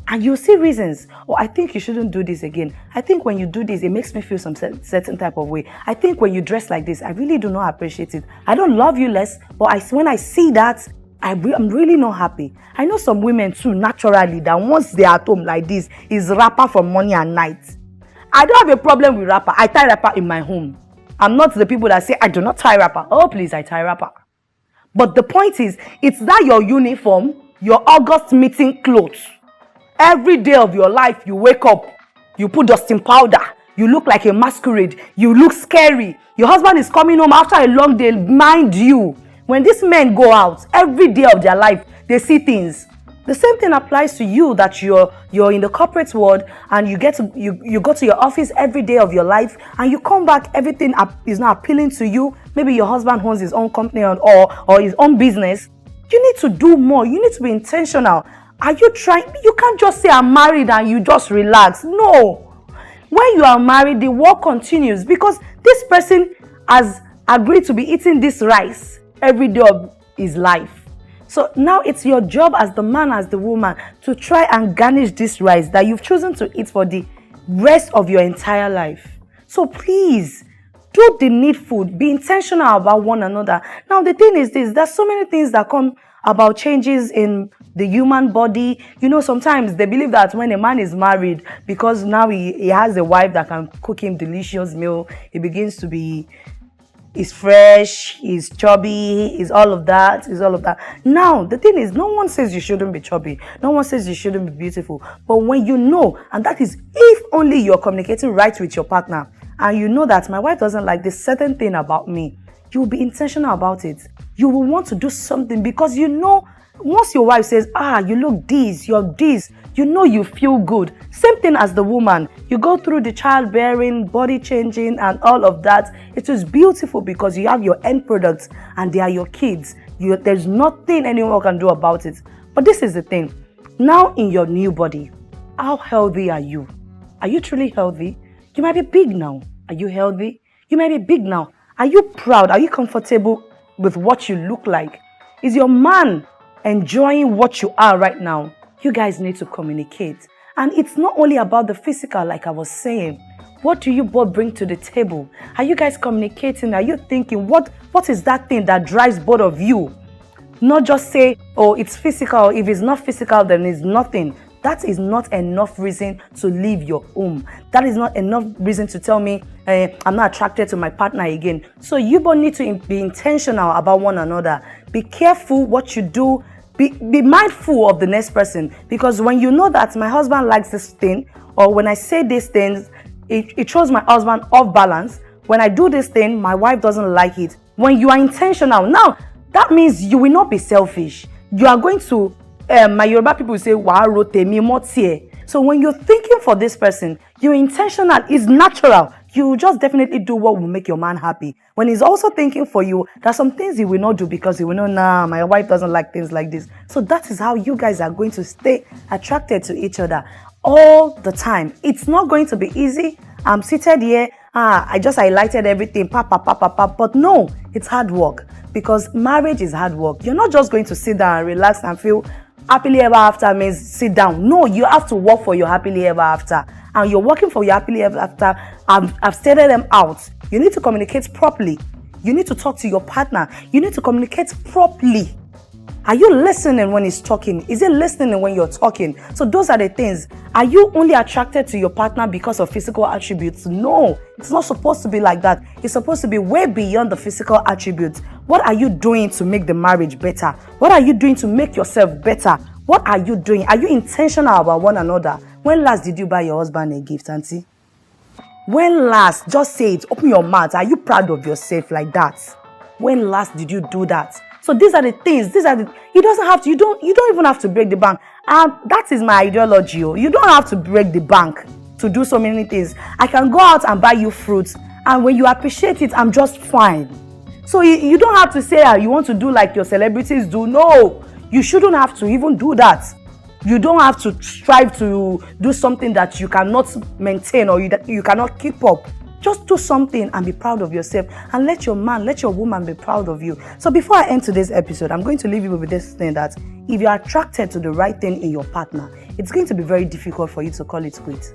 And you'll see reasons. Or I think you shouldn't do this again. I think when you do this, it makes me feel some certain type of way. I think when you dress like this, I really do not appreciate it. I don't love you less, but when I see that, I'm really not happy. I know some women too, naturally, that once they're at home like this, is rapper from morning and night. I don't have a problem with rapper. I tie rapper in my home. I'm not the people that say, I do not tie rapper. Oh, please, I tie rapper. But the point is, it's that your uniform, your August meeting clothes. Every day of your life, you wake up, you put dusting powder, you look like a masquerade, you look scary. Your husband is coming home after a long day, mind you. When these men go out, every day of their life, they see things. The same thing applies to you, that you're in the corporate world and you go to your office every day of your life and you come back, everything is not appealing to you. Maybe your husband owns his own company or his own business. You need to do more. You need to be intentional. Are you trying? You can't just say I'm married and you just relax. No. When you are married, the work continues because this person has agreed to be eating this rice every day of his life. So now it's your job as the man, as the woman, to try and garnish this rice that you've chosen to eat for the rest of your entire life. So please, do the needful. Be intentional about one another. Now the thing is this, there's so many things that come about changes in the human body. You know, sometimes they believe that when a man is married, because now he has a wife that can cook him delicious meal, he begins to be, he's fresh, he's chubby, he's all of that. Now, the thing is, no one says you shouldn't be chubby. No one says you shouldn't be beautiful. But when you know, and that is if only you're communicating right with your partner, and you know that my wife doesn't like this certain thing about me, you will be intentional about it. You will want to do something because you know, once your wife says, you look this, you're this, you know you feel good. Same thing as the woman. You go through the childbearing, body changing and all of that. It is beautiful because you have your end products and they are your kids. There's nothing anyone can do about it. But this is the thing. Now in your new body, how healthy are you? Are you truly healthy? You might be big now. Are you healthy? You might be big now. Are you proud? Are you comfortable with what you look like? Is your man enjoying what you are right now? You guys need to communicate. And it's not only about the physical, like I was saying. What do you both bring to the table? Are you guys communicating? Are you thinking, what is that thing that drives both of you? Not just say, oh, it's physical. If it's not physical, then it's nothing. That is not enough reason to leave your home. That is not enough reason to tell me I'm not attracted to my partner again. So you both need to be intentional about one another. Be careful what you do. Be mindful of the next person. Because when you know that my husband likes this thing, or when I say these things, it throws my husband off balance. When I do this thing, my wife doesn't like it. When you are intentional, now that means you will not be selfish. You are going to my Yoruba people say, so when you're thinking for this person, you're intentional, it's natural. You just definitely do what will make your man happy. When he's also thinking for you, there's some things he will not do because he will know, my wife doesn't like things like this. So that is how you guys are going to stay attracted to each other all the time. It's not going to be easy. I'm seated here, I just highlighted everything, but no, it's hard work because marriage is hard work. You're not just going to sit down and relax and feel happily ever after means sit down. No, you have to work for your happily ever after. And you're working for your happily ever after. I've stated them out. You need to communicate properly. You need to talk to your partner. You need to communicate properly. Are you listening when he's talking? Is he listening when you're talking? So those are the things. Are you only attracted to your partner because of physical attributes? No, it's not supposed to be like that. It's supposed to be way beyond the physical attributes. What are you doing to make the marriage better? What are you doing to make yourself better? What are you doing? Are you intentional about one another? When last did you buy your husband a gift, auntie? When last? Just say it. Open your mouth. Are you proud of yourself like that? When last did you do that? So these are the things. It doesn't have to. You don't even have to break the bank. And that is my ideology. You don't have to break the bank to do so many things. I can go out and buy you fruits, and when you appreciate it, I'm just fine. So you don't have to say you want to do like your celebrities do. No, you shouldn't have to even do that. You don't have to strive to do something that you cannot maintain or you cannot keep up. Just do something and be proud of yourself, and let your man, let your woman be proud of you. So before I end today's episode, I'm going to leave you with this thing that if you're attracted to the right thing in your partner, it's going to be very difficult for you to call it quits.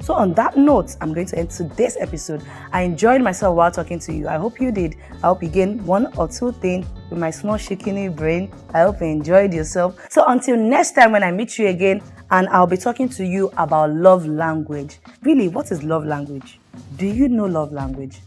So on that note, I'm going to end today's episode. I enjoyed myself while talking to you. I hope you did. I hope you gained one or two things with my small shaky brain. I hope you enjoyed yourself. So until next time when I meet you again, and I'll be talking to you about love language. Really, what is love language? Do you know love language?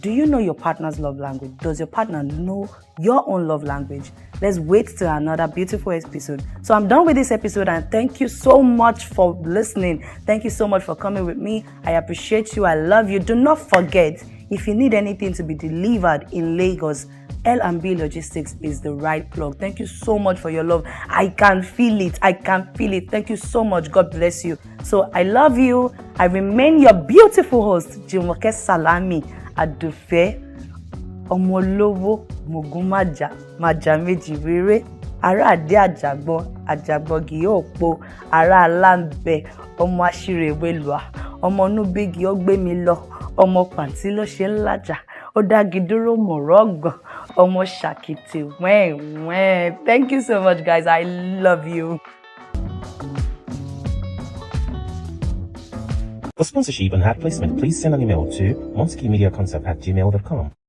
Do you know your partner's love language? Does your partner know your own love language? Let's wait till another beautiful episode. So I'm done with this episode, and thank you so much for listening. Thank you so much for coming with me. I appreciate you. I love you. Do not forget, if you need anything to be delivered in Lagos, L&B Logistics is the right plug. Thank you so much for your love. I can feel it. Thank you so much. God bless you. So I love you. I remain your beautiful host, Jumoke Salami, Adufe Omolowo Mogumaja Majameji Rere Ara Ade Àjàgbọ́n gi òpó Ara Alambe Ọmọ Aṣirewelua Ọmọ Nubigi ó gbé mi lọ Ọmọ Pàntí ló ṣe ńlájà Ó dági dúró mọ̀rọ̀gàn Ọmọ Ṣàkìtì wẹ́n. Thank you so much, guys. I love you. For sponsorship and ad placement, please send an email to monskimediaconcept@gmail.com.